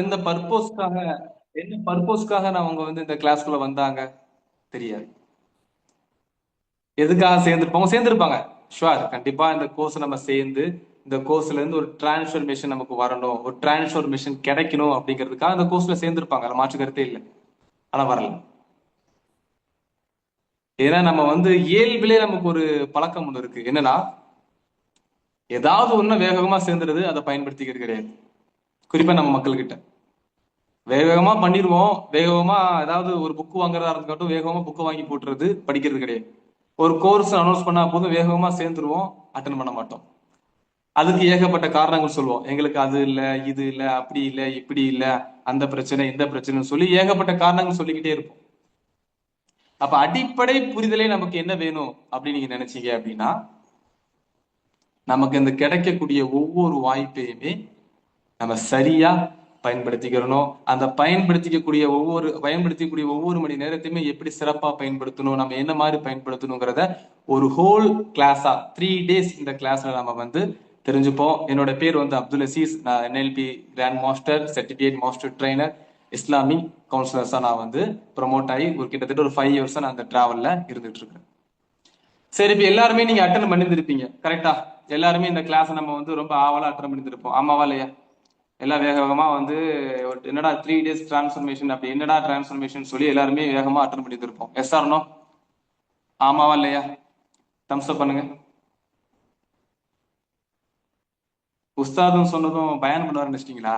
எந்த பர்போஸ்க்காக என்ன பர்போஸ்க்காக நான் அவங்க வந்து இந்த கிளாஸ்க்குள்ள வந்தாங்க தெரியாது. எதுக்காக சேர்ந்திருப்பாங்க சேர்ந்திருப்பாங்க. ஷுவர், கண்டிப்பா இந்த கோர்ஸ் நம்ம சேர்ந்து இந்த கோர்ஸ்ல இருந்து ஒரு டிரான்ஸ்ஃபர்மேஷன் நமக்கு வரணும், ஒரு டிரான்ஸ்ஃபர்மேஷன் கிடைக்கணும் அப்படிங்கிறதுக்காக அந்த கோர்ஸ்ல சேர்ந்திருப்பாங்க. அதுல மாற்று கருத்தே இல்லை. ஆனா வரல. ஏன்னா நம்ம வந்து இயல்பிலே நமக்கு ஒரு பழக்கம் ஒண்ணு இருக்கு. என்னன்னா, ஏதாவது ஒண்ணு வேகமா சேர்ந்துருது, அதை பயன்படுத்திக்கிறது கிடையாது. குறிப்பா நம்ம மக்கள்கிட்ட வேக வேகமா பண்ணிடுவோம். வேக வேகமா ஏதாவது ஒரு புக் வாங்குறதா இருக்கட்டும், வேகமா புக் வாங்கி போட்டுறது, படிக்கிறது கிடையாது. ஒரு கோர்ஸ் அனௌன்ஸ் பண்ணா போதும், வேகமா சேர்ந்துருவோம், அட்டன் பண்ண மாட்டோம். அதுக்கு ஏகப்பட்ட காரணங்கள் சொல்லுவோம். எங்களுக்கு அது இல்ல, இது இல்ல, அப்படி இல்ல, இப்படி இல்ல, அந்த பிரச்சனை, இந்த பிரச்சனைன்னு சொல்லி ஏகப்பட்ட காரணங்கள் சொல்லிக்கிட்டே இருப்போம். அப்ப அடிப்படை புரிதலே நமக்கு என்ன வேணும் அப்படின்னு நீங்க நினைச்சீங்க அப்படின்னா, நமக்கு இந்த கிடைக்கக்கூடிய ஒவ்வொரு வாய்ப்பையுமே நம்ம சரியா பயன்படுத்திக்கிறணும். அந்த பயன்படுத்திக்கூடிய ஒவ்வொரு மணி நேரத்தையுமே எப்படி சிறப்பா பயன்படுத்தணும், நம்ம என்ன மாதிரி பயன்படுத்தணுங்கிறத ஒரு ஹோல் கிளாஸா 3 days இந்த கிளாஸ்ல நம்ம வந்து தெரிஞ்சுப்போம். என்னோட பேர் வந்து அப்துல் அசீஸ். நான் NLP grand master, certificate master trainer, Islamic கவுன்சிலர்ஸா நான் வந்து ப்ரமோட் ஆகி ஒரு கிட்டத்தட்ட ஒரு 5 years நான் அந்த டிராவல்ல இருந்துட்டு இருக்கேன். சரி, இப்ப எல்லாருமே நீங்க அட்டன் பண்ணிருப்பீங்க, கரெக்டா? எல்லாருமே இந்த கிளாஸ் நம்ம வந்து ரொம்ப ஆவலா அட்டன் பண்ணிருப்போம், ஆமாவா இல்லையா? எல்லாம் வேக வேகமா வந்து என்னடா 3 days டிரான்ஸ்ஃபர்மேஷன், அப்படி என்னடா டிரான்ஸ்ஃபர்மேஷன் சொல்லி எல்லாருமே வேகமா அட்டன் பண்ணிட்டு இருப்போம். Yes or no? ஆமாவா இல்லையா? தம்ஸ் அப் பண்ணுங்க. உஸ்தாதும் சொன்னதும் பயன் பண்ணுவாரு நினைச்சிட்டீங்களா?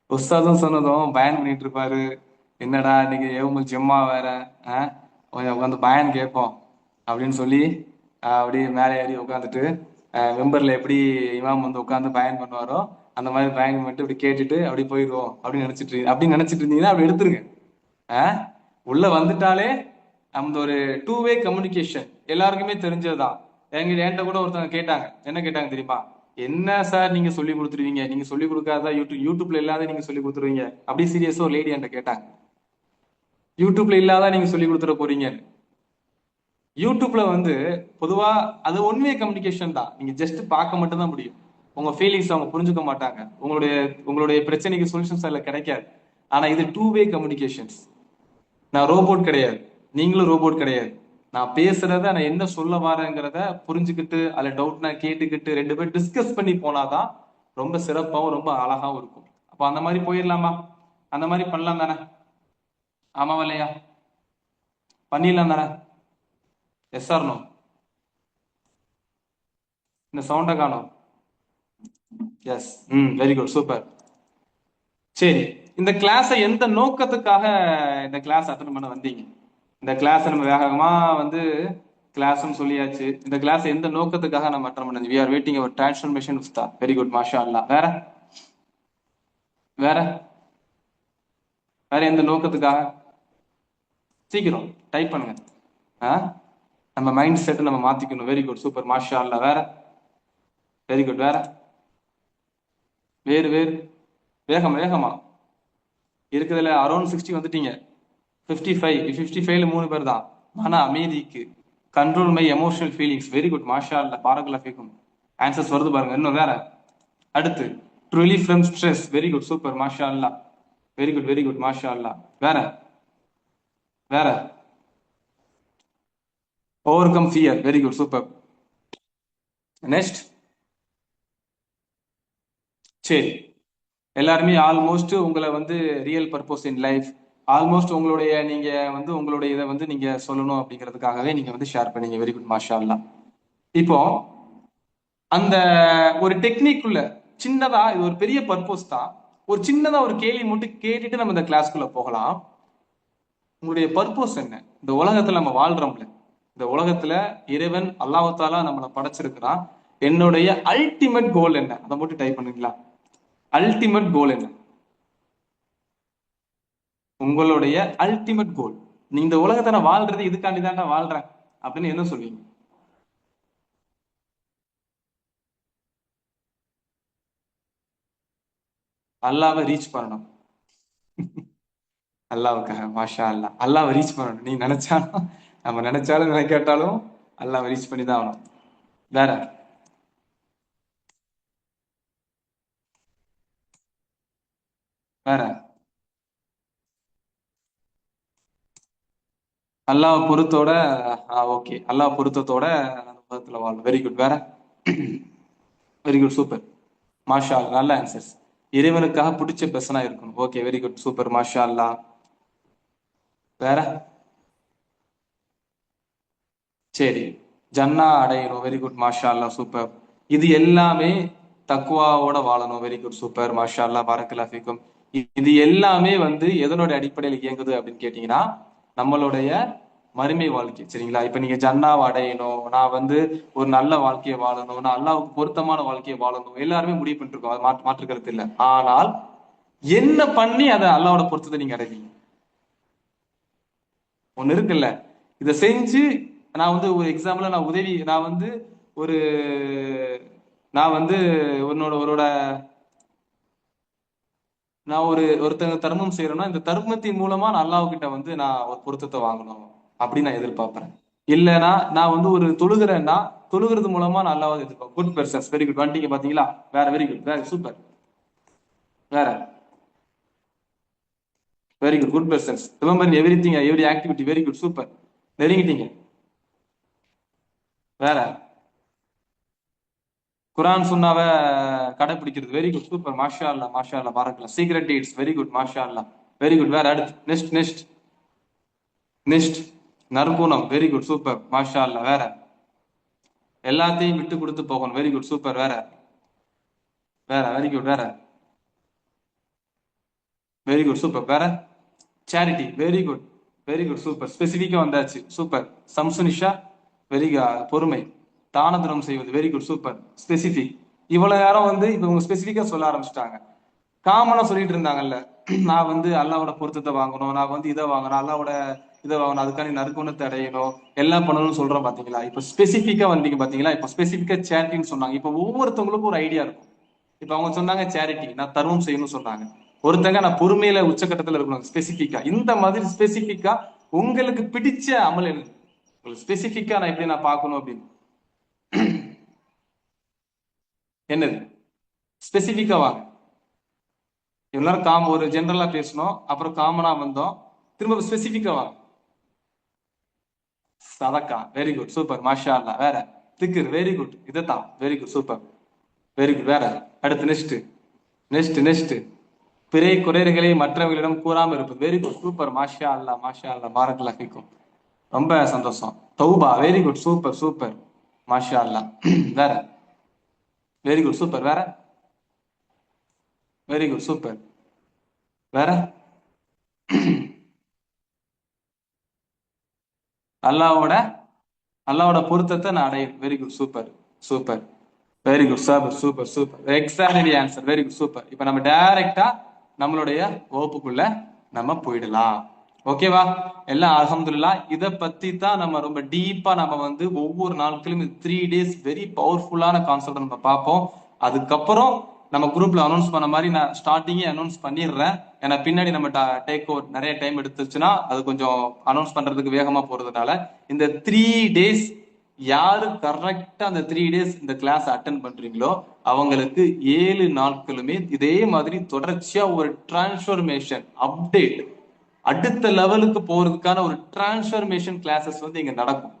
உஸ்தாதும் சொன்னதும் பயன் பண்ணிட்டு இருப்பாரு. என்னடா இன்னைக்கு எவ்வளவு ஜெம்மா வேற, கொஞ்சம் உட்காந்து பயன் கேட்போம் அப்படின்னு சொல்லி அப்படியே மேலே ஏறி உட்காந்துட்டு மெம்பர்ல எப்படி இமாம் வந்து உட்காந்து பயன் பண்ணுவாரோ அந்த மாதிரி பயன் பண்ணிட்டு இப்படி கேட்டுட்டு அப்படி போயிடுவோம் அப்படின்னு நினைச்சிட்டு இருந்தீங்கன்னா அப்படி எடுத்துருங்க. ஆஹ் உள்ள வந்துட்டாலே அந்த ஒரு டூ வே கம்யூனிகேஷன் எல்லாருக்குமே தெரிஞ்சதுதான். என்கிட்ட கூட ஒருத்தவங்க கேட்டாங்க, என்ன கேட்டாங்க தெரியுமா? என்ன சார் நீங்க சொல்லி கொடுத்துருவீங்க, நீங்க சொல்லி கொடுக்காதா யூடியூப்ல இல்லாத நீங்க சொல்லி கொடுத்துருவீங்க அப்படி சீரியஸா ஒரு லேடி என்கிட்ட கேட்டாங்க. யூடியூப்ல இல்லாத நீங்க சொல்லி கொடுத்துட போறீங்க. யூடியூப்ல வந்து பொதுவா அது ஒன் வே கம்யூனிகேஷன் தான். நீங்க ஜஸ்ட் பார்க்க மட்டும் தான் முடியும். உங்க ஃபீலிங்ஸ் அவங்க புரிஞ்சுக்க மாட்டாங்க. உங்களுடைய பிரச்சனைக்கு சொல்யூஷன்ஸ் அதுல கிடைக்காது. ஆனா இது டூ வே கம்யூனிகேஷன்ஸ். நான் ரோபோட் கிடையாது, நீங்களும் ரோபோட் கிடையாது. நான் பேசுறத, நான் என்ன சொல்ல வரேங்கிறத புரிஞ்சுக்கிட்டு அதுல டவுட் நான் கேட்டுக்கிட்டு 2 பேர் டிஸ்கஸ் பண்ணி போனாதான் ரொம்ப சிறப்பாவும் ரொம்ப அழகாவும் இருக்கும். அப்ப அந்த மாதிரி போயிடலாமா? அந்த மாதிரி பண்ணலாம் தானே? ஆமாவா இல்லையா? பண்ணிடலாம் தானே? Yes or no? இந்த சவுண்ட காணும். எஸ். Very good, super. சரி, இந்த கிளாஸை எந்த நோக்கத்துக்காக இந்த கிளாஸ் அட்டன் பண்ண வந்தீங்க? இந்த கிளாஸ் நம்ம வேகமா வந்து கிளாஸ்னு சொல்லியாச்சு. இந்த கிளாஸ் எந்த நோக்கத்துக்காக நம்ம அட்டன் பண்ணது? We are waiting our transformation உஸ்தா. வெரி குட், மாஷா அல்லாஹ். வேற வேற வேற எந்த நோக்கத்துக்காக? சீக்கிரம் டைப் பண்ணுங்க. ஆ நம்ம மைண்ட் செட் நம்ம மாத்திக்கணும். வெரி குட், சூப்பர், மாஷா அல்லாஹ். வேற வெரி குட். வேற வேறு வேறு வேகம் வேகமா இருக்குதுல அரௌண்ட் 60 வந்துட்டீங்க. 55ல 3 பேர் தான். ஆனா அமைதிக்கு control my emotional feelings. Very good, மாஷா அல்லாஹ், பாரக்கல்லாஹ் ஃபீக்கும். ஆன்சர்ஸ் வருது பாருங்க. இன்னும் வேற அடுத்து to relieve from stress. Very good, super, மாஷா அல்லாஹ். வெரி குட், வெரி குட், மாஷா அல்லாஹ். வேற வேற overcome fear. Very good, super. Next. சரி, எல்லாருமே ஆல்மோஸ்ட் உங்களை வந்து real purpose in life, almost உங்களுடைய நீங்க வந்து உங்களுடைய இதை வந்து நீங்க சொல்லணும் அப்படிங்கிறதுக்காகவே நீங்க வந்து ஷேர் பண்ணீங்க. வெரி குட், மாஷா அல்லாஹ். இப்போ அந்த ஒரு டெக்னிக்குள்ள சின்னதா, இது ஒரு பெரிய பர்பஸ் தான். ஒரு சின்னதா ஒரு கேள்வி மட்டும் கேட்டுட்டு நம்ம இந்த கிளாஸ்க்குள்ள போகலாம். உங்களுடைய பர்பஸ் என்ன? இந்த உலகத்துல நம்ம வாழ்றோம்ல, இந்த உலகத்துல இறைவன் அல்லாஹ்தாலா நம்மளை படைச்சிருக்கிறான். என்னுடைய அல்டிமேட் கோல் என்ன? அதை மட்டும் டைப் பண்ணுங்களா? அல்டிமேட் கோல் என்ன? உங்களுடைய அல்டிமேட் கோல். நீ இந்த உலகத்தை நான் வாழ்றது இதுக்காண்டி தான்டா வாழ்றேன் அப்படின்னு என்ன சொல்வீங்க? அல்லாவை ரீச் பண்ணணும். அல்லாவுக்காக, மாஷா அல்லாஹ். அல்லாவை ரீச் பண்ணணும். நீ நினைச்சாலும் நம்ம நினைச்சாலும் நினைக்காட்டாலும் அல்லாவை ரீச் பண்ணி தான் ஆகணும். வேற வேற அல்லாஹ் பொருத்தோட. ஓகே, அல்லாஹ் பொருத்தத்தோட அந்த உலகத்துல வாழும். Very good. வேற வெரி குட், சூப்பர். மாஷா அல்லாஹ். நல்ல ஆன்சர்ஸ். இறைவனுக்காக பிடிச்ச பெர்சனா இருக்கணும். ஓகே, வெரி குட், சூப்பர், மாஷா அல்லாஹ். வேற சரி, ஜன்னா அடையணும். வெரி குட், மாஷா அல்லாஹ், சூப்பர். இது எல்லாமே தக்குவாவோட வாழணும். வெரி குட், சூப்பர், மாஷா அல்லாஹ், பாரக்கல்லாஹ் ஃபீக்கும். இது எல்லாமே வந்து எதனோட அடிப்படையில் இயங்குது அப்படின்னு கேட்டீங்கன்னா, நம்மளுடைய மறுமை வாழ்க்கை. சரிங்களா? இப்ப நீங்க ஜன்னாவை அடையணும், நான் வந்து ஒரு நல்ல வாழ்க்கையை வாழணும், நான் அல்லாவுக்கு பொருத்தமான வாழ்க்கையை வாழணும், எல்லாருமே முடிவு பண்ணிட்டு இருக்கோம். அது மாற்று கருத்து இல்லை. ஆனால் என்ன பண்ணி அதை அல்லாவோட பொருத்தத்தை நீங்க அடைவீங்க? ஒண்ணு இருக்குல்ல, இதை செஞ்சு நான் வந்து ஒரு எக்ஸாம்பிளா நான் உதவி, நான் வந்து ஒரு நான் வந்து ஒருவரோட நான் ஒருத்தங்க தர்மம் செய்யறேன்னா, இந்த தர்மத்தின் மூலமா நான் அல்லாஹ்கிட்ட வந்து நான் ஒரு பொருத்தத்தை வாங்கணும் அப்படின்னு நான் எதிர்பார்ப்பேன். இல்லைன்னா நான் வந்து ஒரு தொழுகிறேன்னா, தொழுகிறது மூலமா நான் அல்லாஹ்வை எதிர்பார்ப்பேன். Good persons, very good. வந்துட்டீங்க பாத்தீங்களா? வேற, வெரி குட், வேற சூப்பர். வேற very good, good persons. Remember everything, every activity. Very good, super. நெருங்கிட்டீங்க. வேற குரான் சுன்னாவை கடைபிடிக்கிறது. வெரி குட், சூப்பர், மாஷா அல்லா, மாஷா அல்லா, பாரக்கல்லா. Secret deeds. வெரி குட், மாஷா அல்லா. Very good. வேற அடுத்து நெக்ஸ்ட் நெக்ஸ்ட் நெக்ஸ்ட் நற்குணம். வெரி குட், சூப்பர், மாஷா அல்லா. வேற எல்லாத்தையும் விட்டு கொடுத்து போகணும். Very good, super. வேற வேற வெரி குட். வேற வெரி குட், சூப்பர். வேற charity. Very good, very good, super. ஸ்பெசிபிக்கா வந்தாச்சு. சூப்பர். சம்சுனிஷா. வெரி பொறுமை. தான தர்மம் செய்வது. Very good, super. ஸ்பெசிபிக். இவ்வளவு நேரம் வந்து இப்ப உங்க ஸ்பெசிபிக்கா சொல்ல ஆரம்பிச்சிட்டாங்க. காமனா சொல்லிட்டு இருந்தாங்கல்ல, நான் வந்து அல்லாவோட பொருத்தத்தை வாங்கணும், நான் வந்து இதை வாங்கணும், அல்லாவோட இதை வாங்கணும், அதுக்கான நற்குணத்தை அடையணும், எல்லாம் பண்ணணும்னு சொல்றோம் பாத்தீங்களா? இப்ப ஸ்பெசிபிக்கா வந்தீங்க பாத்தீங்களா? இப்ப ஸ்பெசிபிக்கா சேரிட்டின்னு சொன்னாங்க. இப்ப ஒவ்வொருத்தவங்களுக்கும் ஒரு ஐடியா இருக்கும். இப்ப அவங்க சொன்னாங்க சேரிட்டி, நான் தர்மம் செய்யணும்னு சொன்னாங்க. ஒருத்தங்க நான் பொறுமையில உச்சகட்டத்துல இருக்கணும். ஸ்பெசிபிக்கா இந்த மாதிரி ஸ்பெசிபிக்கா உங்களுக்கு பிடிச்ச அமல் என்ன? உங்களுக்கு ஸ்பெசிபிக்கா நான் எப்படி நான் பார்க்கணும் அப்படின்னு என்னது? ஸ்பெசிபிக்கா வாங்க. எல்லாரும் ஒரு ஜென்ரலா பேசணும், அப்புறம் காமனா வந்தோம், திரும்ப ஸ்பெசிபிக்கா வாங்க. சதக்கா. வெரி குட், சூப்பர், மாஷா அல்லா. வேற திக்ர். வெரி குட், இதுதான். Very good, super, very good. வேற அடுத்து நெக்ஸ்ட் நெக்ஸ்ட் நெக்ஸ்ட் பிறை குறைகளை மற்றவர்களிடம் கூறாம இருப்பது. வெரி குட், சூப்பர், மாஷா அல்லா, மாஷா அல்லா, பாரக்கல்லாஹ் ஃபீக்கும். ரொம்ப சந்தோஷம். தௌபா. வெரி குட், சூப்பர், சூப்பர், மாஷா அல்லா. வேற வெரி குட், சூப்பர். வேற வெரி குட், சூப்பர். வேற அல்லாவோட அல்லாவோட பொருத்தத்தை நான் அடையும். Very good, super, super, very good, super, super, super. Exactly answer. Very good, super. இப்ப நம்ம டைரக்டா நம்மளுடைய வகுப்புக்குள்ள நம்ம போயிடலாம். ஓகேவா? எல்லாம் அல்ஹம்துலில்லாஹ். இதை பத்தி தான் நம்ம ரொம்ப டீப்பா நம்ம வந்து ஒவ்வொரு நாட்களும் 3 days வெரி பவர்ஃபுல்லான கான்செப்ட் நம்ம பார்ப்போம். அதுக்கப்புறம் நம்ம குரூப்ல அனௌன்ஸ் பண்ண மாதிரி நான் ஸ்டார்டிங்கே அனௌன்ஸ் பண்ணிடுறேன். ஏன்னா பின்னாடி நம்ம டேக் ஓவர் நிறைய டைம் எடுத்துச்சுன்னா அது கொஞ்சம் அனௌன்ஸ் பண்றதுக்கு வேகமா போறதுனால இந்த 3 days யாரு கரெக்டா அந்த 3 days இந்த கிளாஸ் அட்டன் பண்றீங்களோ அவங்களுக்கு 7 நாட்களுமே இதே மாதிரி தொடர்ச்சியா ஒரு டிரான்ஸ்பர்மேஷன் அப்டேட், அடுத்த லெவலுக்கு போறதுக்கான ஒரு டிரான்ஸ்பர்மேஷன் கிளாஸஸ் வந்து இங்க நடக்கும்.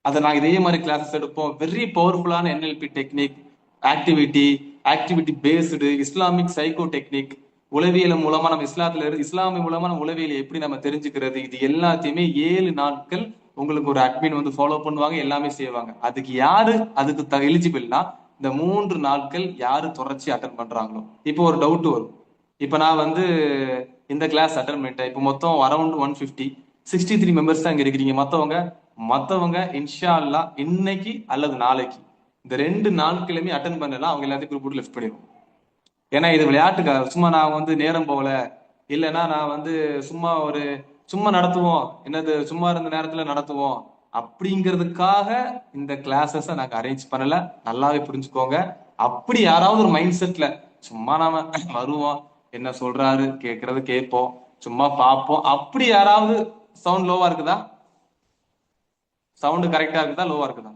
அதை நாங்க இதே மாதிரி கிளாஸஸ் எடுப்போம். வெரி பவர்ஃபுல்லான NLP technique, activity, activity based Islamic psycho technique, உளவியல் மூலமா நம்ம இஸ்லாமிய மூலமா நம்ம உளவியலை எப்படி நம்ம தெரிஞ்சுக்கிறது, இது எல்லாத்தையுமே 7 நாட்கள் உங்களுக்கு ஒரு அட்மின் வந்து ஃபாலோ பண்ணுவாங்க, எல்லாமே செய்வாங்க. அதுக்கு யாரு அதுக்கு எலிஜிபிள்னா இந்த 3 நாட்கள் யாரு தொடர்ச்சி அட்டன் பண்றாங்களோ. இப்போ ஒரு டவுட் வரும். இப்ப நான் வந்து இந்த கிளாஸ் அட்டன் பண்ணிட்டேன். இப்போ மொத்தம் அரௌண்ட் 163 மெம்பர்ஸ் தான் இங்க இருக்கிறீங்க. மத்தவங்க இன்ஷா அல்லாஹ் இன்னைக்கு அல்லது நாளைக்கு இந்த 2 நாட்களுமே அட்டன் பண்ணலாம். அவங்க எல்லாத்தையும் குரூப் லெஃப்ட் பண்ணிடுவோம். ஏன்னா இது விளையாட்டுக்காக. சும்மா நான் வந்து நேரம் போகல, இல்லைன்னா நான் வந்து சும்மா நடத்துவோம், என்னது சும்மா இருந்த நேரத்துல நடத்துவோம் அப்படிங்கிறதுக்காக இந்த கிளாஸஸ நாங்க அரேஞ்ச் பண்ணல. நல்லாவே புரிஞ்சுக்கோங்க. அப்படி யாராவது ஒரு மைண்ட் செட்ல சும்மா நாம வருவோம், என்ன சொல்றாரு கேட்கறது கேட்போம், சும்மா பார்ப்போம், அப்படி யாராவது சவுண்ட் லோவா இருக்குதா? சவுண்ட் கரெக்டா இருக்குதா லோவா இருக்குதா?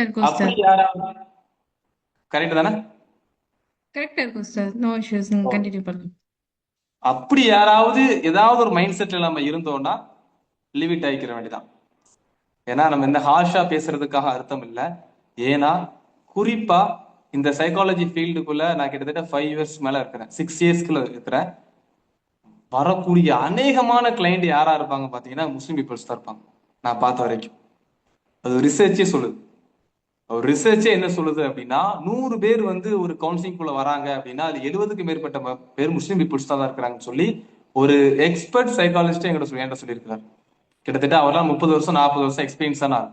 இருக்கும் அப்படி சார். யாராவது கரெக்ட் தானே? கரெக்டா இருக்கும் சார். No issues. நீங்க கண்டினியூ பண்ணுங்க. அப்படி யாராவது ஏதாவது ஒரு மைண்ட் செட்ல நம்ம இருந்தோம்னா லிமிட் ஆகிக்கிற வேண்டியதான். ஏன்னா நம்ம இந்த ஹார்ஷா பேசுறதுக்காக அர்த்தம் இல்லை. ஏன்னா குறிப்பா இந்த சைக்காலஜி ஃபீல்டுக்குள்ள நான் கிட்டத்தட்ட 5 இயர்ஸ் மேல இருக்கிறேன், 6 இயர்ஸ்க்குள்ள இருக்கிறேன். வரக்கூடிய அநேகமான கிளைண்ட் யாரா இருப்பாங்க பாத்தீங்கன்னா முஸ்லீம் பீப்புள்ஸ் தான் இருப்பாங்க, நான் பார்த்த வரைக்கும். அது ரிசர்ச்சே சொல்லுது. ஒரு ரிசர்ச்சே என்ன சொல்லுது அப்படின்னா, 100 பேர் வந்து ஒரு கவுன்சிலிங் குள்ள வராங்க அப்படின்னா அது 70க்கு மேற்பட்ட பேர் முஸ்லீம் பீப்புள்ஸ் தான் இருக்கிறாங்கன்னு சொல்லி ஒரு எக்ஸ்பர்ட் சைக்காலஜிஸ்ட் என்கிட்ட சொல்லியிருக்கிறார். கிட்டத்தட்ட அவர்லாம் 30 வருஷம் 40 வருஷம் எக்ஸ்பீரியன்ஸ் தான்.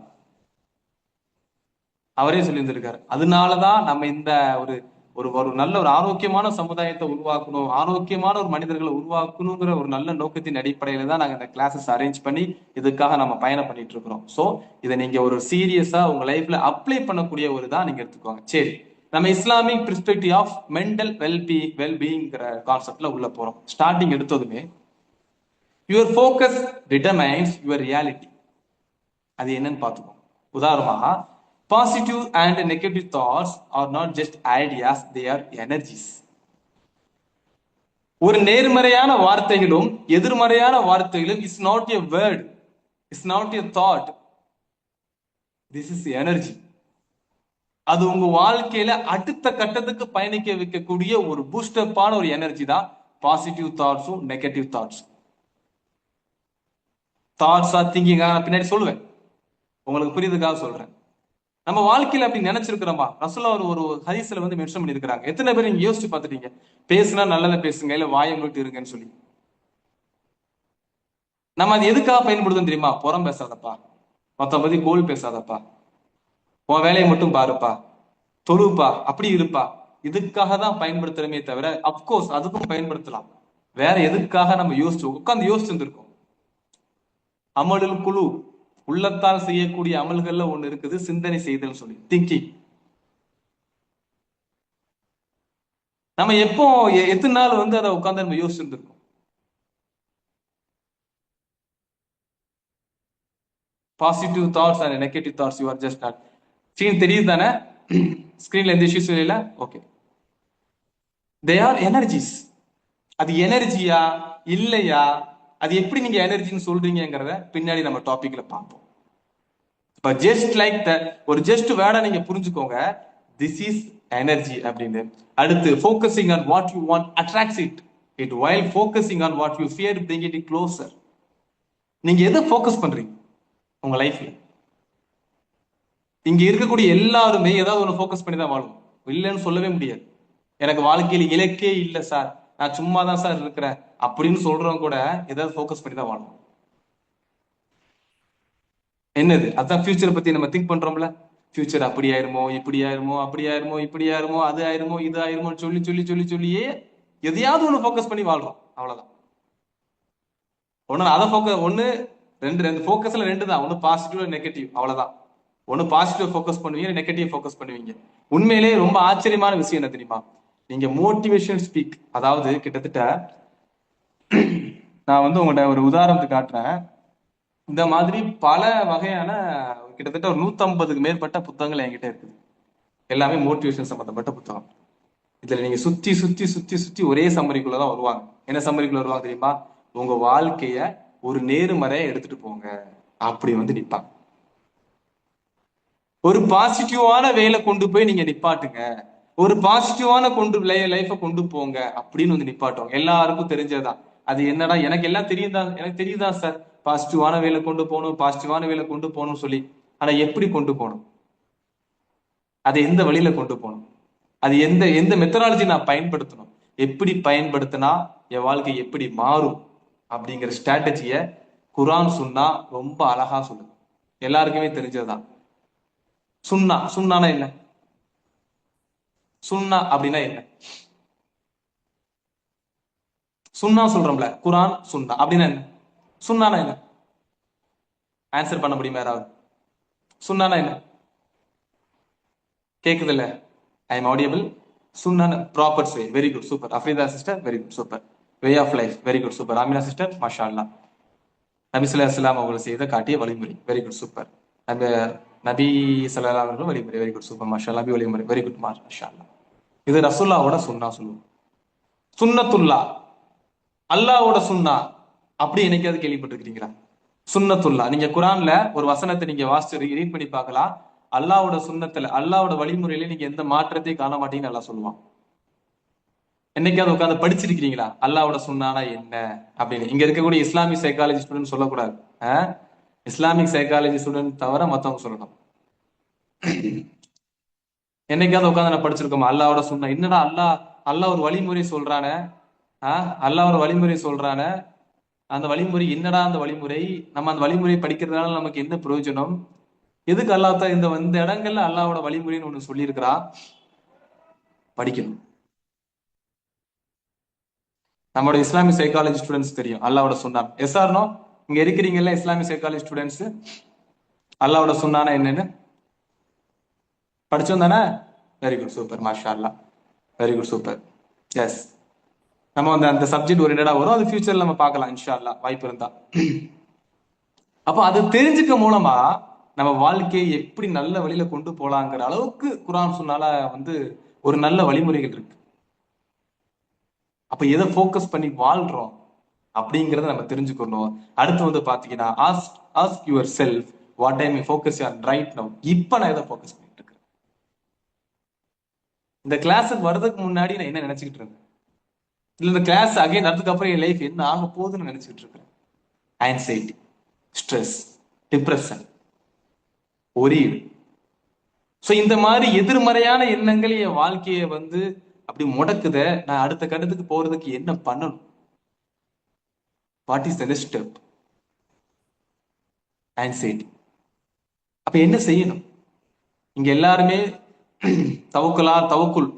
அவரே சொல்லியிருந்திருக்காரு. அதனாலதான் நம்ம இந்த ஒரு ஒரு ஒரு நல்ல ஒரு ஆரோக்கியமான சமுதாயத்தை உருவாக்கணும், ஆரோக்கியமான ஒரு மனிதர்களை உருவாக்கணுங்கிற ஒரு நல்ல நோக்கத்தின் அடிப்படையில தான் நாங்க இந்த கிளாஸஸ் அரேஞ்ச் பண்ணி இதுக்காக நம்ம பயணம் பண்ணிட்டு இருக்கிறோம். ஸோ இதை நீங்க ஒரு சீரியஸா உங்க லைஃப்ல அப்ளை பண்ணக்கூடிய ஒரு தான் நீங்க எடுத்துக்கோங்க. சரி, நம்ம இஸ்லாமிக் பெர்ஸ்பெக்டிவ் ஆஃப் மென்டல் வெல்பீயிங்கிற கான்செப்ட்ல உள்ள போறோம். ஸ்டார்டிங் எடுத்ததுமே your focus determines your reality. அது என்னன்னு பார்த்துக்கோங்க. உதாரணமா, positive and negative thoughts are not just ideas, they are energies. ஒரு நேர்மறையான வார்த்தைகளும் எதிர்மறையான வார்த்தைகளும் is not a word, is not a thought, this is energy. அது உங்க வாழ்க்கையில அடுத்த கட்டத்துக்கு பயணிக்க வைக்கக்கூடிய ஒரு பூஸ்டப்பான ஒரு எனர்ஜி தான் பாசிட்டிவ் தாட்ஸும் நெகட்டிவ் தாட்ஸும். தாட்ஸா திங்கிங்கா பின்னாடி சொல்லுவேன், உங்களுக்கு புரியுதுக்காக சொல்றேன். நம்ம வாழ்க்கையில அப்படி நினைச்சிருக்கிறோமா? ரசூலுல்லாஹ் ஒரு ஹதீஸ்ல வந்து மென்ஷன் பண்ணிருக்காங்க. எத்தனை பேர் நீங்க யோசிச்சு பார்த்துட்டீங்க, பேசுனா நல்லதை பேசுங்க இல்ல வாயை மூடிட்டு இருங்கன்னு சொல்லி. நம்ம அது எதுக்காக பயன்படுத்தும் தெரியுமா? புறம் பேசாதப்பா, மொத்த பத்தி கோல் பேசாதப்பா, உன் வேலையை மட்டும் பாருப்பா, தொழுப்பா, அப்படி இருப்பா. இதுக்காக தான் பயன்படுத்துறமே தவிர, அப்கோர்ஸ் அதுக்கும் பயன்படுத்தலாம். வேற எதுக்காக நம்ம யோசிச்சு உட்காந்து யோசிச்சு இருந்திருக்கோம். அமலுல் குழு, உள்ளத்தால் செய்யக்கூடிய அமல்கள்ல ஒண்ணு இருக்குது சிந்தனை செய்தல் சொல்லி, திங்கிங். நம்ம எப்போ எத்தனை நாள் வந்து அதை உட்காந்து நம்ம யோசிச்சிருந்திருக்கோம். Positive thoughts and negative thoughts you are just not. Screen தெரியுது தானே? ஸ்கிரீன்ல எந்த இஷ்யூஸ் இல்ல? ஓகே. They are energies. அது எனர்ஜியா இல்லையா, அது எப்படி நீங்க எனர்ஜின்னு சொல்றீங்கிறத பின்னாடி நம்ம டாபிக்ல பார்ப்போம். இப்ப ஜஸ்ட் லைக் த ஒரு ஜஸ்ட் வேர்டை நீங்க புரிஞ்சுக்கோங்க, திஸ் இஸ் எனர்ஜி அப்படின்னு. அடுத்து focusing on what you want attracts it, it while focusing on what you fear bring it closer. நீங்க எதை ஃபோக்கஸ் பண்றீங்க உங்க லைஃப்ல? இங்க இருக்கக்கூடிய எல்லாருமே ஏதாவது ஒன்று ஃபோக்கஸ் பண்ணி தான் வாழும், இல்லைன்னு சொல்லவே முடியாது. எனக்கு வாழ்க்கையில் இலக்கே இல்லை சார், நான் சும்மா தான் சார் இருக்கிறேன் அப்படின்னு சொல்றவங்க கூட ஏதாவது ஃபோக்கஸ் பண்ணி தான் வாழும். என்னது? அதான் ஃபியூச்சரை பத்தி நம்ம திங்க் பண்றோம்ல. ஃபியூச்சர் அப்படி ஆயிருமோ, இப்படி ஆயிருமோ, அப்படி ஆயிருமோ, இப்படி ஆயிருமோ, அது ஆயிருமோ, இது ஆயிருமோ சொல்லி சொல்லி சொல்லி சொல்லியே எதையாவது ஒன்று ஃபோக்கஸ் பண்ணி வாழ்றோம். அவ்வளவுதான். ஒன்னு அதை ஃபோக்கஸ், ஒன்னு ரெண்டு ரெண்டு ஃபோக்கஸ்ல ரெண்டு தான், ஒன்னு பாசிட்டிவ் நெகட்டிவ், அவ்வளவுதான். ஒன்னு பாசிட்டிவ் ஃபோக்கஸ் பண்ணுவீங்க, நெகட்டிவ் ஃபோக்கஸ் பண்ணுவீங்க. உண்மையிலேயே ரொம்ப ஆச்சரியமான விஷயம் என்ன தெரியுமா? நீங்க மோட்டிவேஷன் ஸ்பீக், அதாவது கிட்டத்தட்ட நான் வந்து உங்கள்ட்ட ஒரு உதாரணத்துக்கு காட்டுறேன். இந்த மாதிரி பல வகையான கிட்டத்தட்ட ஒரு 150க்கு மேற்பட்ட புத்தகங்கள் என்கிட்ட இருக்குது. எல்லாமே மோட்டிவேஷன் சம்பந்தப்பட்ட புத்தகம். இதுல நீங்க சுத்தி சுத்தி சுத்தி சுத்தி ஒரே சம்மரிக்குள்ளதான் வருவாங்க. என்ன சம்மரிக்குள்ள வருவாங்க தெரியுமா? உங்க வாழ்க்கைய ஒரு நேர்மறையா எடுத்துட்டு போங்க அப்படி வந்து நிப்பாங்க. ஒரு பாசிட்டிவான வேலை கொண்டு போய் நீங்க நிப்பாட்டுங்க, ஒரு பாசிட்டிவான கொண்டு லைஃப கொண்டு போங்க அப்படின்னு வந்து நிப்பாட்டுவாங்க. எல்லாருக்கும் தெரிஞ்சதுதான். அது என்னடா, எனக்கு எல்லாம் தெரியும் தான், எனக்கு தெரியுதா சார் பாசிட்டிவான வேலை கொண்டு போகணும், பாசிட்டிவான வேலை கொண்டு போகணும்னு சொல்லி. ஆனா எப்படி கொண்டு போகணும், அதை எந்த வழியில கொண்டு போகணும், அது எந்த எந்த மெத்தடாலஜி நான் பயன்படுத்தணும், எப்படி பயன்படுத்தினா என் வாழ்க்கை எப்படி மாறும் அப்படிங்கிற ஸ்ட்ராட்டஜிய குரான் சுன்னா ரொம்ப அழகா சொல்லுது. எல்லாருக்குமே தெரிஞ்சதுதான். சுன்னா, சுன்னானா என்ன? சுன்னா அப்படின்னா என்ன? சுன்னா சொல்றோம்ல, குரான் சுன்னா அப்படின்னா என்ன? சுன்னானா என்ன? ஆன்சர் பண்ண முடியுமா யாராவது? சுன்னானா என்ன? கேக்குது இல்ல? I am audible. சுன்னான proper way, very good, super. Afreeda sister, very good, super. Way of life, very good, super. Amina sister, மாஷா அல்லா. நபி ஸல்லல்லாஹு அலைஹி வஸல்லம் அவர்கள் செய்த காட்டிய வழிமுறை, வெரி குட், சூப்பர். நபி நபி ஸல்லல்லாஹு அலைஹி வஸல்லம் வழிமுறை, வெரி குட், சூப்பர், மாஷா அல்லா. நபி வழிமுறை, வெரி குட், மாஷா அல்லா. இது ரசூல்லாவோட சுன்னா சொல்லுவோம். சுன்னத்துல்லா, அல்லாவோட சுன்னா அப்படி என்னைக்காவது கேள்விப்பட்டிருக்கிறீங்களா? சுன்னத்துல்லா, நீங்க குரான்ல ஒரு வசனத்தை நீங்க வாசிச்சு ரீட் பண்ணி பார்க்கலாம். அல்லாவோட சுன்னத்துல, அல்லாவோட வழிமுறையில நீங்க எந்த மாற்றத்தையும் காண மாட்டீங்கன்னு நல்லா சொல்லுவான். என்னைக்காவது உட்காந்து படிச்சிருக்கிறீங்களா அல்லாவோட சுன்னானா என்ன அப்படின்னு? இங்க இருக்கக்கூடிய இஸ்லாமிக் சைக்காலஜி ஸ்டூடெண்ட் சொல்லக்கூடாது. இஸ்லாமிக் சைக்காலஜி ஸ்டூடெண்ட் தவிர மத்தவங்க சொல்லணும். என்னைக்காவது உட்காந்து நான் படிச்சிருக்கோமா அல்லாவோட சுன்னா? என்னடா அல்லாஹ் ஒரு வழிமுறை சொல்றானே, அல்லாஹ் ஒரு வழிமுறை சொல்றானே, அந்த வழிமுறை என்னடா? அந்த வழிமுறை நம்ம அந்த வழிமுறை படிக்கிறதுனால நமக்கு என்ன பிரயோஜனம்? எதுக்கு அல்லாஹ் இந்த இந்த இடங்கள்ல அல்லாவோட வழிமுறைன்னு ஒண்ணு சொல்லியிருக்கிறா? படிக்கணும். நம்மளோட இஸ்லாமிக் சைக்காலஜி ஸ்டூடெண்ட்ஸ் தெரியும் அல்லாவோட சுன்னான். S or no? இங்க இருக்கிறீங்கல்ல இஸ்லாமிக் சைக்காலஜி ஸ்டூடெண்ட்ஸ், அல்லாவோட சுன்னானா என்னன்னு படிச்சோம் தானே? வெரி குட், சூப்பர், மாஷா அல்லா, வெரி குட், சூப்பர். எஸ், நம்ம வந்து அந்த சப்ஜெக்ட் ஓரியன்டா வரும், அது ஃபியூச்சர்ல நம்ம பார்க்கலாம் இன்ஷா அல்லா, வாய்ப்பு இருந்தா. அப்போ அது தெரிஞ்சுக்க மூலமா நம்ம வாழ்க்கையை எப்படி நல்ல வழியில கொண்டு போலாங்கிற அளவுக்கு குரான் சுன்னால வந்து ஒரு நல்ல வழிமுறைகள் இருக்கு. அப்ப எதை ஃபோக்கஸ் பண்ணி வாழ்றோம் அப்படிங்கறத நம்ம தெரிஞ்சுக்கணும். அடுத்து வந்து பாத்தீங்கன்னா, ask your self what I me focus on right now. இப்ப நான் எதை ஃபோக்கஸ் பண்ணிட்டு இருக்கேன்? இந்த கிளாஸுக்கு வர்றதுக்கு முன்னாடி நான் என்ன நினைச்சுக்கிட்டு இருந்தேன்? இல்ல இந்த கிளாஸ் அகைன் அதுக்கு அப்புறம் என் லைஃப் என்ன ஆக போகுதுன்னு நினைச்சிட்டு இருக்கிறேன். Anxiety, stress, depression, worried. So இந்த மாதிரி எதிர்மறையான எண்ணங்கள் என் வாழ்க்கையை வந்து அப்படி முடக்குத. நான் அடுத்த கட்டத்துக்கு போறதுக்கு என்ன பண்ணணும்? What is the next step? Anxiety. அப்ப என்ன செய்யணும்? இங்க எல்லாருமே தவக்குல்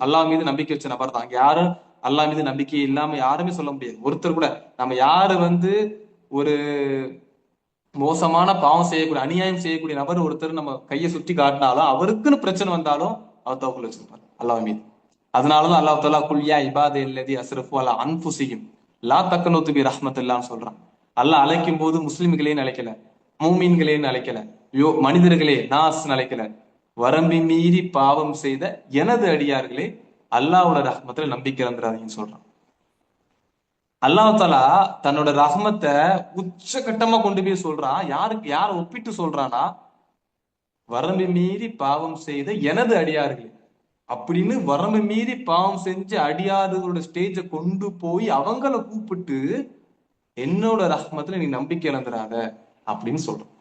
அல்லாஹ் மீது நம்பிக்கை வச்ச நபர் தான். யாரும் அல்லாஹ் மீது நம்பிக்கை இல்லாம யாருமே சொல்ல முடியாது. ஒருத்தர் கூட நம்ம யாரு வந்து ஒரு மோசமான பாவம் செய்யக்கூடிய, அநியாயம் செய்யக்கூடிய நபர் ஒருத்தர் நம்ம கையை சுற்றி காட்டினாலும், அவருக்குன்னு பிரச்சனை வந்தாலும் அவர் தவக்குல் வச்சிருப்பார் அல்லாஹ் மீது. அதனாலதான் அல்லாஹ் தஆலா குல்யா இபாதே அல்லதி அஸ்ரஃபு அலா அன்ஃபுஸிஹிம் லா தக்னூது பி ரஹ்மத்தில்லாஹ்னு சொல்றான். அல்லாஹ் அழைக்கும் போது முஸ்லிம்களேன்னு அழைக்கல, மூமீன்களேன்னு அழைக்கல, மனிதர்களே நாஸ் அழைக்கல. வரம்பி மீறி பாவம் செய்த எனது அடியார்களே அல்லாஹ்வோட ரஹ்மத்துல நம்பிக்கை இழந்துடாதீங்கன்னு சொல்றான். அல்லாஹ் தஆலா தன்னோட ரஹ்மத்தை உச்சகட்டமா கொண்டு போய் சொல்றான். யார ஒப்பிட்டு சொல்றானா? வரம்பு மீறி பாவம் செய்த எனது அடியார்களே அப்படின்னு. வரம்பு மீறி பாவம் செஞ்ச அடியார்களோட ஸ்டேஜை கொண்டு போய் அவங்கள கூப்பிட்டு என்னோட ரஹ்மத்துல நீ நம்பிக்கை இழந்துடாத அப்படின்னு சொல்றோம்.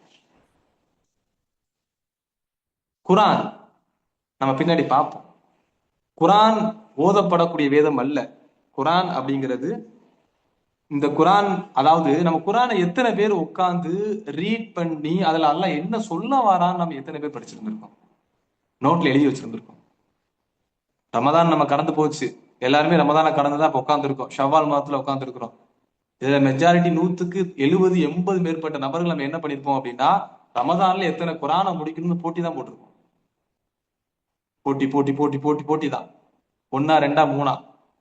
குரான் நம்ம பின்னாடி பார்ப்போம். குரான் ஓதப்படக்கூடிய வேதம் அல்ல. குரான் அப்படிங்கிறது இந்த குரான், அதாவது நம்ம குரானை எத்தனை பேர் உட்கார்ந்து ரீட் பண்ணி அதுல அல்லாஹ் என்ன சொல்ல வாரான்னு நம்ம எத்தனை பேர் படிச்சிருந்திருக்கோம், நோட்ல எழுதி வச்சிருந்திருக்கோம். ரமதான் நம்ம கடந்து போச்சு, எல்லாருமே ரமதான கடந்துதான் இப்ப உட்காந்துருக்கோம். ஷவ்வால் மாதத்துல உட்காந்துருக்கிறோம். இதுல மெஜாரிட்டி 100க்கு 70 80 மேற்பட்ட நபர்கள் நம்ம என்ன பண்ணிருப்போம் அப்படின்னா, ரமதான்ல எத்தனை குரானை முடிக்கணும்னு போட்டி தான் போட்டிருக்கோம். போட்டி போட்டி போட்டி போட்டி போட்டி தான், 1 2 3.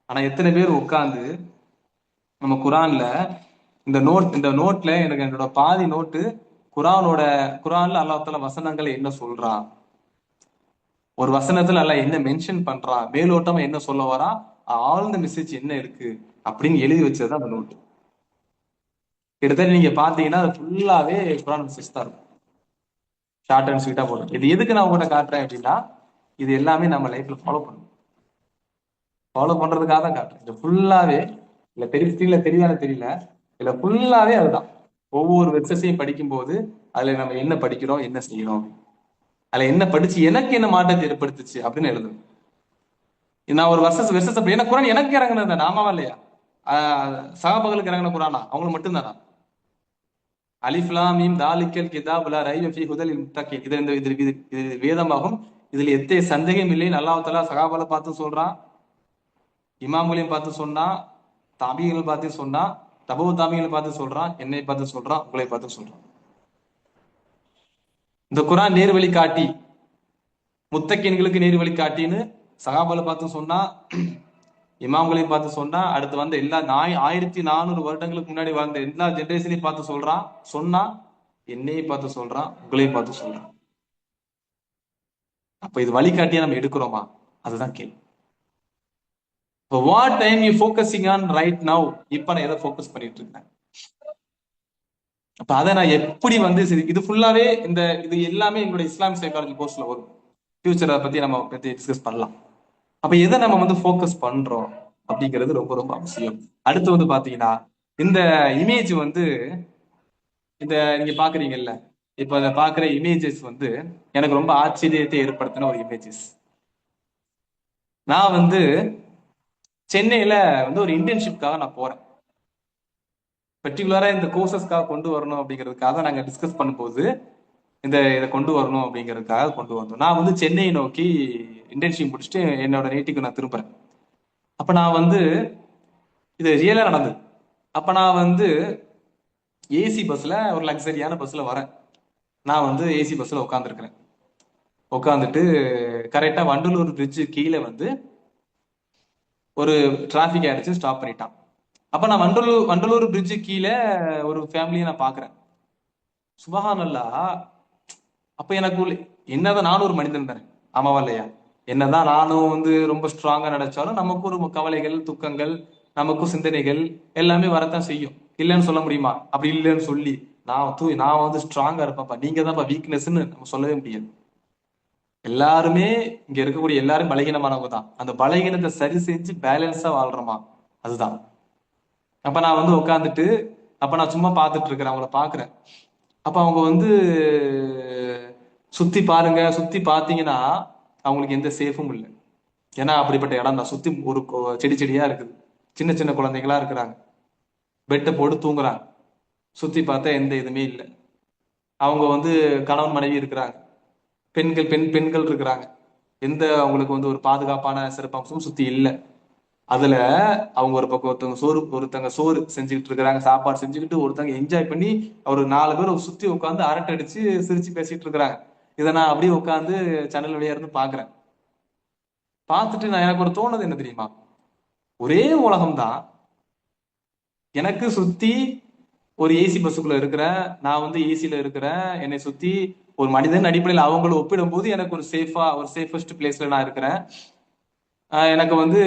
ஆனா எத்தனை பேர் உட்கார்ந்து நம்ம குரான்ல இந்த நோட்ல எனக்கு என்னோட பாதி நோட்டு குரான்ல அல்லாஹ் தஆலா வசனங்களை என்ன சொல்றான், ஒரு வசனத்துல அல்லாஹ் என்ன மென்ஷன் பண்றான், மேலோட்டமா என்ன சொல்ல வரா, ஆழ்ந்த மெசேஜ் என்ன இருக்கு அப்படின்னு எழுதி வச்சதுதான் அந்த நோட்டு. கிட்டத்தட்ட நீங்க பாத்தீங்கன்னா அது ஃபுல்லாவே குரான் மெசேஜ் தான் இருக்கும். ஷார்ட் அண்ட் ஸ்வீட்டா போடும். இது எதுக்கு நான் உங்கள்கிட்ட காட்டுறேன் அப்படின்னா, இது எல்லாமே நம்ம லைஃப்ல ஃபாலோ பண்றதுக்காக தான் காட்டுறேன். இது ஃபுல்லாவே இல்ல தெரியல, இல்ல ஃபுல்லாவே அதுதான். ஒவ்வொரு வெர்சஸையும் படிக்கும் போது அதுல நம்ம என்ன படிக்கிறோம், என்ன செய்யறோம், அதுல என்ன படிச்சு எனக்கு என்ன மாற்றத்தை ஏற்படுத்துச்சு அப்படின்னு எழுதணும். நான் ஒரு வெர்சஸ் அப்படி என்ன குரான் எனக்கு இறங்குனது நாமாவா இல்லையா? சஹாபாக்களுக்கு இறங்கின குரானா? அவங்களுக்கு மட்டும்தானா? அலிஃப் லாம் மீம் தாலிக்கல் கிதாப் லா ரைப ஃபீஹி ஹுதல் லில் முத்தகீன். இது வேதமாகும், இதுல எத்தனை சந்தேகம் இல்லைன்னு அல்லாஹ் தஆலா சஹாபாக்களை பார்த்து சொல்றான், இமாம்களையும் பார்த்து சொன்னா, தாபிகளை பார்த்து சொன்னா, தபு தாபிகளை பார்த்து சொல்றான், என்னை பார்த்து சொல்றான், உங்களை பார்த்து சொல்றான். இந்த குரான் நேர்வழி காட்டி, முத்தகீன்களுக்கு நேர்வழி காட்டின்னு சஹாபாக்களை பார்த்து சொன்னா, இமாம்களையும் பார்த்து சொன்னா, அடுத்து வந்த எல்லா 1400 வருடங்களுக்கு முன்னாடி வாழ்ந்த எல்லா ஜெனரேஷனையும் பார்த்து சொல்றான். சொன்னா என்னையும் பார்த்து சொல்றான், உங்களையும் பார்த்து சொல்றான். அப்ப இது வழிகாட்டியா நம்ம எடுக்கிறோமா? அதுதான் கேள்வி. இப்போ what time you focusing on right now? இப்போ நான் எதை ஃபோக்கஸ் பண்ணிட்டு இருக்கேன்? அப்ப அதை நான் எப்படி வந்து இது ஃபுல்லாவே இது எல்லாமே எங்களுடைய இஸ்லாம் சைக்காலஜி கோர்ஸ்ல வரும். ஃபியூச்சரை பத்தி நம்ம பத்தி டிஸ்கஸ் பண்ணலாம். அப்ப எதை நம்ம வந்து ஃபோக்கஸ் பண்றோம் அப்படிங்கிறது ரொம்ப ரொம்ப அவசியம். அடுத்து வந்து பாத்தீங்கன்னா, இந்த இமேஜ் வந்து இந்த நீங்க பாக்குறீங்கல்ல, இப்ப அதை பாக்குற இமேஜஸ் வந்து எனக்கு ரொம்ப ஆச்சரியத்தை ஏற்படுத்தின ஒரு இமேஜஸ். நான் வந்து சென்னையில வந்து ஒரு இன்டர்ன்ஷிப்காக நான் போறேன். பர்டிகுலரா இந்த கோர்சஸ்க்காக கொண்டு வரணும் அப்படிங்கிறதுக்காக நாங்க டிஸ்கஸ் பண்ணும்போது இதை கொண்டு வரணும் அப்படிங்கிறதுக்காக கொண்டு வந்தோம். நான் வந்து சென்னையை நோக்கி இன்டர்ன்ஷிப் முடிச்சுட்டு என்னோட நேட்டிக்கு நான் திரும்புறேன். அப்ப நான் வந்து இது ரியலா நடந்தது. அப்ப நான் வந்து ஏசி பஸ்ல ஒரு லக்ஸரியான பஸ்ல வரேன். நான் வந்து ஏசி பஸ்ல உட்காந்துருக்கிறேன். உட்காந்துட்டு கரெக்டா வண்டலூர் பிரிட்ஜு கீழே வந்து ஒரு டிராபிக் ஆயிடுச்சு, ஸ்டாப் பண்ணிட்டான். அப்ப நான் வண்டலூர் பிரிட்ஜு கீழே ஒரு ஃபேமிலியை நான் பாக்குறேன். சுபஹானல்லாஹ். அப்ப எனக்கு என்னதான் நானும் ஒரு மனிதன் தானே, ஆமாவா இல்லையா? என்னதான் நானும் வந்து ரொம்ப ஸ்ட்ராங்கா நினைச்சாலும் நமக்கு ஒரு கவலைகள், துக்கங்கள், நமக்கும் சிந்தனைகள் எல்லாமே வரத்தான் செய்யும். இல்லைன்னு சொல்ல முடியுமா? அப்படி இல்லைன்னு சொல்லி நான் வந்து ஸ்ட்ராங்கா இருப்பேன்ப்பா, நீங்க தான்ப்பா வீக்னஸ்ன்னு நம்ம சொல்லவே முடியாது. எல்லாருமே இங்க இருக்கக்கூடிய எல்லாரும் பலகீனமானவங்க தான். அந்த பலகீனத்தை சரி செஞ்சு பேலன்ஸா வாழ்றோமா, அதுதான். அப்ப நான் வந்து உட்காந்துட்டு அப்ப நான் சும்மா பார்த்துட்டு இருக்கிறேன், அவங்கள பாக்குறேன். அப்ப அவங்க வந்து சுத்தி பாருங்க, சுத்தி பாத்தீங்கன்னா அவங்களுக்கு எந்த சேஃபும் இல்லை. ஏன்னா அப்படிப்பட்ட இடம் தான். சுத்தி ஒரு செடி செடியா இருக்குது, சின்ன சின்ன குழந்தைகளா இருக்கிறாங்க, பெட்டை போட்டு தூங்குறாங்க. சுத்தி பார்த்தா எந்த இதுவுமே இல்லை. அவங்க வந்து கணவன் மனைவி இருக்கிறாங்க, பெண்கள் இருக்கிறாங்க. எந்த அவங்களுக்கு வந்து ஒரு பாதுகாப்பான சிறப்பம்சமும் சுத்தி இல்லை. அதுல அவங்க ஒரு பக்கம் ஒருத்தங்க சோறு செஞ்சுக்கிட்டு இருக்கிறாங்க, சாப்பாடு செஞ்சுக்கிட்டு ஒருத்தங்க என்ஜாய் பண்ணி ஒரு 4 பேர் சுத்தி உட்காந்து அரட்டை அடிச்சு சிரிச்சு பேசிட்டு இருக்கிறாங்க. இதை நான் அப்படியே உட்காந்து ஜன்னல் வழியா இருந்து பாக்குறேன். பார்த்துட்டு நான் எனக்கு ஒரு தோணுது என்ன தெரியுமா? ஒரே உலகம் தான். எனக்கு சுத்தி ஒரு ஏசி பஸ்ஸுக்குள்ள இருக்கிறேன், நான் வந்து ஏசியில இருக்கிறேன். என்னை சுத்தி ஒரு மனிதன் அடிப்படையில் அவங்கள ஒப்பிடும் போது எனக்கு ஒரு சேஃபஸ்ட் பிளேஸ்ல நான் இருக்கிறேன். எனக்கு வந்து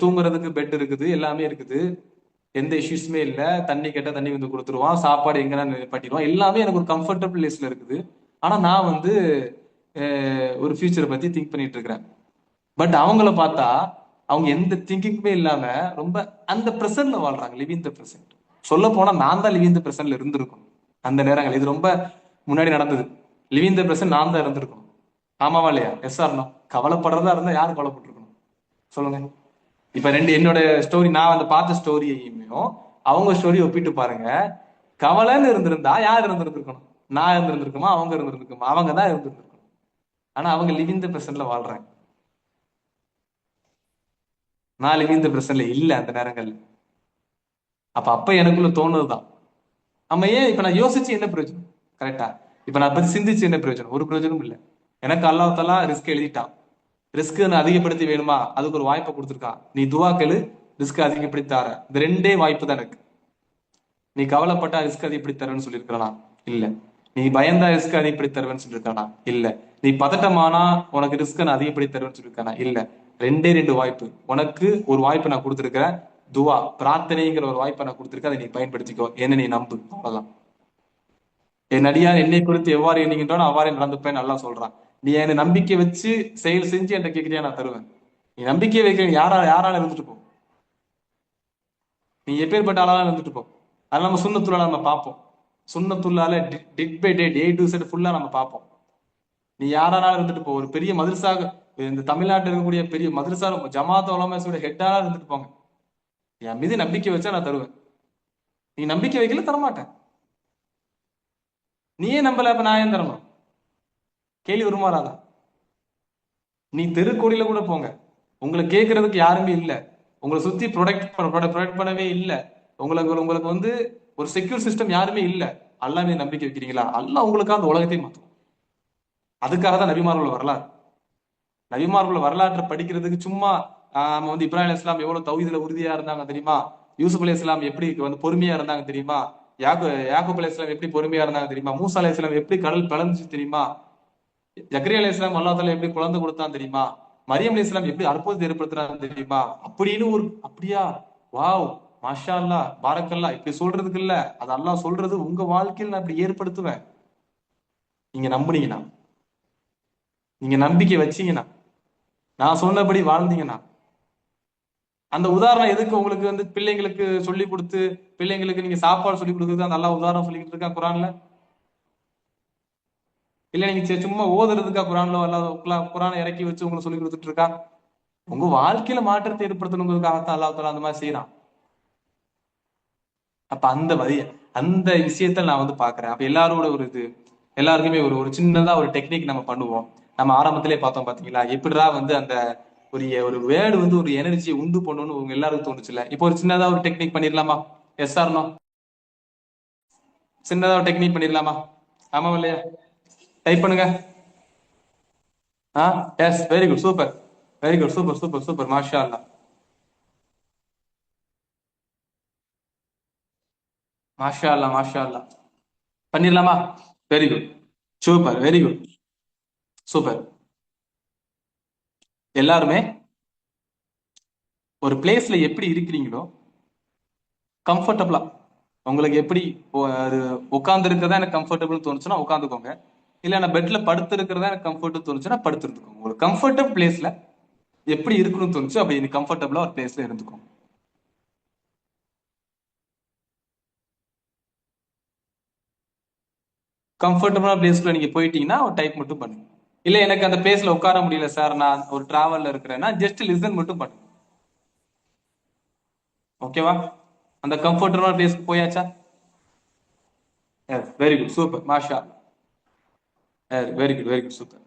தூங்குறதுக்கு பெட் இருக்குது, எல்லாமே இருக்குது, எந்த இஷ்யூஸுமே இல்லை. தண்ணி கேட்டா தண்ணி வந்து கொடுத்துருவான், சாப்பாடு எங்கன்னா நிப்பாட்டிடுவான், எல்லாமே எனக்கு ஒரு கம்ஃபர்டபுள் பிளேஸ்ல இருக்குது. ஆனா நான் வந்து ஒரு ஃபியூச்சரை பத்தி திங்க் பண்ணிட்டு இருக்கிறேன். பட் அவங்கள பார்த்தா அவங்க எந்த திங்கிங்குமே இல்லாம ரொம்ப அந்த பிரசன்ட்ல வாழ்றாங்க, லிவிங் த பிரசன்ட். சொல்ல போனா நான் தான் லிவிங் த பிரசன்ட்ல இருந்திருக்கணும் அந்த நேரங்கள். இது ரொம்ப முன்னாடி நடந்தது. லிவிங் த பிரசன்ட் நான் தான் இருந்திருக்கணும். ஆமாவா இல்லையா? S or no? கவலைப்படுறதா இருந்தா யாரும் கவலைப்பட்டிருக்கணும் சொல்லுங்க. இப்ப என்னோட ஸ்டோரி, நான் வந்து பார்த்த ஸ்டோரியையுமே அவங்க ஸ்டோரி ஒப்பிட்டு பாருங்க. கவலைன்னு இருந்திருந்தா யார் இருந்திருக்கணும்? நான் இருந்திருக்குமா, அவங்க இருந்திருக்குமா? அவங்க தான் இருந்திருக்கணும். ஆனா அவங்க லிவிங் த பிரசன்ட்ல வாழ்றாங்க. நான் லிவிங் த பிரசன்ட்ல இல்ல அந்த நேரங்கள்ல. அப்ப எனக்குள்ள தோணுதுதான், நம்ம ஏன் இப்ப நான் யோசிச்சு என்ன பிரயோஜனம்? கரெக்டா? இப்ப நான் பத்தி சிந்திச்சு என்ன பிரயோஜனம்? ஒரு பிரயோஜனமும் இல்லை. எனக்கு அல்லாஹ் தஆலா ரிஸ்க் எழுதிட்டான். ரிஸ்க் அதிகப்படுத்தி வேணுமா, அதுக்கு ஒரு வாய்ப்பை கொடுத்துருக்கான். நீ துவா கேளு, ரிஸ்க் அதிகப்படுத்தி தார. இந்த 2 வாய்ப்பு தான் எனக்கு. நீ கவலைப்பட்டா ரிஸ்க் அதிகப்படுத்தி தருவேன்னு சொல்லியிருக்கானா? இல்ல. நீ பயந்தா ரிஸ்க் அதிகப்படுத்தி தருவேன்னு சொல்லியிருக்கானா? இல்ல. நீ பதட்டமானா உனக்கு ரிஸ்க் நான் அதிகப்படுத்தி தருவேன்னு சொல்லியிருக்கானா? இல்ல. 2 வாய்ப்பு. உனக்கு ஒரு வாய்ப்பை நான் கொடுத்துருக்கிறேன், துவா பிரார்த்தனைங்கிற ஒரு வாய்ப்பை நான் கொடுத்துருக்கேன், அதை நீ பயன்படுத்திக்கோ, என்ன நீ நம்பு, அவ்வளவுதான். என் அடியார் என்னை குறித்து எவ்வாறு எண்ணுகின்றானோ அவ்வாறே நடந்துப்பேன் நல்லா சொல்றான். நீ என்னை நம்பிக்கை வச்சு செயல் செஞ்சு என்ன கேட்கிறியா, நான் தருவேன். நீ நம்பிக்கை வைக்க யாரால இருந்துட்டு போ, நீ எப்பேற்பட்ட ஆளாலும் இருந்துட்டு போ. அதனால நம்ம சுண்ணத்துள்ளால நம்ம பார்ப்போம். சுண்ணத்துள்ளால did by day, A to Z ஃபுல்லா நம்ம பார்ப்போம். நீ யாரானாலும் இருந்துட்டு போ. ஒரு பெரிய மதரசாக, இந்த தமிழ்நாட்டில் இருக்கக்கூடிய பெரிய மதரசா ஜமாத் உலமாஸோட ஹெட்டால இருந்துட்டு போங்க, என் மீது நம்பிக்கை வச்சா நான் தருவேன். நீ நம்பிக்கை வைக்கல, தரமாட்டேன். நீயே நம்பல, அப்ப நான் ஏன் தரணும்? கேள்வி உருமாறாதா? நீ தெருக்கோடியில கூட போங்க, உங்களை கேட்கறதுக்கு யாருமே இல்ல. உங்களை சுத்தி ப்ரொடெக்ட் பண்ணவே இல்ல. உங்களுக்கு வந்து ஒரு செக்யூர் சிஸ்டம் யாருமே இல்ல. அல்லாஹ் மீது நம்பிக்கை வைக்கிறீங்களா, அல்லாஹ் உங்களுக்காக அந்த உலகத்தை மாத்தும். அதுக்காக தான் நபிமார்கள் வரலாறு. நபிமார்கள் வரலாற்றை படிக்கிறதுக்கு சும்மா நம்ம வந்து இப்ராஹிம் அலைஹிஸ்ஸலாம் எவ்வளவு தௌஹீதுல உறுதியா இருந்தாங்க தெரியுமா? யூசுப் அலைஹிஸ்ஸலாம் எப்படி வந்து பொறுமையா இருந்தாங்க தெரியுமா? யாக்கூப் அலைஹிஸ்ஸலாம் எப்படி பொறுமையா இருந்தாங்க தெரியுமா? மூசா அலைஹிஸ்ஸலாம் எப்படி கடல் பிளந்துச்சு தெரியுமா? ஜக்கரியா அலைஹிஸ்ஸலாம் அல்லாஹ் தஆலா எப்படி குழந்தை கொடுத்தான் தெரியுமா? மரியம் அலைஹிஸ்ஸலாம் எப்படி அற்புதத்தை ஏற்படுத்துறாங்க தெரியுமா? அப்படின்னு ஒரு அப்படியா, வாவ், மாஷா அல்லாஹ், பாரக்கல்லாஹ், இப்படி சொல்றதுக்கு இல்ல, அது அல்லாஹ் சொல்றது உங்க வாழ்க்கையில் நான் இப்படி ஏற்படுத்துவேன். நீங்க நம்புனீங்கன்னா, நீங்க நம்பிக்கை வச்சீங்கன்னா, நான் சொன்னபடி வாழ்ந்தீங்கன்னா. அந்த உதாரணம் எதுக்கு உங்களுக்கு வந்து பிள்ளைங்களுக்கு சொல்லி கொடுத்து, பிள்ளைங்களுக்கு நீங்க சாப்பாடு சொல்லி கொடுக்குறது அந்த அல்லாஹ் உதாரணம் சொல்லிக்கிட்டு இருக்கா குரான்ல? இல்ல நீங்க சும்மா ஓதுறதுக்கா குரான்ல அல்லாஹ் குரானை இறக்கி வச்சு உங்களுக்கு சொல்லி கொடுத்துட்டு இருக்கா? உங்க வாழ்க்கையில மாற்றத்தை ஏற்படுத்தணுங்கிறதுக்காகத்தான் அல்லாஹ் தஆலா அந்த மாதிரி செய்யறான். அப்ப அந்த வரிய அந்த விஷயத்த நான் வந்து பாக்குறேன். அப்ப எல்லாரோட ஒரு இது, எல்லாருக்குமே ஒரு ஒரு சின்னதா ஒரு டெக்னிக் நம்ம பண்ணுவோம். நம்ம ஆரம்பத்திலே பார்த்தோம் பாத்தீங்களா, எப்படிடா வந்து அந்த ஒரு ஒரு வேர்டு வந்து ஒரு எனர்ஜியை உண்டு பண்ணணும்னு உங்க எல்லாருக்கும் தோணுச்சுல. இப்போ ஒரு சின்னதா ஒரு டெக்னிக் பண்ணிடலாமா? Yes or no? சின்னதா ஒரு டெக்னிக் பண்ணிடலாமா? ஆமா இல்லையா? டைப் பண்ணுங்க. Ah, yes, very good, super, very good, super super super, மாஷா அல்லாஹ், மாஷா அல்லாஹ், மாஷா அல்லாஹ். பண்ணிடலாமா? Very good, super, very good, super. எல்லாருமே ஒரு பிளேஸ்ல எப்படி இருக்கிறீங்களோ, கம்ஃபர்டபுளா உங்களுக்கு எப்படி உட்கார்ந்து இருக்கிறதா எனக்கு கம்ஃபர்டபுள் தோணுச்சுன்னா உட்காந்துக்கோங்க. இல்ல நான் பெட்ல படுத்து இருக்கிறதா எனக்கு கம்ஃபர்ட் தோணுச்சுன்னா படுத்து இருந்துக்கோங்க. ஒரு கம்ஃபர்டபுள் பிளேஸ்ல எப்படி இருக்கணும்னு தோணுச்சு அப்படி கம்ஃபர்டபுளா ஒரு பிளேஸ்ல இருந்துக்கோங்க. கம்ஃபர்டபுளா பிளேஸ்க்குள்ள நீங்க போயிட்டீங்கன்னா ஒரு டைப் மட்டும் பண்ணுங்க. இல்ல எனக்கு அந்த பிளேஸ்ல உட்கார முடியல சார், நான் ஒரு டிராவல்ல இருக்கிறேன்னா ஜஸ்ட் லிசன் மட்டும் பண்ணுங்க. ஓகேவா? அந்த கம்ஃபர்டபுளான பிளேஸ்க்கு போயாச்சா? வெரி குட், சூப்பர், மாஷா. Very good, very good, super.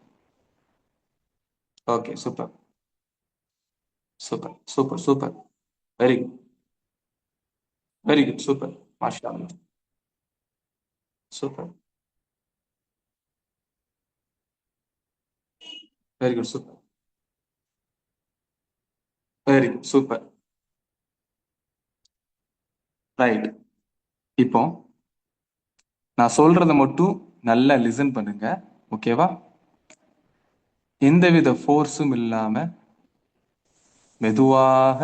Okay, super, super super super. Very good, very good, super, மாஷா அல்லாஹ். Super, very good, super, very good, super. Right. இப்போ நான் சொல்றத மட்டும் நல்லா லிசன் பண்ணுங்க. ஓகேவா? எந்தவித ஃபோர்ஸும் இல்லாம மெதுவாக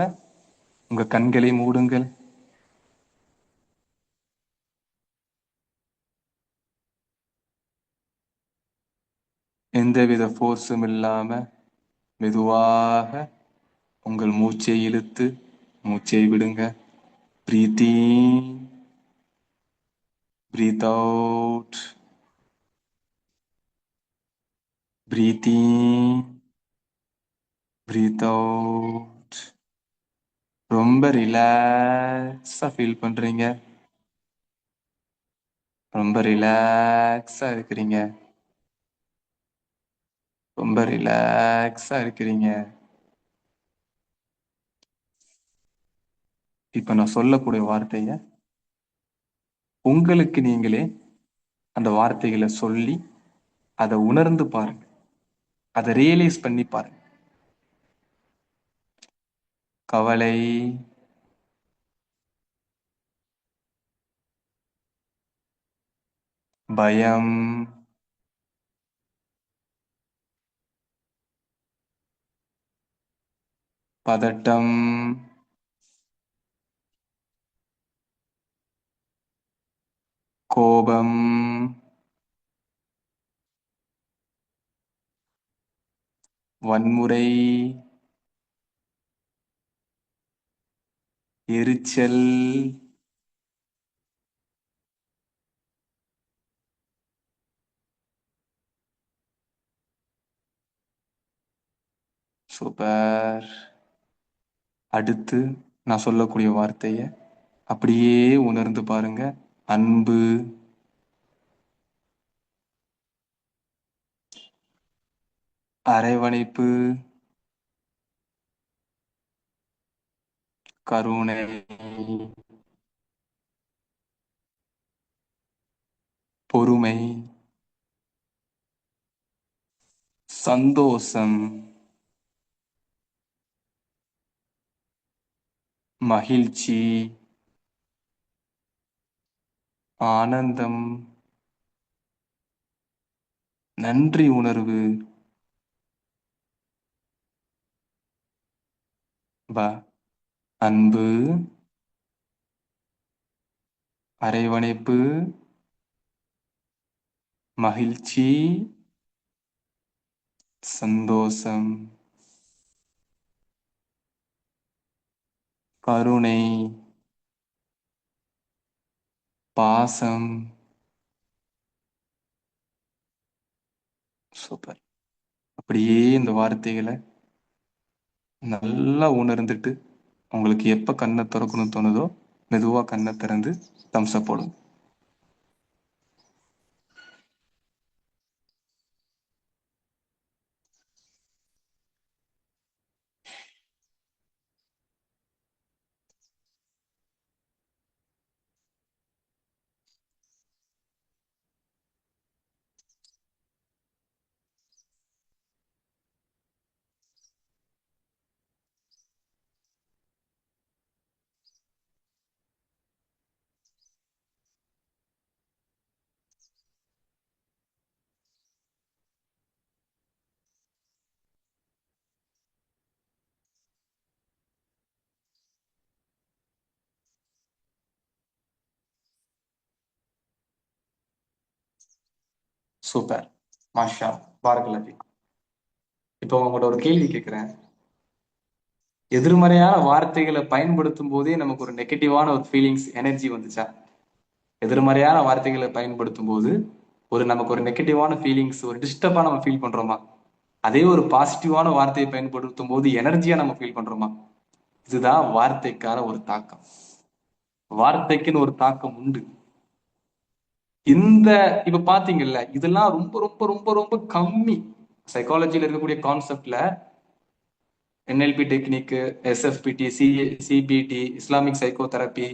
உங்க கண்களை மூடுங்கள். எந்தவித ஃபோர்ஸும் இல்லாம மெதுவாக உங்கள் மூச்சை இழுத்து மூச்சை விடுங்க. பிரீத் இன், பிரீத் அவுட், பிரீத் இன், பிரீத் அவுட். ரொம்ப ரிலாக்ஸா ஃபீல் பண்றீங்க. ரொம்ப ரிலாக்ஸா இருக்கிறீங்க. ரொம்ப ரிலாக்ஸா இருக்கிறீங்க. இப்ப நான் சொல்லக்கூடிய வார்த்தைய உங்களுக்கு நீங்களே அந்த வார்த்தைகளை சொல்லி அதை உணர்ந்து பாருங்க. அதை ரியலைஸ் பண்ணி பாருங்க. கவலை, பயம், பதட்டம், கோபம், வன்முறை, எரிச்சல், சூப்பர். அடுத்து நான் சொல்லக்கூடிய வார்த்தைய அப்படியே உணர்ந்து பாருங்க. அன்பு, அரவணைப்பு, கருணை, பொறுமை, சந்தோஷம், மகிழ்ச்சி, ஆனந்தம், நன்றி உணர்வு, ப அன்பு, அரவணைப்பு, மகிழ்ச்சி, சந்தோஷம், கருணை, பாசம். சூப்பர். அப்படியே இந்த வார்த்தைகளை நல்லா உணர்ந்துட்டு உங்களுக்கு எப்ப கண்ணை திறக்கணும்னு தோணுதோ மெதுவா கண்ணை திறந்து தம்ஸ் அப் போடுங்க. சூப்பர். மாஷா. பாரக்கல்லா. இப்போ உங்கள்ட்ட ஒரு கேள்வி கேட்கிறேன். எதிர்மறையான வார்த்தைகளை பயன்படுத்தும் போதே நமக்கு ஒரு நெகட்டிவான ஒரு ஃபீலிங்ஸ் எனர்ஜி வந்துச்சா? எதிர்மறையான வார்த்தைகளை பயன்படுத்தும் போது நமக்கு ஒரு நெகட்டிவான ஃபீலிங்ஸ், ஒரு டிஸ்டர்பா நம்ம ஃபீல் பண்றோமா? அதே ஒரு பாசிட்டிவான வார்த்தையை பயன்படுத்தும் போது எனர்ஜியா நம்ம ஃபீல் பண்றோமா? இதுதான் வார்த்தைக்கான ஒரு தாக்கம். வார்த்தைக்குன்னு ஒரு தாக்கம் உண்டு. இந்த இப்ப பாத்தீங்கல்ல, இதெல்லாம் ரொம்ப ரொம்ப ரொம்ப ரொம்ப கம்மி சைக்காலஜில இருக்கக்கூடிய கான்செப்ட்ல. NLP technique, SFT, CBT, Islamic psycho therapy,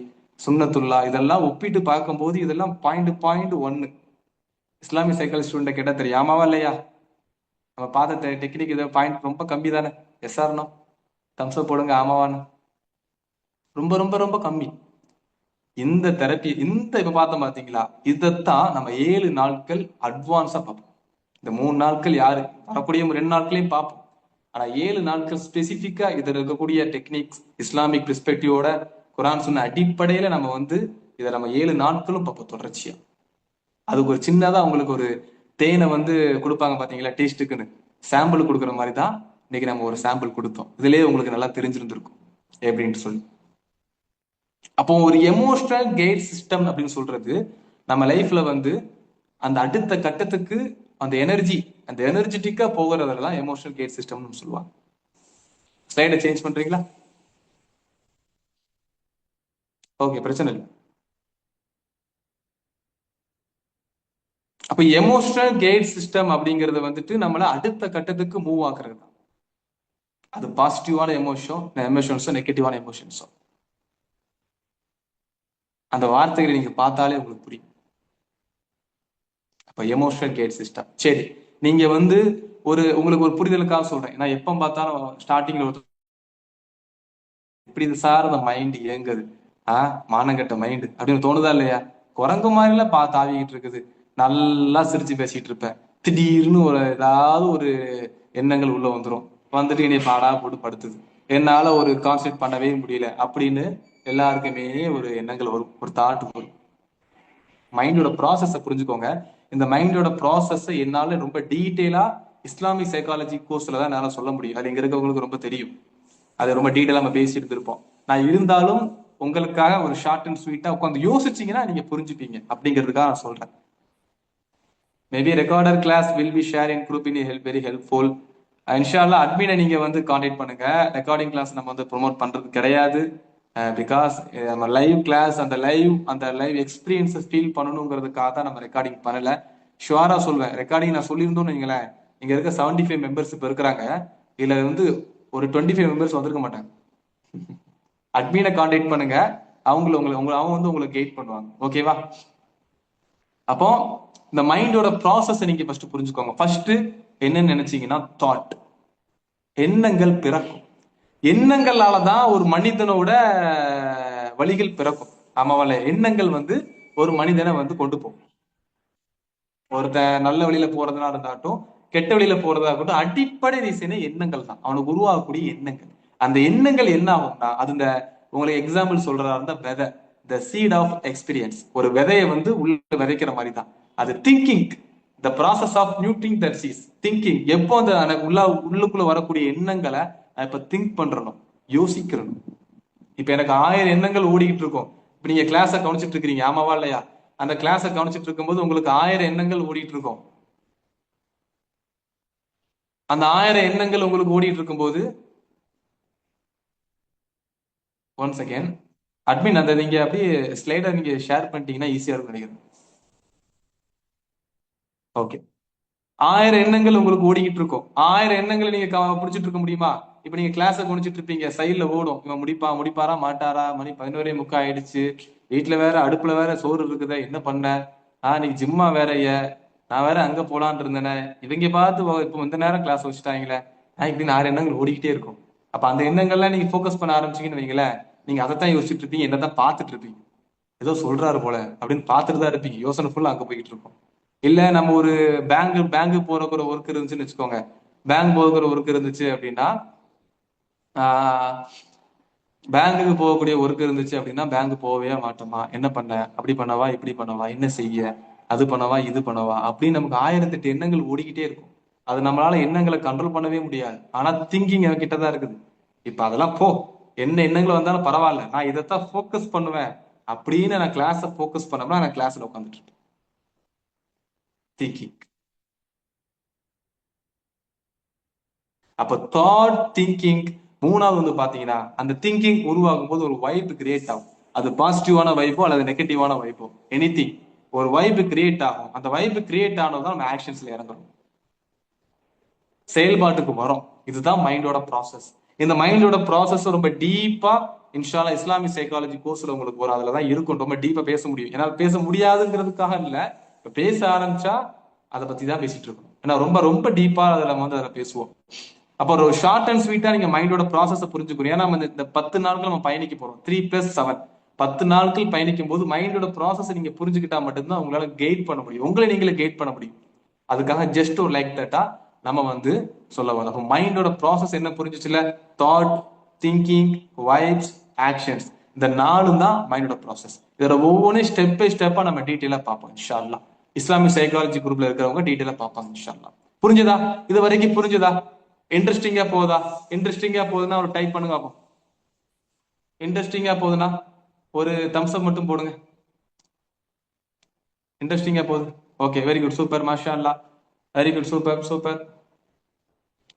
சுன்னத்துல்லா, இதெல்லாம் ஒப்பிட்டு பார்க்கும்போது இதெல்லாம் .1. இஸ்லாமிக் சைக்காலஜி ஸ்டூடெண்ட் கேட்டா தெரியாமாவா இல்லையா? நம்ம பார்த்த டெக்னிக் இதை பாயிண்ட் ரொம்ப கம்மி தானே? எஸ் ஆர்னோ? தம்ஸ்அப் போடுங்க ஆமாவான்னு. ரொம்ப ரொம்ப ரொம்ப கம்மி. இந்த தெரப்பி இப்ப பார்த்தோம் பாத்தீங்களா, இதைத்தான் நம்ம 7 நாட்கள் அட்வான்ஸா பார்ப்போம். இந்த 3 நாட்கள் யாரு வரக்கூடிய 2 நாட்களையும் பார்ப்போம். ஆனா 7 நாட்கள் ஸ்பெசிபிக்கா இதுல இருக்கக்கூடிய டெக்னிக்ஸ் இஸ்லாமிக் பெர்ஸ்பெக்டிவோட குரான் சொன்ன அடிப்படையில நம்ம இதை நம்ம 7 நாட்களும் பார்ப்போம் தொடர்ச்சியா. அதுக்கு ஒரு சின்னதா உங்களுக்கு ஒரு தேனை கொடுப்பாங்க பாத்தீங்களா, டேஸ்ட்டுக்குன்னு சாம்பிள் கொடுக்குற மாதிரி தான் இன்னைக்கு நம்ம ஒரு சாம்பிள் கொடுத்தோம். இதுலயே உங்களுக்கு நல்லா தெரிஞ்சிருந்திருக்கும் எப்படின்ட்டு சொல்லி. அப்போ ஒரு எமோஷனல் கைட் சிஸ்டம் அப்படின்னு சொல்றது நம்ம லைஃப்ல அந்த அடுத்த கட்டத்துக்கு அந்த எனர்ஜெட்டிக்கா போகிறதெல்லாம் எமோஷனல் கைட் சிஸ்டம்னு சொல்லுவாங்க. ஸ்லைடை சேஞ்ச் பண்றீங்களா? ஓகே, பிரச்சனை இல்லை. அப்ப எமோஷனல் கைட் சிஸ்டம் அப்படிங்கறது நம்மள அடுத்த கட்டத்துக்கு மூவ் ஆக்குறது தான். அது பாசிட்டிவான எமோஷன்ஸோ நெகட்டிவான எமோஷன்ஸோ அந்த வார்த்தைகளை நீங்க பார்த்தாலே உங்களுக்கு புரியும். அப்ப எமோஷனல் கைட் சிஸ்டம். சரி, நீங்க உங்களுக்கு ஒரு புரிதலுக்காக சொல்றேன். நான் எப்ப பார்த்தாலும் ஸ்டார்டிங்ல இப்படி சார் அந்த மைண்ட் இயங்குது, மானங்கட்ட மைண்ட் அப்படின்னு தோணுதா இல்லையா? குரங்கு மாதிரிலாம் தாவிக்கிட்டு இருக்குது. நல்லா சிரிச்சு பேசிட்டு இருப்பேன். திடீர்னு ஏதாவது ஒரு எண்ணங்கள் உள்ள வந்துட்டு என்னை பாடா போட்டு படுத்துது, என்னால ஒரு கான்சென்ட்ரேட் பண்ணவே முடியல அப்படின்னு எல்லாருக்குமே ஒரு எண்ணங்கள் வரும், ஒரு தாட் வரும். மைண்டோட ப்ராசஸை புரிஞ்சுக்கோங்க. இந்த மைண்டோட ப்ராசஸை என்னால ரொம்ப டீட்டெயிலா இஸ்லாமிக் சைக்காலஜி கோர்ஸ்ல தான் என்னால சொல்ல முடியும். அது இங்க இருக்கவங்களுக்கு ரொம்ப தெரியும். அதை ரொம்ப டீட்டெயிலா நம்ம பேசிட்டு இருப்போம். நான் இருந்தாலும் உங்களுக்காக ஒரு ஷார்ட் அண்ட் ஸ்வீட்டா உட்காந்து யோசிச்சீங்கன்னா நீங்க புரிஞ்சுப்பீங்க அப்படிங்கிறதுக்காக நான் சொல்றேன். Maybe recorder class will be share in group in help very helpful. இன்ஷால்லா அட்மினை நீங்க கான்டாக்ட் பண்ணுங்க. ரெக்கார்டிங் கிளாஸ் நம்ம ப்ரொமோட் பண்றது கிடையாது. பிகாஸ் நம்ம லைவ் கிளாஸ் அந்த லைவ் எக்ஸ்பீரியன்ஸை ஃபீல் பண்ணணுங்கிறதுக்காக தான் நம்ம ரெக்கார்டிங் பண்ணல. ஷுவரா சொல்வேன், ரெக்கார்டிங் நான் சொல்லியிருந்தோம்னு வைங்களேன், இங்க இருக்க 75 மெம்பர்ஸ் இப்ப இருக்கிறாங்க, இதுல ஒரு 25 மெம்பர்ஸ் வந்திருக்க மாட்டாங்க. அட்மினை கான்டாக்ட் பண்ணுங்க, அவங்க உங்களுக்கு கைட் பண்ணுவாங்க. ஓகேவா? அப்போ இந்த மைண்டோட ப்ராசஸ் நீங்க ஃபர்ஸ்ட் புரிஞ்சுக்கோங்க. ஃபர்ஸ்ட் என்னன்னு நினைச்சீங்கன்னா தாட், எண்ணங்கள் பிறக்கும். எண்ணங்களாலதான் ஒரு மனிதனோட வழிகள் பிறக்கும். ஆமாவல்ல? எண்ணங்கள் ஒரு மனிதனை கொண்டு போகும். ஒருத்த நல்ல வழியில போறதுனா இருந்தாட்டும், கெட்ட வழியில போறதா இருக்கட்டும், அடிப்படை ரீசனே எண்ணங்கள் தான். அவனுக்கு உருவாகக்கூடிய எண்ணங்கள். அந்த எண்ணங்கள் என்ன ஆகும்னா அது இந்த உங்களுக்கு எக்ஸாம்பிள் சொல்றதா இருந்தா விதை, த சீட் ஆஃப் எக்ஸ்பீரியன்ஸ். ஒரு விதையை வந்து உள்ள விதைக்கிற மாதிரி தான் அது thinking. The process of nurturing that சீஸ் திங்கிங். எப்போ அந்த எனக்கு உள்ளுக்குள்ள வரக்கூடிய எண்ணங்களை நான் இப்ப திங்க் பண்றணும், யோசிக்கிறணும். இப்ப எனக்கு 1000 எண்ணங்கள் ஓடிக்கிட்டு இருக்கும். இப்ப நீங்க கிளாஸ கவனிச்சிட்டு இருக்கிறீங்க, ஆமாவா இல்லையா? அந்த கிளாஸ கவனிச்சிட்டு இருக்கும்போது உங்களுக்கு 1000 எண்ணங்கள் ஓடிட்டு இருக்கும். அந்த 1000 எண்ணங்கள் உங்களுக்கு ஓடிட்டு இருக்கும்போது ஒன் செகண்ட் அட்மின், அந்த நீங்க அப்படியே ஸ்லைடை நீங்க ஷேர் பண்ணிட்டீங்கன்னா ஈஸியா இருக்கும் நினைக்கிறேன். ஓகே. 1000 எண்ணங்கள் உங்களுக்கு ஓடிக்கிட்டு இருக்கும். 1000 எண்ணங்களை நீங்க பிடிச்சிட்டு இருக்க முடியுமா? இப்ப நீங்க கிளாஸ கவனிச்சிட்டு இருப்பீங்க, சைட்ல ஓடும், இவன் முடிப்பாரா மாட்டாரா, மணி 11:45 ஆயிடுச்சு, வீட்டுல வேற அடுப்புல வேற சோறு இருக்குதா, என்ன பண்ண, இன்னைக்கு ஜிம்மா வேறய்ய, நான் வேற அங்க போலான் இருந்தேனே, இவங்க பார்த்து இப்ப இந்த நேரம் கிளாஸ் வச்சுட்டாங்களே, இப்படின்னு 1000 எண்ணங்கள் ஓடிக்கிட்டே இருக்கும். அப்ப அந்த எண்ணங்கள்லாம் நீங்க ஃபோக்கஸ் பண்ண ஆரம்பிச்சீங்கன்னு வைங்களேன், நீங்க அதைத்தான் யோசிச்சுட்டு இருப்பீங்க, என்னதான் பார்த்துட்டு இருப்பீங்க. ஏதோ சொல்றாரு போல அப்படின்னு பார்த்துட்டு தான் இருப்பீங்க, யோசனை ஃபுல்லா அங்க போய்கிட்டு இருக்கும். இல்ல நம்ம ஒரு பேங்க் போறக்குற ஒர்க் இருந்துச்சுன்னு வச்சுக்கோங்க. பேங்க் போகிற ஒர்க் இருந்துச்சு அப்படின்னா பேங்குக்கு போகக்கூடிய ஒர்க் இருந்துச்சு அப்படின்னா பேங்க் போகவே மாட்டோமா, என்ன பண்ண, அப்படி பண்ணவா, இப்படி பண்ணவா, என்ன செய்ய, அது பண்ணவா, இது பண்ணவா அப்படின்னு நமக்கு 1008 எண்ணங்கள் ஓடிக்கிட்டே இருக்கும். அது நம்மளால எண்ணங்களை கண்ட்ரோல் பண்ணவே முடியாது. ஆனா திங்கிங் என் கிட்டதான் இருக்குது. இப்ப அதெல்லாம் போ, என்ன எண்ணங்கள் வந்தாலும் பரவாயில்ல, நான் இதைத்தான் ஃபோக்கஸ் பண்ணுவேன் அப்படின்னு நான் கிளாஸை ஃபோக்கஸ் பண்ணோம்னா நான் கிளாஸ்ல உட்காந்துட்டு இருப்பேன். திங்கிங். அப்ப தாட் திங்கிங். மூணாவது வந்து பாத்தீங்கன்னா அந்த திங்கிங் உருவாகும் போது ஒரு வைப் கிரியேட் ஆகும். அது பாசிட்டிவான வைப்போ அல்லது நெகட்டிவான வைப்போ, எனிதிங், ஒரு வைப் கிரியேட் ஆகும். அந்த வைப் கிரியேட் ஆனதான் நம்ம ஆக்ஷன்ஸ்ல இறங்குறோம், செயல்பாட்டுக்கு வரும். இதுதான் மைண்டோட ப்ராசஸ். இந்த மைண்டோட ப்ராசஸ் ரொம்ப டீப்பா இன்ஷால்லா இஸ்லாமிக் சைக்காலஜி கோர்ஸ்ல உங்களுக்கு வரும், அதுலதான் இருக்கும். ரொம்ப டீப்பா பேச முடியும், ஏன்னா பேச முடியாதுங்கிறதுக்காக இல்ல, இப்ப பேச ஆரம்பிச்சா அதை பத்தி தான் பேசிட்டு இருக்கோம். ஏன்னா ரொம்ப ரொம்ப டீப்பா அதுல வந்து அதை பேசுவோம். அப்போ ஒரு ஷார்ட் அண்ட் ஸ்வீட்டா நீங்க மைண்டோட ப்ராசஸை புரிஞ்சுக்கணும். ஏன்னா இந்த 10 நாட்கள் நம்ம பயணிக்க போறோம், 3+7 10 நாட்கள் பயணிக்கும் போது மைண்டோட ப்ராசஸ் நீங்க புரிஞ்சுக்கிட்டா மட்டும்தான் உங்களால கைட் பண்ண முடியும், உங்களை நீங்களே கைட் பண்ண முடியும். அதுக்காக ஜஸ்ட் ஒரு லைக் தட்டா நம்ம வந்து சொல்ல வரோம். அப்போ மைண்டோட ப்ராசஸ் என்ன புரிஞ்சுச்சுல, தாட், திங்கிங், வைப்ஸ், ஆக்ஷன்ஸ், இந்த 4 தான் மைண்டோட ப்ராசஸ். இதோட ஒவ்வொன்றும் ஸ்டெப் பை ஸ்டெப்பா நம்ம டீட்டெயிலா பார்ப்போம் இன்ஷா அல்லாஹ். இஸ்லாமிக் சைக்காலஜி குரூப்ல இருக்கிறவங்க டீட்டெயிலா பார்ப்பாங்க இன்ஷா அல்லாஹ். புரிஞ்சுதா? இது வரைக்கும் புரிஞ்சுதா? இன்ட்ரெஸ்டிங்கா போகுதா? இன்ட்ரெஸ்டிங்கா போகுதுன்னா ஒரு டைப் பண்ணுங்க அப்போ. இன்ட்ரெஸ்டிங்கா போகுதுன்னா ஒரு தம்ஸ் அப் மட்டும் போடுங்க. இன்ட்ரெஸ்டிங்கா போகுது, ஓகே, வெரி குட், சூப்பர், மாஷா அல்லா, very good, super super,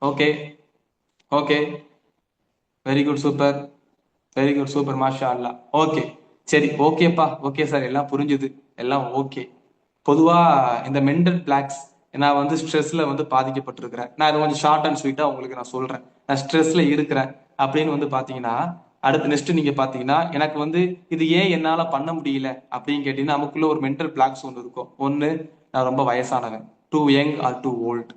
okay okay, very good, super, very good, super, மாஷா அல்லா, ஓகே. சரி, ஓகேப்பா, ஓகே சார், எல்லாம் புரிஞ்சுது, எல்லாம் ஓகே. பொதுவா இந்த மென்டல் பிளாக்ஸ், நான் வந்து ஸ்ட்ரெஸ்ல வந்து பாதிக்கப்பட்டிருக்கிறேன். நான் இது கொஞ்சம் ஷார்ட் அண்ட் ஸ்வீட்டா உங்களுக்கு நான் சொல்றேன். நான் ஸ்ட்ரெஸ்ல இருக்கிறேன் அப்படின்னு வந்து பாத்தீங்கன்னா, அடுத்து நெக்ஸ்ட் நீங்க பாத்தீங்கன்னா, எனக்கு வந்து இது ஏன் என்னால பண்ண முடியல அப்படின்னு கேட்டீங்கன்னா, நமக்குள்ள ஒரு மென்டல் பிளாக்ஸ் ஒன்று இருக்கும். ஒன்னு, நான் ரொம்ப வயசானவன், too young or too old.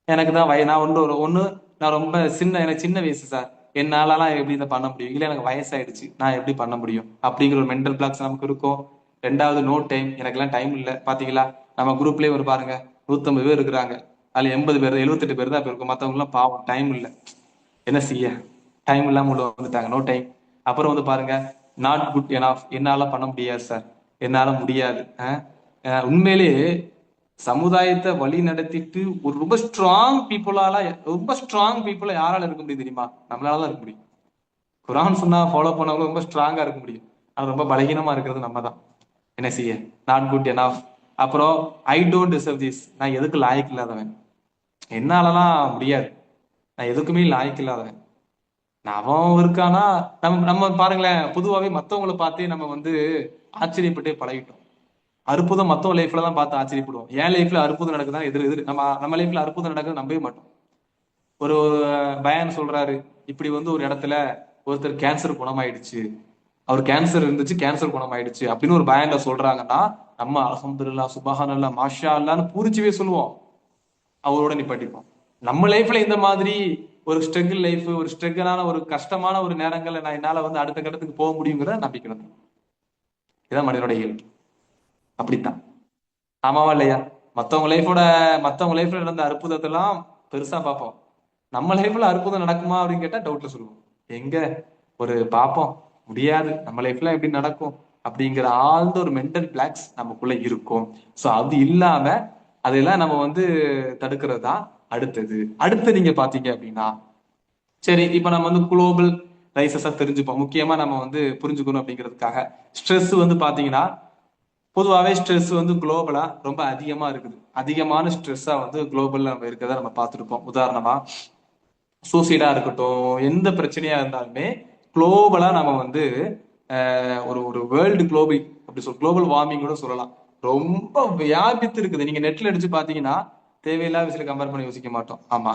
எனக்கு தான் நான் ஒண்ணு நான் ரொம்ப எனக்கு சின்ன வயசு சார், என்னாலலாம் எப்படி இதை பண்ண முடியும், இல்ல எனக்கு வயசாயிடுச்சு, நான் எப்படி பண்ண முடியும் அப்படிங்கிற ஒரு மென்டல் பிளாக்ஸ் நமக்கு இருக்கும். ரெண்டாவது, நோ டைம், எனக்கெல்லாம் டைம் இல்லை. பாத்தீங்களா, நம்ம குரூப்லயே ஒரு பாருங்க, 150 பேர் இருக்கிறாங்க, அதுல 80 பேர் 78 பேர் தான் இருக்கும், மத்தவங்க எல்லாம் பாவம் டைம் இல்லை, என்ன செய்ய, டைம் இல்லாம உள்ள வந்துட்டாங்க, நோ டைம். அப்புறம் வந்து பாருங்க, நாட் குட் எனஃப், என்னால பண்ண முடியாது சார், என்னால முடியாது. உண்மையிலேயே சமுதாயத்தை வழி நடத்திட்டு ஒரு ரொம்ப ஸ்ட்ராங் பீப்புளால, ரொம்ப ஸ்ட்ராங் பீப்புளா யாரால இருக்க முடியும் தெரியுமா? நம்மளாலதான் இருக்க முடியும். குரான் சொன்னா ஃபாலோ பண்ணவங்களும் ரொம்ப ஸ்ட்ராங்கா இருக்க முடியும். அது ரொம்ப பலகீனமா இருக்கிறது நம்ம தான். என்ன செய்ய, நாட் குட் எனஃப். அப்புறம் ஐ டோன்ட் டிசர்வ் திஸ், நான் எதுக்கு லாய்க்கு இல்லாதவன், என்னாலலாம் முடியாது, நான் எதுக்குமே லாய்க்கு இல்லாதவன். அவன் இருக்கானா, நம்ம நம்ம பாருங்களேன், பொதுவாவே மத்தவங்களை பார்த்தே நம்ம வந்து ஆச்சரியப்பட்டே பழகிட்டோம். அற்புதம் மத்தவங்க லைஃப்ல தான் பார்த்து ஆச்சரியப்படுவோம். என் லைஃப்ல அற்புதம் நடக்குதான் எதிர் எதிர் நம்ம நம்ம லைஃப்ல அற்புதம் நடக்குது நம்பவே மாட்டோம். ஒரு பயான் சொல்றாரு, இப்படி வந்து ஒரு இடத்துல ஒருத்தர் கேன்சர் குணமாயிடுச்சு, அவர் கேன்சர் இருந்துச்சு, கேன்சர் குணமாயிடுச்சு அப்படின்னு ஒரு பயான்ல சொல்றாங்கன்னா, நம்ம அல்ஹம்துலில்லாஹ், சுப்ஹானல்லாஹ், மாஷா அல்லாஹ்னு பூரிச்சுவே சொல்லுவோம், அவரோட நிப்பாட்டிப்போம். நம்ம லைஃப்ல இந்த மாதிரி ஒரு ஸ்ட்ரகிள் லைஃப், ஒரு ஸ்ட்ரகிளான ஒரு கஷ்டமான ஒரு நேரங்கள்ல நான் என்னால வந்து அடுத்த கட்டத்துக்கு போக முடியுங்கிற நம்பிக்கை வந்து, இதான் மனிதனோட இயல்பு. அப்படித்தான், ஆமாவா இல்லையா? மத்தவங்க லைஃப்ல நடந்த அற்புதத்தெல்லாம் பெருசா பார்ப்போம். நம்ம லைஃப்ல அற்புதம் நடக்குமா அப்படின்னு கேட்டா டவுட்ல சொல்லுவோம். எங்க ஒரு பாப்போம், முடியாது, நம்ம லைஃப்ல எப்படி நடக்கும் அப்படிங்கிற ஆழ்ந்த ஒரு மென்டல் பிளாக்ஸ் நமக்குள்ள இருக்கும். சோ அது இல்லாம அதெல்லாம் நம்ம வந்து தடுக்கிறது தான் அடுத்தது. அடுத்து நீங்க பாத்தீங்க அப்படின்னா, சரி இப்ப நம்ம வந்து குளோபல் ரைசஸா தெரிஞ்சுப்போம். முக்கியமா நம்ம வந்து புரிஞ்சுக்கணும் அப்படிங்கிறதுக்காக ஸ்ட்ரெஸ் வந்து பாத்தீங்கன்னா, பொதுவாகவே ஸ்ட்ரெஸ் வந்து குளோபலா ரொம்ப அதிகமா இருக்குது. அதிகமான ஸ்ட்ரெஸ்ஸா வந்து குளோபல்ல நம்ம இருக்கிறத நம்ம பார்த்துருப்போம். உதாரணமா சூசைடா இருக்கட்டும், எந்த பிரச்சனையா இருந்தாலுமே குளோபலா நம்ம வந்து ஒரு ஒரு வேர்ல்டு குளோபிக் அப்படி குளோபல் வார்மிங் கூட சொல்லலாம். ரொம்ப வியாபித்து இருக்குது. நீங்க நெட்ல அடிச்சு பாத்தீங்கன்னா தேவையில்லாத விஷயத்துல கம்பேர் பண்ணி யோசிக்க மாட்டோம். ஆமா.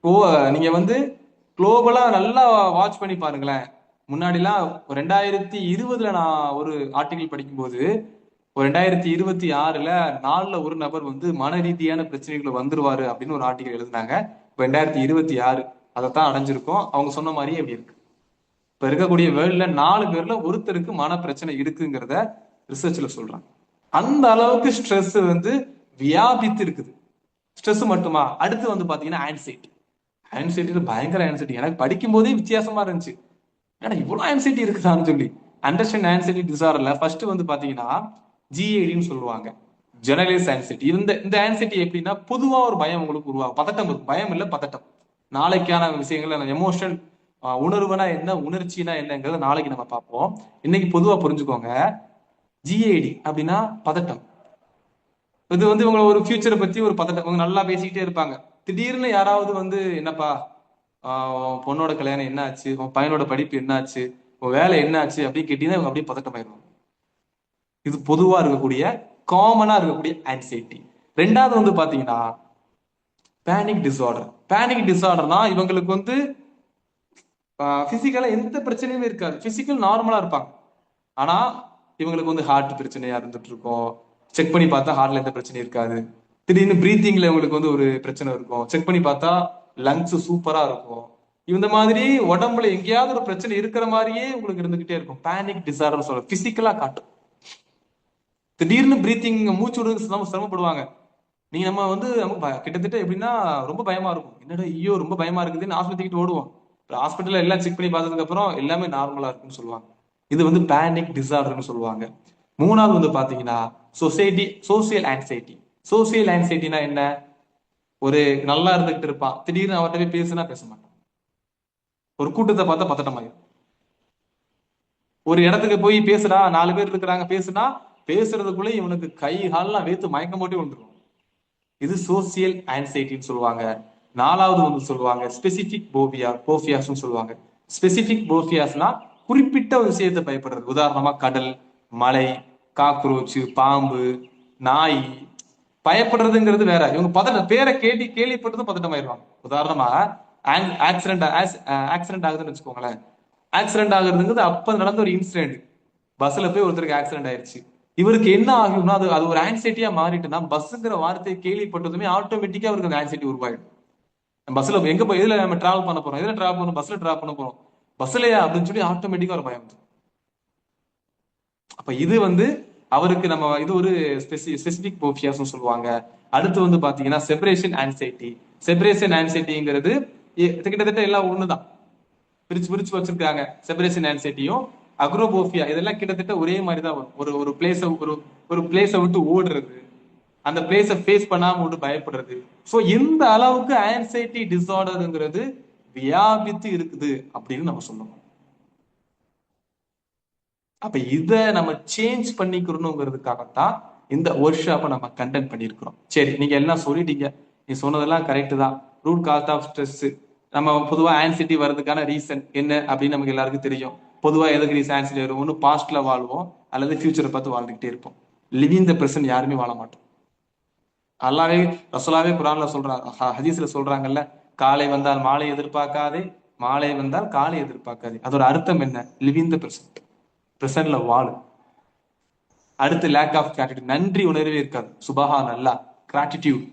ஓ, நீங்க வந்து குளோபலா நல்லா வாட்ச் பண்ணி பாருங்களேன். முன்னாடிலாம் 2020 நான் ஒரு ஆர்டிகிள் படிக்கும்போது, ஒரு 2026 நாலுல ஒரு நபர் வந்து மன ரீதியான பிரச்சனைகள் வந்துருவாரு அப்படின்னு ஒரு ஆர்டிகல் எழுதினாங்க. இப்ப 2026 அதைத்தான் அடைஞ்சிருக்கோம். அவங்க சொன்ன மாதிரியே இப்படி இருக்கு. இப்ப இருக்கக்கூடிய வேர்ல்ட்ல 4 பேர்ல ஒருத்தருக்கு மன பிரச்சனை இருக்குங்கிறத ரிசர்ச்ல சொல்றாங்க. அந்த அளவுக்கு ஸ்ட்ரெஸ் வந்து வியாபித்து இருக்குது. ஸ்ட்ரெஸ் மட்டுமா, அடுத்து வந்து பாத்தீங்கன்னா ஆன்சைட்டி. ஆன்சைட்டி பயங்கர ஆன்சைட்டி. எனக்கு படிக்கும் போதே வித்தியாசமா இருந்துச்சு. ஏன்னா இவ்வளவு ஆன்சைட்டி இருக்குதான்னு சொல்லி. அண்டர்ஸ்டாண்ட் ஆன்சைட்டி டிசார்டர்ல ஃபர்ஸ்ட் வந்து பாத்தீங்கன்னா ஜிஏடின்னு சொல்லுவாங்க, ஜெனரலைஸ் ஆன்சைட்டி. இந்த இந்த ஆன்சைட்டி எப்படின்னா, பொதுவா ஒரு பயம் உங்களுக்கு உருவாகும். பதட்டம் இருக்கும். பயம் இல்ல, பதட்டம். நாளைக்கான விஷயங்கள் எமோஷனல், உணர்வுனா என்ன, உணர்ச்சினா என்னங்கிறத நாளைக்கு நம்ம பார்ப்போம். இன்னைக்கு பொதுவா புரிஞ்சுக்கோங்க. ஜிஏடி அப்படின்னா பதட்டம். இது வந்து உங்களை ஒரு ஃபியூச்சரை பத்தி ஒரு பதட்டம். இவங்க நல்லா பேசிக்கிட்டே இருப்பாங்க. திடீர்னு யாராவது வந்து என்னப்பா, உன் பொண்ணோட கல்யாணம் என்ன ஆச்சு, உன் பையனோட படிப்பு என்ன ஆச்சு, உன் வேலை என்ன ஆச்சு அப்படின்னு கேட்டீங்கன்னா இவங்க அப்படியே பதட்டமாயிருவாங்க. இது பொதுவா இருக்கக்கூடிய, காமனா இருக்கக்கூடிய ஆன்சைட்டி. ரெண்டாவது வந்து பாத்தீங்கன்னா பேனிக் டிசார்டர். பேனிக் டிசார்டர்னா இவங்களுக்கு வந்து பிசிக்கலா எந்த பிரச்சனையுமே இருக்காது. பிசிக்கல் நார்மலா இருப்பாங்க. ஆனா இவங்களுக்கு வந்து ஹார்ட் பிரச்சனையா இருந்துட்டு இருக்கும். செக் பண்ணி பார்த்தா ஹார்ட்ல எந்த பிரச்சனையும் இருக்காது. திடீர்னு பிரீத்திங்ல இவங்களுக்கு வந்து ஒரு பிரச்சனை இருக்கும். செக் பண்ணி பார்த்தா லங்ஸ் சூப்பரா இருக்கும். இந்த மாதிரி உடம்புல எங்கேயாவது ஒரு பிரச்சனை இருக்கிற மாதிரியே உங்களுக்கு இருந்துகிட்டே இருக்கும். பேனிக் டிசார்டர் சொல்ல பிசிக்கலா காட்டும். திடீர்னு பிரீத்திங், மூச்சு விடுறது சிரமப்படுவாங்க. நீங்க நம்ம வந்து நமக்கு கிட்டத்தட்ட எப்படின்னா ரொம்ப பயமா இருக்கும். என்னடா ஐயோ ரொம்ப பயமா இருக்குதுன்னு ஆஸ்பத்திரிக்கு ஓடுவோம். ஹாஸ்பிட்டல்ல எல்லாம் செக் பண்ணி பார்த்ததுக்கு அப்புறம் எல்லாமே நார்மலா இருக்குன்னு சொல்லுவாங்க. இது வந்து பேனிக் டிசார்டர்னு சொல்லுவாங்க. மூணாவது வந்து பாத்தீங்கன்னா சோசியல் ஆன்சைட்டி. சோசியல் ஆன்சைட்டினா என்ன? ஒரு நல்லா இருந்துகிட்டு இருப்பான், திடீர்னு அவர்கிட்ட போய் பேசுனா பேச மாட்டான். ஒரு கூட்டத்தை பார்த்தா பதட்டமாயிரும். ஒரு இடத்துக்கு போய் பேசுறா, 4 பேர் இருக்கிறாங்க, பேசுனா பேசுறதுக்குள்ளே இவனுக்கு கை கால்லாம் வேத்து மயக்கம் போட்டு வந்துடும். இது சோசியல் ஆன்சைட்டின்னு சொல்லுவாங்க. நாலாவது வந்து சொல்லுவாங்க ஸ்பெசிபிக் போபியாஸ்னு சொல்லுவாங்க. ஸ்பெசிபிக் போபியாஸ்னா குறிப்பிட்ட ஒரு விஷயத்தை பயப்படுறது. உதாரணமா கடல், மலை, காக்ரோச், பாம்பு, நாய். பயப்படுறதுங்கிறது வேற. இவங்க பேரை கேள்விப்பட்டதும் பதட்டமாயிருவாங்க. உதாரணமா ஆக்சிடென்ட் ஆக்சிடென்ட் ஆகுதுன்னு வச்சுக்கோங்களேன். ஆக்சிடென்ட் ஆகுறதுங்கிறது அப்ப நடந்த ஒரு இன்சிடென்ட். பஸ்ல போய் ஒருத்தருக்கு ஆக்சிடென்ட் ஆயிருச்சு. இவருக்கு என்ன ஆகும்னா அது அது ஒரு ஆன்சைட்டியா மாறிட்டுனா, பஸ்ங்கிற வார்த்தையை கேள்விப்பட்டதுமே ஆட்டோமேட்டிக்கா அவருக்கு அந்த ஆன்சைட்டி உருவாயிடும். பஸ்ல எங்க போய் எதுல நம்ம டிராவல் பண்ண போறோம், எதுல டிராவல் பண்ணணும், பஸ்ல டிராவல் பண்ண போறோம், பஸ்லயா அப்படின்னு சொல்லி ஆட்டோமேட்டிக்கா ஒரு பயம். அப்ப இது வந்து அவருக்கு நம்ம இது ஒரு ஸ்பெசிபிக் போபியாஸ் சொல்லுவாங்க. அடுத்து வந்து பாத்தீங்கன்னா செப்பரேஷன் ஆன்சைட்டி. செப்பரேஷன் ஆன்சைட்டிங்கிறது கிட்டத்தட்ட எல்லாம் ஒண்ணுதான், பிரிச்சு பிரிச்சு வச்சிருக்காங்க. செப்பரேஷன் ஆன்சைட்டியும் அக்ரோபோபியா இதெல்லாம் கிட்டத்தட்ட ஒரே மாதிரி தான் வரும். ஒரு ஒரு பிளேஸ ஒரு பிளேஸை விட்டு ஓடுறது, அந்த பிளேஸை ஃபேஸ் பண்ணாம விட்டு பயப்படுறது. சோ எந்த அளவுக்கு ஆன்சைட்டி டிசார்டர்ங்கிறது வியாபித்து இருக்குது அப்படின்னு நம்ம சொல்லணும். அப்ப இத நம்ம சேஞ்ச் பண்ணிக்கிறோங்கிறதுக்காகத்தான் இந்த ஒர்க் ஷாப்பை நம்ம கண்டெக்ட் பண்ணியிருக்கிறோம். சரி, நீங்க எல்லாம் சொல்லிட்டீங்க, நீ சொன்னதெல்லாம் கரெக்ட் தான். ரூட் காஸ் ஆஃப் ஸ்ட்ரெஸ், நம்ம பொதுவா ஆன்சைட்டி வர்றதுக்கான ரீசன் என்ன அப்படின்னு நமக்கு எல்லாருக்கும் தெரியும். பொதுவா எதுக்கு ரீசன் ஆன்சைட்டி வரும்? ஒன்று பாஸ்ட்ல வாழ்வோம், அல்லது ஃபியூச்சரை பார்த்து வாழ்ந்துகிட்டே இருப்போம். லிவிங் த பிரசன்ட் யாருமே வாழ மாட்டோம். அல்லாவே ரசூலாவே குரான்ல சொல்றாங்க, ஹதீஸ்ல சொல்றாங்கல்ல, காலை வந்தால் மாலை எதிர்பார்க்காதே, மாலை வந்தால் காலை எதிர்பார்க்காதே. அதோட அர்த்தம் என்ன? லிவிங் த பிரசன்ட், பிரசன்ட்ல வாழு. அடுத்து லேக் ஆஃப் கிராட்டிடியூட், நன்றி உணர்வே இருக்காது. சுபஹான் அல்லாஹ், கிராட்டிடியூட்.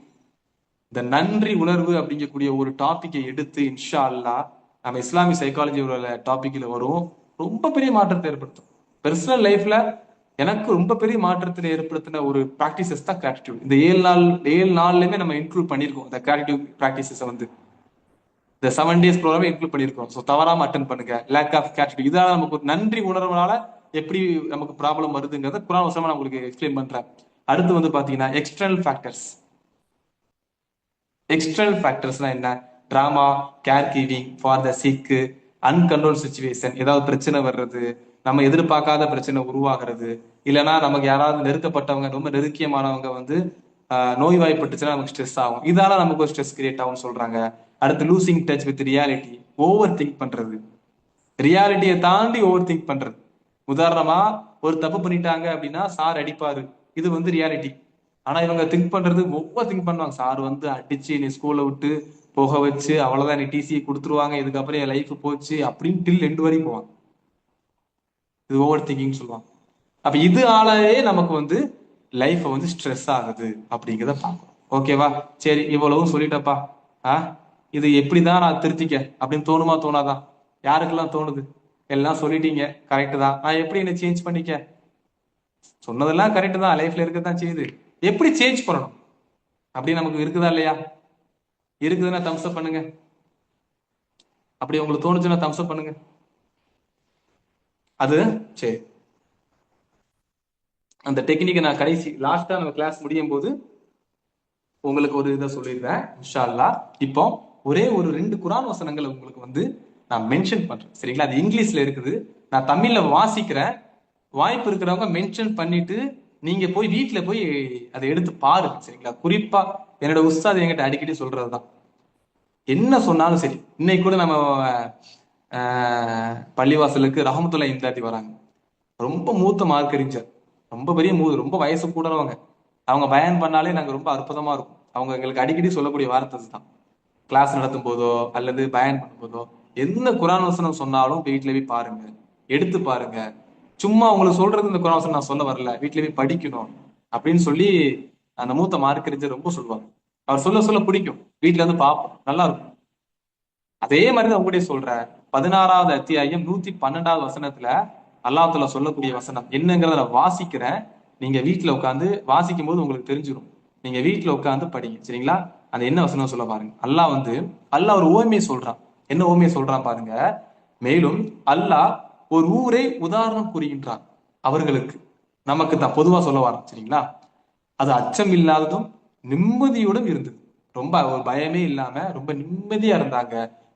இந்த நன்றி உணர்வு அப்படிங்கக்கூடிய ஒரு டாபிக்கை எடுத்து இன்ஷா அல்லாஹ் நம்ம இஸ்லாமிய சைக்காலஜி டாபிக்ல வரும். ரொம்ப பெரிய மாற்றத்தை ஏற்படுத்தும். பெர்சனல் லைஃப்ல எனக்கு ரொம்ப பெரிய மாற்றத்தை ஏற்படுத்தின ஒரு ப்ராக்டிசஸ் தான் கிராட்டிடியூட். இந்த 7 நாள்லயுமே நம்ம இன்க்ளூட் பண்ணியிருக்கோம் இந்த கிராட்டிடியூட் ப்ராக்டிசஸை வந்து. இந்த 7 days ப்ரோக்ராம் இன்க்ளூட் பண்ணியிருக்கோம். ஸோ தவறாம அட்டன் பண்ணுங்க. லேக் ஆஃப் கேட்டகரி, இதனால நமக்கு ஒரு நன்றி உணர்வுனால எப்படி நமக்கு ப்ராப்ளம் வருதுங்கிறத குரான் வசனமா நான் உங்களுக்கு எக்ஸ்பிளைன் பண்றேன். அடுத்து வந்து பாத்தீங்கன்னா எக்ஸ்டர்னல் ஃபேக்டர்ஸ். எக்ஸ்டர்னல் ஃபேக்டர்ஸ்னா என்ன? Trauma, care giving for the sick, uncontrol situation, ஏதாவது பிரச்சனை வர்றது, நம்ம எதிர்பார்க்காத பிரச்சனை உருவாகிறது, இல்லைன்னா நமக்கு யாராவது நெருக்கப்பட்டவங்க, ரொம்ப நெருக்கியமானவங்க வந்து நோய்வாய்ப்பட்டுச்சுன்னா நமக்கு ஸ்ட்ரெஸ் ஆகும். இதால நமக்கு ஒரு ஸ்ட்ரெஸ் கிரியேட் ஆகும்னு சொல்றாங்க. அடுத்து losing touch with reality, over think பண்றது, ரியாலிட்டியை தாண்டி ஓவர் திங்க் பண்றது. உதாரணமா ஒரு தப்பு பண்ணிட்டாங்க அப்படின்னா சார் அடிப்பாரு, இது வந்து ரியாலிட்டி. ஆனா இவங்க திங்க் பண்றது ஒவ்வொரு திங்க் பண்ணுவாங்க, சார் வந்து அடிச்சு நீ ஸ்கூல்ல விட்டு போக வச்சு அவ்வளவுதான், நீ டிசி கொடுத்துருவாங்க, இதுக்கப்புறம் என் லைஃப் போச்சு அப்படின்னு டில் எண்டு வரைக்கும் போவாங்க. இது ஓவர் திங்கிங் சொல்லுவாங்க. அப்ப இது ஆளையே நமக்கு வந்து லைஃப் வந்து ஸ்ட்ரெஸ் ஆகுது அப்படிங்கிறத பார்க்கணும். ஓகேவா? சரி, இவ்வளவும் சொல்லிட்டப்பா. இது எப்படிதான் நான் திருத்திக்க அப்படின்னு தோணுமா தோணாதா? யாருக்கெல்லாம் தோணுது? எல்லாம் சொல்லிட்டீங்க, கரெக்ட் தான், நான் எப்படி என்ன சேஞ்ச் பண்ணிக்க? சொன்னதெல்லாம் கரெக்ட் தான், லைஃப்ல இருக்கதான் செய்யுது, எப்படி சேஞ்ச் பண்ணணும் அப்படி நமக்கு இருக்குதா இல்லையா? இருக்குதுன்னா தம்ஸ் அப் பண்ணுங்க. அப்படி உங்களுக்கு தோணுச்சுன்னா தம்ஸ் அப் பண்ணுங்க. அது சரி, அந்த டெக்னிக்கை நான் கடைசி லாஸ்டா நம்ம கிளாஸ் முடியும் போது உங்களுக்கு ஒரு இதை சொல்லிடுறேன் இன்ஷா அல்லாஹ். இப்போ ஒரே ஒரு 2 குரான் வசனங்கள் உங்களுக்கு வந்து நான் மென்ஷன் பண்றேன், சரிங்களா? அது இங்கிலீஷ்ல இருக்குது, நான் தமிழ்ல வாசிக்கிறேன். வாய்ப்பு இருக்கிறவங்க மென்ஷன் பண்ணிட்டு நீங்க போய் வீட்டுல போய் அதை எடுத்து பாருங்க, சரிங்களா? குறிப்பா என்னோட உஸ்தாத் என்கிட்ட அடிக்கடி சொல்றதுதான், என்ன சொன்னாலும் சரி. இன்னைக்கு கூட நம்ம பள்ளிவாசலுக்கு ரஹமத்துல்லா இம்தாதி வராங்க, ரொம்ப மூத்த மார்க்கறிஞர், ரொம்ப பெரிய ரொம்ப வயசு கூடறவங்க. அவங்க பயன் பண்ணாலே நாங்க ரொம்ப அற்புதமா இருக்கும். அவங்க எங்களுக்கு அடிக்கடி சொல்லக்கூடிய வார்த்தை தான், கிளாஸ் நடத்தும் போதோ அல்லது பயன் பண்ணும் போதோ எந்த குரான் வசனம் சொன்னாலும் வீட்டுல போய் பாருங்க, எடுத்து பாருங்க. சும்மா உங்களுக்கு சொல்றது இந்த குரான் வசனம் நான் சொல்ல வரல, வீட்டுல போய் படிக்கணும் அப்படின்னு சொல்லி அந்த மூத்த மார்க்கறிஞர் ரொம்ப சொல்லுவாங்க. அவர் சொல்ல சொல்ல பிடிக்கும், வீட்டுல வந்து பார்ப்போம், நல்லா இருக்கும். அதே மாதிரிதான் உங்களுடைய சொல்ற 16வது அத்தியாயம் 112வது வசனத்துல அல்லாஹ்வுல சொல்லக்கூடிய வசனம் என்னங்கிறத நான் வாசிக்கிறேன். நீங்க வீட்டுல உட்காந்து வாசிக்கும் போது உங்களுக்கு தெரிஞ்சிடும். நீங்க வீட்டுல உட்காந்து படிங்க, சரிங்களா? அந்த என்ன வசனம் சொல்ல பாருங்க. அல்லாஹ் ஒரு ஓமையை சொல்றான். என்ன ஓமையை சொல்றான் பாருங்க. மேலும் அல்லாஹ் ஒரு ஊரை உதாரணம் கூறுகின்றான் அவர்களுக்கு, நமக்கு தான் பொதுவா சொல்ல வரோம், சரிங்களா? அது அச்சம் இல்லாததும் நிம்மதியோடும் இருந்தது. ரொம்ப ஒரு பயமே இல்லாம ரொம்ப நிம்மதியா இருந்தாங்க.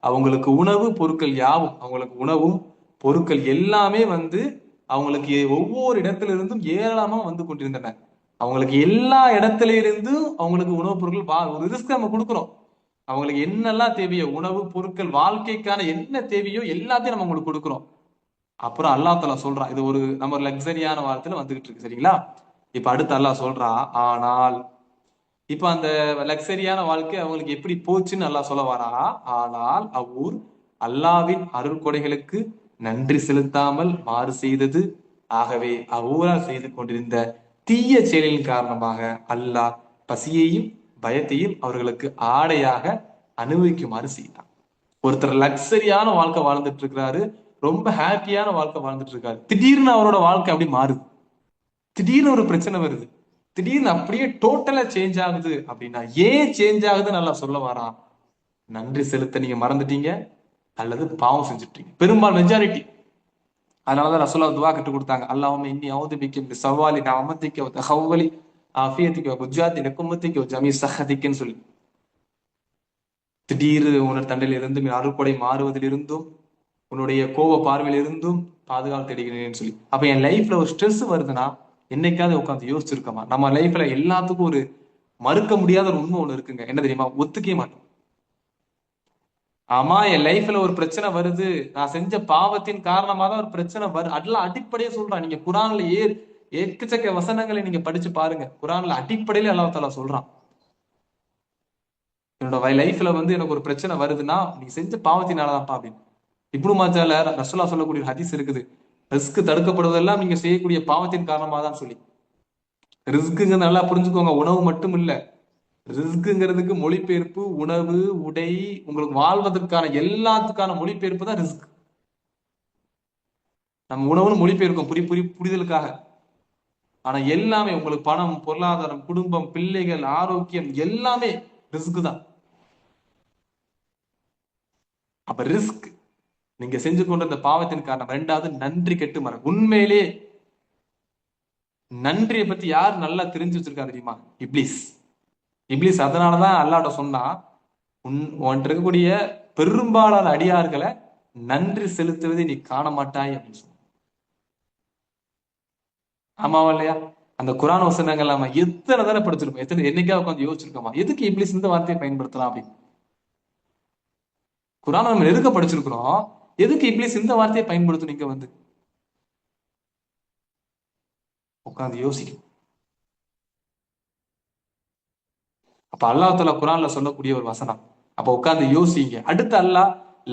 அவங்களுக்கு உணவு பொருட்கள் யாவும், அவங்களுக்கு உணவும் பொருட்கள் எல்லாமே வந்து அவங்களுக்கு ஒவ்வொரு இடத்துல இருந்தும் ஏராளமா வந்து கொண்டிருந்தன. அவங்களுக்கு எல்லா இடத்துல இருந்தும் அவங்களுக்கு உணவுப் பொருட்கள் ஒரு ரிஸ்க் நம்ம கொடுக்குறோம். அவங்களுக்கு என்னெல்லாம் தேவையோ உணவு பொருட்கள், வாழ்க்கைக்கான என்ன தேவையோ எல்லாத்தையும் நம்ம அவங்களுக்கு கொடுக்குறோம். அப்புறம் அல்லாஹ் தஆலா சொல்றான், இது ஒரு நம்ம லக்ஸரியான வாழ்க்கையில வந்துகிட்டு இருக்கு, சரிங்களா? இப்ப அடுத்து அல்லாஹ் சொல்றான், ஆனால் இப்ப அந்த லக்ஸரியான வாழ்க்கை அவங்களுக்கு எப்படி போச்சுன்னு அல்லாஹ் சொல்ல வரா. ஆனால் அவ்வூர் அல்லாவின் அருள் கொடைகளுக்கு நன்றி செலுத்தாமல் மாறு செய்தது. ஆகவே அவ்வூரால் செய்து கொண்டிருந்த தீய செயலின் காரணமாக அல்லாஹ் பசியையும் பயத்தையும் அவர்களுக்கு ஆடையாக அனுபவிக்குமாறு செய்தான். ஒருத்தர் லக்ஸரியான வாழ்க்கை வாழ்ந்துட்டு இருக்கிறாரு, ரொம்ப ஹாப்பியான வாழ்க்கை வாழ்ந்துட்டு இருக்காரு. திடீர்னு அவரோட வாழ்க்கை அப்படி மாறுது, திடீர்னு ஒரு பிரச்சனை வருது, திடீர்னு அப்படியே டோட்டலா சேஞ்ச் ஆகுது. அப்படின்னா ஏன் சேஞ்ச் ஆகுதுன்னு நல்லா சொல்ல வரான். நன்றி செலுத்த நீங்க மறந்துட்டீங்க அல்லது பாவம் செஞ்சுட்டீங்க, பெரும்பாலும் மெஜாரிட்டி. அதனாலதான் ரசூலுல்லாஹ் துஆ கற்றுக் கொடுத்தாங்க, அல்லாஹும்ம இன்னி அஊது பிக்க மின் ஸவாலி நிஅமதிக வ தஹவ்வலி ஆஃபியதிக வ புஜாதி நிகுமதிக வ ஜமீ ஸஹதிகன்னு சொல்லி, திடீர் உணர் தண்டலிலிருந்தும் அருள்படை மாறுவதிலிருந்தும் உன்னுடைய கோப பார்வையிலிருந்தும் பாதுகாப்பு தேடுகிறேன்னு சொல்லி. அப்ப என் லைஃப்ல ஒரு ஸ்ட்ரெஸ் வருதுன்னா என்னைக்காவது உட்காந்து யோசிச்சிருக்கமா? நம்ம லைஃப்ல எல்லாத்துக்கும் ஒரு மறுக்க முடியாத ஒரு உண்மை ஒண்ணு இருக்குங்க, என்ன தெரியுமா? ஒத்துக்கவே மாட்டோம். ஆமா, என் லைஃப்ல ஒரு பிரச்சனை வருது, நான் செஞ்ச பாவத்தின் காரணமா தான் ஒரு பிரச்சனை வருது, அதெல்லாம் அடிப்படையே சொல்றான். நீங்க குரான்ல எக்கச்சக்க வசனங்களை நீங்க படிச்சு பாருங்க, குரான்ல அடிப்படையில அல்லாஹ் தஆலா சொல்றான், என்னோட லைஃப்ல வந்து எனக்கு ஒரு பிரச்சனை வருதுன்னா நீ செஞ்ச பாவத்தினாலதான்ப்பா அப்படின்னு. இப்னு மாஜால ரசூலுல்லாஹ் சொல்லக்கூடிய ஹதீஸ் இருக்குது, ரிஸ்க் தடுக்கப்படுவதெல்லாம் நீங்க செய்யக்கூடிய பாவத்தின் காரணமா தான் சொல்லி. ரிஸ்க்குங்க நல்லா புரிஞ்சுக்கோங்க, உணவு மட்டும் இல்ல. ரிஸ்க்குங்கிறதுக்கு மொழிபெயர்ப்பு உணவு, உடை, உங்களுக்கு வாழ்வதற்கான எல்லாத்துக்கான மொழிபெயர்ப்பு தான் ரிஸ்க். நம்ம உணவுன்னு மொழிபெயர்க்கும் புரிதலுக்காக. ஆனா எல்லாமே உங்களுக்கு பணம், பொருளாதாரம், குடும்பம், பிள்ளைகள், ஆரோக்கியம் எல்லாமே ரிஸ்க் தான். அப்ப ரிஸ்க் நீங்க செஞ்சு கொண்ட இந்த பாவத்தின் காரணம். ரெண்டாவது நன்றி கெட்டு மர. உண்மையிலே நன்றியை பத்தி யார் நல்லா தெரிஞ்சு வச்சிருக்கா தெரியுமா? இப்லீஸ். இப்லீஸ் அதனாலதான் அல்லாஹ்ட்ட சொன்னா, உன்கிட்ட இருக்கக்கூடிய பெரும்பாலான அடியார்களை நன்றி செலுத்துவதை நீ காண மாட்டாய் அப்படின்னு சொன்ன. ஆமாவா இல்லையா? அந்த குரான் வசனங்கள் நம்ம எத்தனை தானே படிச்சிருக்கோம், எத்தனை என்னைக்கா உட்காந்து யோசிச்சிருக்கோமா எதுக்கு இப்லீஸ் இந்த வார்த்தையை பயன்படுத்தலாம் அப்படின்னு. குரான் நம்ம எதுக்க படிச்சிருக்கிறோம், எதுக்கு இப்லீஸ் இந்த வார்த்தையை பயன்படுத்தும் நீங்க வந்து உட்காந்து யோசிக்கும். அப்ப அல்லாஹ் தஆலா குரான்ல சொல்லக்கூடிய ஒரு வசனம். அப்ப உட்காந்து யோசிங்க. அடுத்து அல்லாஹ்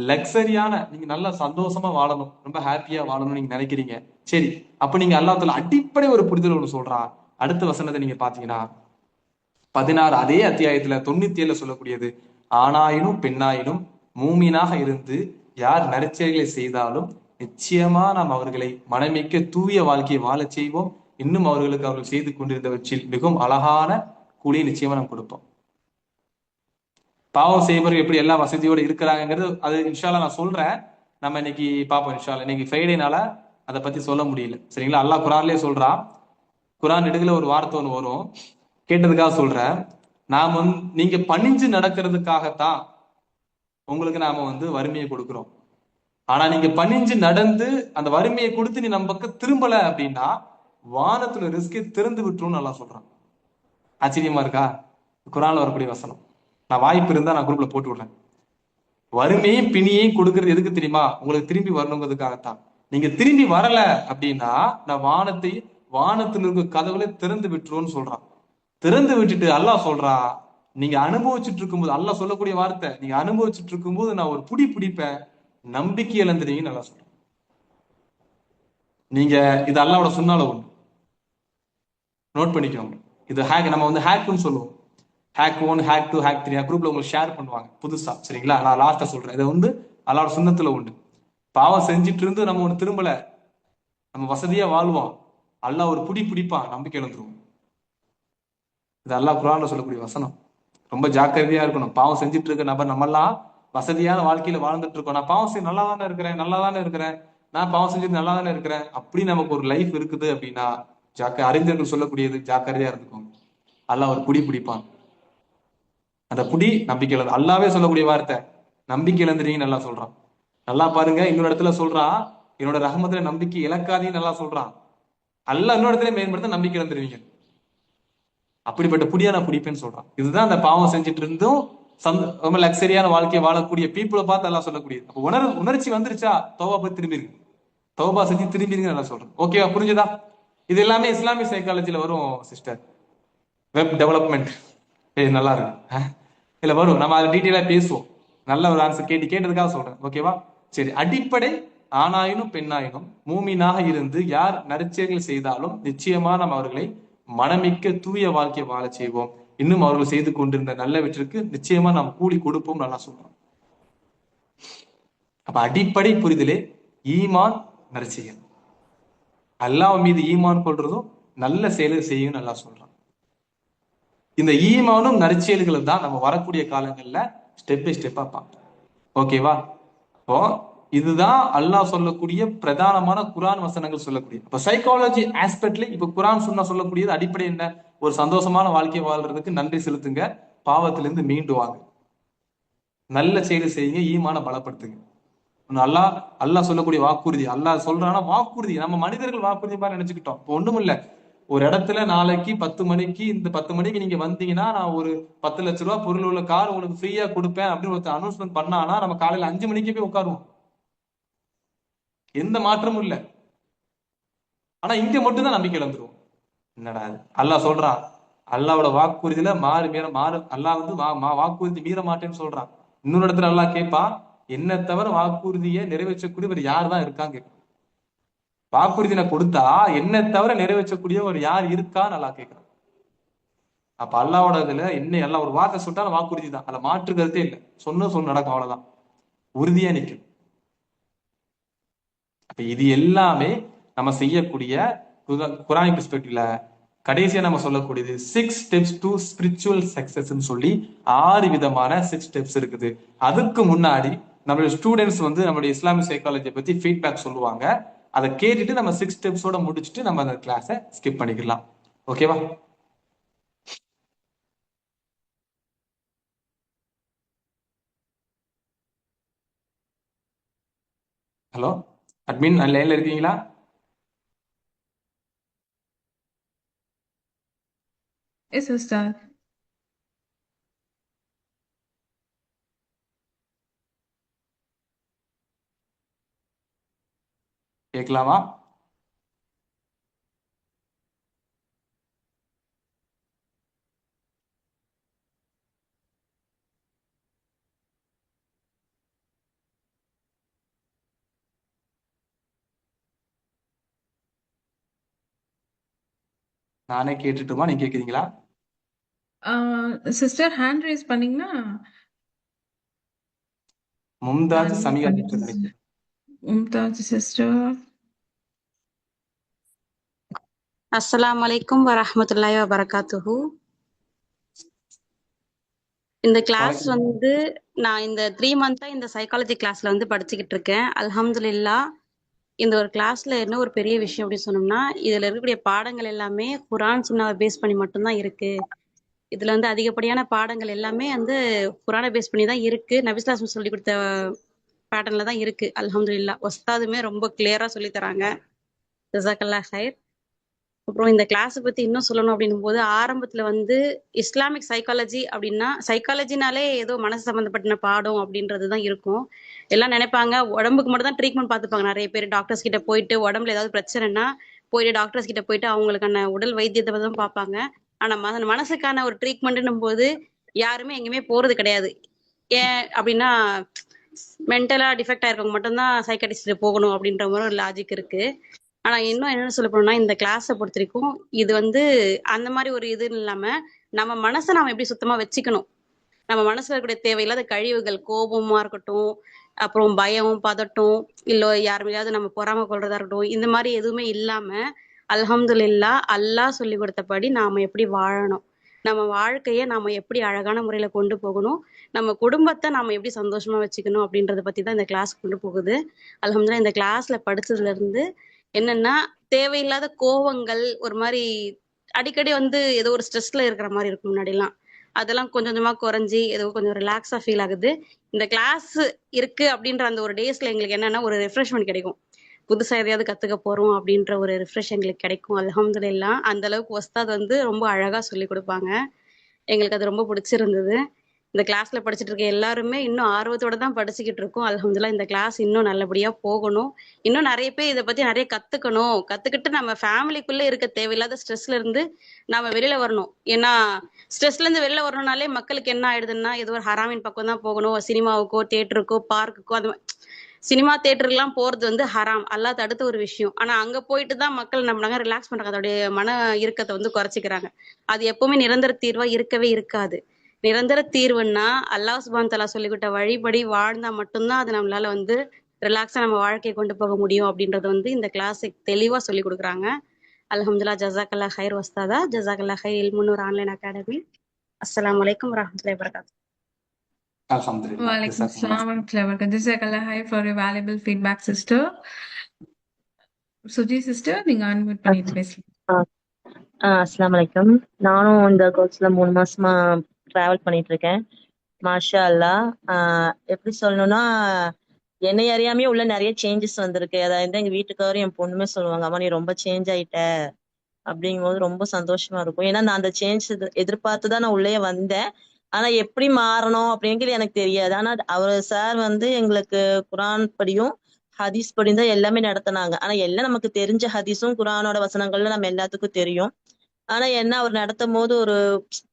லக்ஸரியான, நீங்க நல்லா சந்தோஷமா வாழணும், ரொம்ப ஹாப்பியா வாழணும்னு நீங்க நினைக்கிறீங்க. சரி, அப்ப நீங்க அல்லாஹ் தஆலா அடிப்படை ஒரு புரிதல் ஒன்று சொல்றான். அடுத்த வசனத்தை நீங்க பாத்தீங்கன்னா 16 அதே அத்தியாயத்துல 97 சொல்லக்கூடியது, ஆணாயினும் பெண்ணாயினும் மூமினாக இருந்து யார் நற்செயல்களை செய்தாலும் நிச்சயமா நாம் அவர்களை மனமிக்க தூய வாழ்க்கையை வாழச் செய்வோம். இன்னும் அவர்கள் செய்து கொண்டிருந்தவற்றில் மிகவும் அழகான கூலியை நிச்சயமா நாம் கொடுப்போம். பாவம் செய்பவர்கள் எப்படி எல்லாம் வசதியோடு இருக்கிறாங்கிறது அது இன்ஷால்லா நான் சொல்றேன். நம்ம இன்னைக்கு பார்ப்போம் இன்ஷால்லா. இன்னைக்கு ஃப்ரைடேனால அதை பத்தி சொல்ல முடியல. சரிங்களா? அல்லாஹ் குரான்லயே சொல்றான். குரான் நெடுகுல ஒரு வார்த்தை ஒன்று வரும், கேட்டதுக்காக சொல்றேன். நாம நீங்க பணிஞ்சு நடக்கிறதுக்காகத்தான் உங்களுக்கு நாம வறுமையை கொடுக்கிறோம். ஆனா நீங்க பணிஞ்சு நடந்து அந்த வறுமையை கொடுத்து நீ நம்ம பக்கம் திரும்பல அப்படின்னா வானத்துல ரிஸ்கை திறந்து விட்டுரும் நல்லா சொல்றான். ஆச்சரியமா இருக்கா? குரான்ல வரக்கூடிய வசனம். நான் வாய்ப்பு இருந்தா நான் குரூப்ல போட்டு விடுறேன். வறுமையும் பிணியையும் கொடுக்கறது எதுக்கு தெரியுமா? உங்களுக்கு திரும்பி வரணுங்கிறதுக்காகத்தான். நீங்க திரும்பி வரல அப்படின்னா நான் வானத்தில் இருக்க கதவுல திறந்து விட்டுருவோன்னு சொல்றான். திறந்து விட்டுட்டு அல்லாஹ் சொல்றான், நீங்க அனுபவிச்சுட்டு இருக்கும்போது, அல்லாஹ் சொல்லக்கூடிய வார்த்தை, நீங்க அனுபவிச்சுட்டு இருக்கும்போது நான் ஒரு பிடிப்பேன், நம்பிக்கை இழந்துறீங்கன்னு நல்லா சொல்றேன். நீங்க இது அல்லாஹ்வோட சொன்னால ஒண்ணு நோட் பண்ணிக்கோங்க. இது ஹேக், நம்ம ஹேக்னு சொல்லுவோம். ஹேக் 1, ஹேக் 2, ஹேக் 3 குரூப்ல உங்களுக்கு ஷேர் பண்ணுவாங்க புதுசா. சரிங்களா? நான் லாஸ்டா சொல்றேன். இது அல்லாஹ்வோட சுன்னத்துல உண்டு. பாவம் செஞ்சுட்டு இருந்து நம்ம ஒண்ணு திரும்பல, நம்ம வசதியா வாழ்வோம், அல்லாஹ் ஒரு பிடிப்பான், நம்பிக்கை இழந்துருவோம். இது அல்லாஹ் குர்ஆன்ல சொல்லக்கூடிய வசனம். ரொம்ப ஜாக்கிரதையா இருக்கணும். பாவம் செஞ்சுட்டு இருக்க நபர், நம்மெல்லாம் வசதியான வாழ்க்கையில வாழ்ந்துட்டு இருக்கோம். நான் பாவம் செய்ய நல்லா தானே இருக்கிறேன், நான் பாவம் செஞ்சுட்டு நல்லா தானே இருக்கிறேன், அப்படி நமக்கு ஒரு லைஃப் இருக்குது அப்படின்னா அறிஞர்கள் சொல்லக்கூடியது ஜாக்கிரதையா இருந்துக்கோங்க. அல்லாஹ் ஒரு பிடிப்பான். அந்த நம்பிக்கை இழந்து, அல்லாவே சொல்லக்கூடிய வார்த்தை, நம்பிக்கை இழந்துறீங்க நல்லா சொல்றான். நல்லா பாருங்க, இன்னொரு இடத்துல சொல்றான், என்னோட ரஹமத்துல நம்பிக்கை இழக்காதீங்க நல்லா சொல்றான். அல்லாஹ் இன்னொரு இடத்துல மேம்படுத்த நம்பிக்கை இழந்துருவீங்க, அப்படிப்பட்ட நான் பிடிப்பேன்னு சொல்றான். இதுதான் அந்த பாவம் செஞ்சுட்டு இருந்தும் ரொம்ப லக்ஸரியான வாழ்க்கையை வாழக்கூடிய பீப்புளை பார்த்து எல்லாம் சொல்லக்கூடியது. அப்ப உணர்ச்சி வந்துருச்சா, தௌபா போய் திரும்பிடுங்க, தௌபா செஞ்சு திரும்பிடுங்க நல்லா சொல்றேன். ஓகேவா? புரிஞ்சுதா? இது எல்லாமே இஸ்லாமிய சைக்காலஜில வரும் சிஸ்டர். வெப் டெவலப்மெண்ட் நல்லா இருக்கு இல்ல, வரும். நம்ம அதை டீட்டெயிலா பேசுவோம். நல்ல ஒரு ஆன்சர் கேட்டதுக்காக சொல்றேன். ஓகேவா? சரி, அடிப்படை ஆணாயினும் பெண்ணாயினும் மூமினாக இருந்து யார் நற்செயல்கள் செய்தாலும் நிச்சயமா நம்ம அவர்களை மனமிக்க தூய வாழ்க்கையை வாழ செய்வோம். இன்னும் அவர்கள் செய்து கொண்டிருந்த நல்லவற்றிற்கு நிச்சயமா நாம் கூலி கொடுப்போம் நல்லா சொல்றோம். அப்ப அடிப்படை புரிதலே ஈமான் நற்செயல். அல்லாஹ் மீது ஈமான் கொள்றதும் நல்ல செயலை செய்யும் நல்லா சொல்றான். இந்த ஈமானும் நற்செயல்கள் தான் நம்ம வரக்கூடிய காலங்கள்ல ஸ்டெப் பை ஸ்டெப்பா பார்ப்போம். ஓகேவா? இப்போ இதுதான் அல்லாஹ் சொல்லக்கூடிய பிரதானமான குரான் வசனங்கள் சொல்லக்கூடிய. இப்ப சைக்காலஜி ஆஸ்பெக்ட்ல இப்ப குரான் சொன்னா சொல்லக்கூடியது அடிப்படை என்ன? ஒரு சந்தோஷமான வாழ்க்கை வாழ்றதுக்கு நன்றி செலுத்துங்க, பாவத்திலிருந்து மீண்டு வாங்க, நல்ல செயலை செய்யுங்க, ஈமான பலப்படுத்துங்க. அல்லாஹ் சொல்லக்கூடிய வாக்குறுதி, அல்லாஹ் சொல்றானா வாக்குறுதி. நம்ம மனிதர்கள் வாக்குறுதி மாதிரி நினைச்சுக்கிட்டோம். இப்போ ஒண்ணும் இல்ல, ஒரு இடத்துல நாளைக்கு 10 மணிக்கு இந்த 10 மணிக்கு நீங்க வந்தீங்கன்னா நான் ஒரு 10 லட்ச ரூபாய் பொருள் உள்ள கார் உங்களுக்கு ஃப்ரீயா கொடுப்பேன் அப்படின்னு ஒருத்தர் அனௌன்ஸ்மெண்ட் பண்ணானா நம்ம காலையில 5 மணிக்கு போய் உட்காருவோம். எந்த மாற்றமும் இல்ல. ஆனா இங்க மட்டும்தான் நம்பிக்கை இழந்துருவோம். என்னடா அல்லாஹ் சொல்றான், அல்லாவோட வாக்குறுதியில அல்லாஹ் வாக்குறுதி மீற மாட்டேன்னு சொல்றான். இன்னொரு இடத்துல அல்லாஹ் கேட்பான், என்ன தவிர வாக்குறுதியை நிறைவேற்றக்கூடியவர் யார் தான் இருக்காங்க? வாக்குறுதினை கொடுத்தா என்ன தவிர நிறைவேற்றக்கூடிய ஒரு யார் இருக்கா நல்லா கேட்கிறான். அப்ப அல்லாவோட இதுல என்ன, எல்லாம் ஒரு வார்த்தை சொல்லிட்டாலும் வாக்குறுதி தான், அதுல மாற்று கருத்தே இல்லை. சொன்ன நடக்கும், அவ்வளவுதான், உறுதியா நிற்கும். அப்ப இது எல்லாமே நம்ம செய்யக்கூடிய குரானிக் பெர்ஸ்பெக்டிவ்ல கடைசியா நம்ம சொல்லக்கூடியது 6 ஸ்டெப்ஸ் டு ஸ்பிரிச்சுவல் சக்சஸ் சொல்லி 6 விதமான 6 ஸ்டெப்ஸ் இருக்குது. அதுக்கு முன்னாடி நம்மளுடைய ஸ்டூடெண்ட்ஸ் வந்து நம்மளுடைய இஸ்லாமிக் சைக்காலஜியை பத்தி ஃபீட்பேக் சொல்லுவாங்க. அதை கேட்டுட்டு நம்ம 6 ஸ்டெப்ஸோட முடிச்சுட்டு நம்ம அந்த கிளாஸை ஸ்கிப் பண்ணிக்கலாம். ஓகேவா? ஹலோ அட்மின், லைன்ல இருக்கீங்களா? Yes, sister. கேட்கலாமா? நானே கேட்டுட்டுமா, நீங்க கேக்குறீங்களா? Sister, hand raise பண்ணீங்கன்னா நான் மும்தாஜ் unmute சமிகா பண்ணிடுறேன். நினைக்கிறேன். மும்தாஜ் sister. அஸ்ஸலாமு அலைக்கும் வரஹ்மத்துல்லாஹி வபரகாத்துஹு. இந்த கிளாஸ் வணக்கம். வந்து நான் இந்த 3 மந்த்தா இந்த சைக்காலஜி கிளாஸ்ல வந்து படிச்சுக்கிட்டு இருக்கேன். அல்ஹம்துலில்லாஹ். இந்த ஒரு கிளாஸ்ல என்ன ஒரு பெரிய விஷயம் அப்படின்னு சொன்னோம்னா, இதுல இருக்கக்கூடிய பாடங்கள் எல்லாமே குர்ஆன் சுன்னாவை பேஸ் பண்ணி மட்டும்தான் இருக்கு. இதுல வந்து அதிகப்படியான பாடங்கள் எல்லாமே வந்து குர்ஆனை பேஸ் பண்ணி தான் இருக்கு. நபி ஸல்லல்லாஹு அலைஹி வஸல்லம் சொல்லி கொடுத்த பேட்டர்ன்ல தான் இருக்கு. அல்ஹம்துலில்லாஹ். உஸ்தாதுமே ரொம்ப கிளியரா சொல்லி தராங்க. ஜஸாக்கல்லாஹ் ஹைர். அப்புறம் இந்த கிளாஸ் பத்தி இன்னும் சொல்லணும் அப்படின்னும் போது, ஆரம்பத்துல வந்து இஸ்லாமிக் சைக்காலஜி அப்படின்னா, சைக்காலஜினாலே ஏதோ மனசு சம்பந்தப்பட்ட பாடம் அப்படின்றதுதான் இருக்கும். எல்லாம் நினைப்பாங்க உடம்புக்கு மட்டும் தான் ட்ரீட்மெண்ட் பார்த்துப்பாங்க. நிறைய பேர் டாக்டர்ஸ் கிட்ட போயிட்டு உடம்புல ஏதாவது பிரச்சனைனா போயிட்டு டாக்டர்ஸ் கிட்ட போயிட்டு அவங்களுக்கான உடல் வைத்தியத்தை தான் பார்ப்பாங்க. ஆனா மனசுக்கான ஒரு ட்ரீட்மெண்ட்னும் போது யாருமே எங்கேயுமே போறது கிடையாது. ஏன் அப்படின்னா, மென்டலா டிஃபெக்ட் ஆயிருக்கவங்க மட்டும்தான் சைக்காட்டிஸ்ட் போகணும் அப்படின்ற மாதிரி ஒரு லாஜிக் இருக்கு. ஆனா இன்னும் என்ன சொல்ல போனோம்னா, இந்த கிளாஸை பொறுத்த வரைக்கும் இது வந்து அந்த மாதிரி ஒரு இது இல்லாம நம்ம மனசை நாம எப்படி சுத்தமா வச்சுக்கணும், நம்ம மனசுல இருக்கக்கூடிய தேவையில்லாத கழிவுகள், கோபமா இருக்கட்டும், அப்புறம் பயம், பதட்டம், இல்ல யார் மேலேயாவது நம்ம பொறாமை கொள்றதா இருக்கட்டும், இந்த மாதிரி எதுவுமே இல்லாம அல்ஹம்துலில்லாஹ் அல்லாஹ் சொல்லி கொடுத்தபடி நாம எப்படி வாழணும், நம்ம வாழ்க்கைய நாம எப்படி அழகான முறையில கொண்டு போகணும், நம்ம குடும்பத்தை நாம எப்படி சந்தோஷமா வச்சுக்கணும் அப்படின்றத பத்தி தான் இந்த கிளாஸ் கொண்டு போகுது. அல்ஹம்துலில்லாஹ் இந்த கிளாஸ்ல படிச்சதுல இருந்து என்னன்னா, தேவையில்லாத கோவங்கள் ஒரு மாதிரி அடிக்கடி வந்து ஏதோ ஒரு ஸ்ட்ரெஸ்ல இருக்கிற மாதிரி இருக்கும் முன்னாடிலாம். அதெல்லாம் கொஞ்சம் கொஞ்சமா குறைஞ்சி ஏதோ கொஞ்சம் ரிலாக்ஸா ஃபீல் ஆகுது. இந்த கிளாஸ் இருக்கு அப்படின்ற அந்த ஒரு டேஸ்ல எங்களுக்கு என்னன்னா ஒரு ரெஃப்ரெஷ்மெண்ட் கிடைக்கும். புதுசா எதையாவது கத்துக்க போறோம் அப்படின்ற ஒரு ரிஃப்ரெஷ் எங்களுக்கு கிடைக்கும். அல்ஹம்துலில்லாஹ். அந்த அளவுக்கு உஸ்தாத் வந்து ரொம்ப அழகா சொல்லி கொடுப்பாங்க. எங்களுக்கு அது ரொம்ப பிடிச்சிருந்தது. இந்த கிளாஸ்ல படிச்சுட்டு இருக்க எல்லாருமே இன்னும் ஆர்வத்தோட தான் படிச்சுக்கிட்டு இருக்கோம். அல்ஹம்துலில்லாஹ் இந்த கிளாஸ் இன்னும் நல்லபடியா போகணும். இன்னும் நிறைய பேர் இதை பத்தி நிறைய கத்துக்கணும். கத்துக்கிட்டு நம்ம ஃபேமிலிக்குள்ள இருக்க தேவையில்லாத ஸ்ட்ரெஸ்ல இருந்து நாம வெளியில வரணும். ஏன்னா ஸ்ட்ரெஸ்ல இருந்து வெளில வரணும்னாலே மக்களுக்கு என்ன ஆயிடுதுன்னா, ஏதோ ஒரு ஹராமின் பக்கம் தான் போகணும். சினிமாவுக்கோ, தியேட்டருக்கோ, பார்க்குக்கோ, அது சினிமா தியேட்டருக்குலாம் போறது வந்து ஹராம். அல்லாஹ் தடுத்த ஒரு விஷயம். ஆனா அங்க போயிட்டு தான் மக்கள் என்ன பண்ணாங்க, ரிலாக்ஸ் பண்றாங்க. அதோடைய மன இறுக்கத்தை வந்து குறைச்சிக்கிறாங்க. அது எப்பவுமே நிரந்தர தீர்வா இருக்கவே இருக்காது. நிரந்தர தீர்வுன்னா அல்லாஹ் சுப்ஹானஹு தஆலா சொல்லிக்கிட்ட வழிபடி வாழ்ந்தா மட்டும்தான் அது நம்மளால வந்து ரிலாக்ஸா நம்ம வாழ்க்கையை கொண்டு போக முடியும் அப்படின்றது வந்து இந்த கிளாஸ் தெளிவா சொல்லி கொடுக்குறாங்க. அல்ஹம்துலில்லாஹ். ஜஸாக்கல்லாஹ் ஹைர் உஸ்தாதா. ஜஸாக்கல்லாஹ் ஹைர் இல்முன்னூர் ஆன்லைன் அகாடமி. அஸ்ஸலாமு அலைக்கும் வரஹ்மத்துல்லாஹி வபரகாத்துஹு. அல்ஹம்துலில்லாஹ். Walaikum ஜஸாக்கல்லாஹ். assalam warahmatullahi wabarakatuh. Jazakallah khair for your valuable feedback, sister. Suji sister, நீங்க unmute பண்ணிட்டு பேசலாம். அஸ்ஸலாமு அலைக்கும். நானும் இந்த கோர்ஸ்ல 3 மாசமா டிராவல் பண்ணிட்டு இருக்கேன். மாஷா அல்லாஹ். எப்படி சொல்லணும்னா, என்னை அறியாமையே உள்ள நிறைய சேஞ்சஸ் வந்திருக்கு. அதாவது எங்க வீட்டுக்காரரும் என் பொண்ணுமே சொல்லுவாங்க, அம்மா நீ ரொம்ப சேஞ்ச் ஆயிட்ட அப்படிங்கும்போது ரொம்ப சந்தோஷமா இருக்கும். ஏன்னா நான் அந்த சேஞ்ச் எதிர்பார்த்துதான் நான் உள்ளே வந்தேன். ஆனா எப்படி மாறணும் அப்படிங்கிறது எனக்கு தெரியாது. ஆனா அவர் சார் வந்து எங்களுக்கு குரான் படியும் ஹதீஸ் படியும் தான் எல்லாமே நடத்தினாங்க. ஆனா எல்லாம் நமக்கு தெரிஞ்ச ஹதீஸும் குரானோட வசனங்கள்ல நம்ம எல்லாத்துக்கும் தெரியும். ஆனா என்ன அவர் நடத்தும் போது ஒரு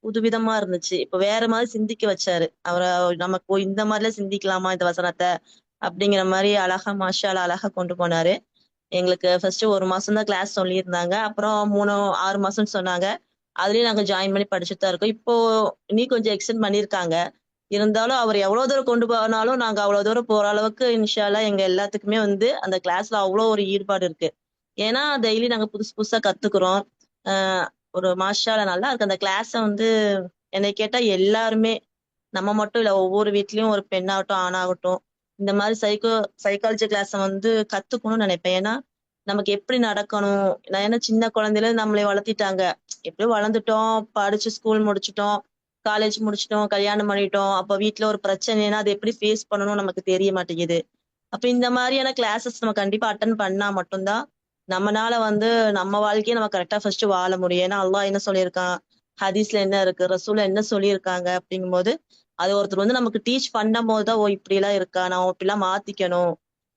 புதுவிதமா இருந்துச்சு. இப்ப வேற மாதிரி சிந்திக்க வச்சாரு. நமக்கு இந்த மாதிரிலாம் சிந்திக்கலாமா இந்த வசனத்தை அப்படிங்கிற மாதிரி அழகா மாஷா அல்லாஹ் அழகா கொண்டு போனாரு. எங்களுக்கு ஃபர்ஸ்ட் 1 மாசம் தான் கிளாஸ் சொல்லியிருந்தாங்க. அப்புறம் 6 மாசம்னு சொன்னாங்க. அதுலயும் நாங்க ஜாயின் பண்ணி படிச்சுட்டு தான் இருக்கோம். இப்போ இனி கொஞ்சம் எக்ஸ்டெண்ட் பண்ணியிருக்காங்க. இருந்தாலும் அவர் எவ்வளவு தூரம் கொண்டு போனாலும் நாங்க அவ்வளவு தூரம் போற அளவுக்கு இன்ஷா அல்லாஹ் எங்க எல்லாத்துக்குமே வந்து அந்த கிளாஸ்ல அவ்வளவு ஒரு ஈடுபாடு இருக்கு. ஏன்னா டெய்லி நாங்க புதுசு புதுசா கத்துக்கிறோம். ஆஹ் ஒரு மாஷா அல்லாஹ் நல்லா இருக்கு அந்த கிளாஸ வந்து. என்னை கேட்டா எல்லாருமே, நம்ம மட்டும் இல்ல, ஒவ்வொரு வீட்லயும் ஒரு பெண்ணாகட்டும் ஆணாகட்டும் இந்த மாதிரி சைக்காலஜி கிளாஸ் வந்து கத்துக்கணும்னு நினைப்பேன். ஏன்னா நமக்கு எப்படி நடக்கணும், நான் ஏன்னா சின்ன குழந்தையில நம்மளை வளர்த்திட்டாங்க. எப்படியும் வளர்ந்துட்டோம், படிச்சு ஸ்கூல் முடிச்சிட்டோம், காலேஜ் முடிச்சிட்டோம், கல்யாணம் பண்ணிட்டோம். அப்ப வீட்ல ஒரு பிரச்சனைனா அதை எப்படி ஃபேஸ் பண்ணணும் நமக்கு தெரிய மாட்டேங்குது. அப்ப இந்த மாதிரியான கிளாஸஸ் நம்ம கண்டிப்பா அட்டன் பண்ணா மட்டும்தான் நம்மனால வந்து நம்ம வாழ்க்கையை நம்ம கரெக்டா ஃபர்ஸ்ட் வாழ முடியும். ஏன்னா அல்லாஹ் என்ன சொல்லியிருக்கான், ஹதீஸ்ல என்ன இருக்கு, ரசூல்ல என்ன சொல்லியிருக்காங்க அப்படிங்கும்போது அது ஒருத்தர் வந்து நமக்கு டீச் பண்ணும் போதுதான், ஓ இப்படி எல்லாம் இருக்கா, நான் இப்படி எல்லாம் மாத்திக்கணும்.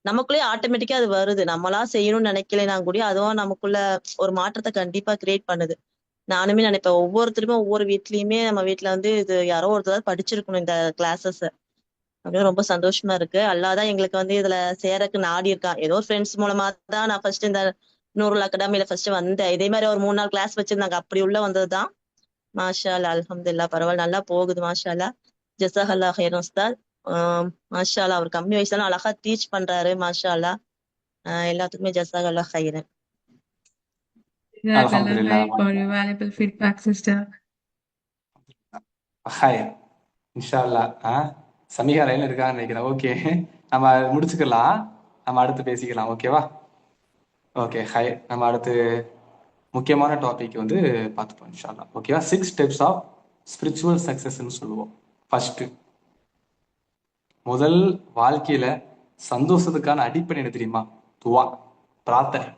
நமக்குள்ளே ஆட்டோமேட்டிக்கா அது வருது. நம்மளா செய்யணும்னு நினைக்கலைன்னா கூட அதுவும் நமக்குள்ள ஒரு மாற்றத்தை கண்டிப்பா கிரியேட் பண்ணுது. நானுமே நினைப்பேன், ஒவ்வொருத்தருமே ஒவ்வொரு வீட்லயுமே நம்ம வீட்ல வந்து இது யாரோ ஒருத்தர் படிச்சிருக்கணும் இந்த கிளாஸஸ் அப்படின்னு. ரொம்ப சந்தோஷமா இருக்கு. அல்லாஹ் தான் எங்களுக்கு வந்து இதுல சேரக்கு நாடி இருக்கான். ஏதோ ஃப்ரெண்ட்ஸ் மூலமா தான் நான் ஃபர்ஸ்ட் இந்த நூறுல் அகாடமியில ஃபர்ஸ்ட் வந்தேன். இதே மாதிரி ஒரு 3 நாள் கிளாஸ் வச்சிருந்தாங்க, அப்படி உள்ள வந்ததுதான். மாஷா அல்லா, அல்ஹம்துலில்லாஹ், பரவாயில்ல, நல்லா போகுது மாஷா அல்லா. ஜஸாகல்லா ஹைரன் உஸ்தாத். மாஷா அல்லா, அவர் கம்மி வயசுல அழகா டீச் பண்றாரு மாஷா அல்லா. எல்லாத்துக்குமே ஜஸாகல்லா ஹைரன். Jazakallah அல்ஹம்துலில்லாஹ். khair for your valuable feedback, sister. Hi. இன்ஷா அல்லாஹ். சமிகா லைன்ல இருக்கான்னு நினைக்கிறேன். ஓகே, நம்ம முடிச்சுக்கலாம். நம்ம அடுத்து பேசிக்கலாம். ஓகேவா? Okay, hi. நம்ம அடுத்து முக்கியமான டாபிக் வந்து பார்த்துப்போம் இன்ஷா அல்லாஹ். ஓகேவா? 6 ஸ்டெப்ஸ் ஆஃப் ஸ்பிரிச்சுவல் சக்சஸ்ன்னு சொல்லுவோம். ஃபர்ஸ்ட், முதல் வாழ்க்கையில சந்தோஷத்துக்கான அடிப்படை என்ன தெரியுமா? துவா, பிரார்த்தனை.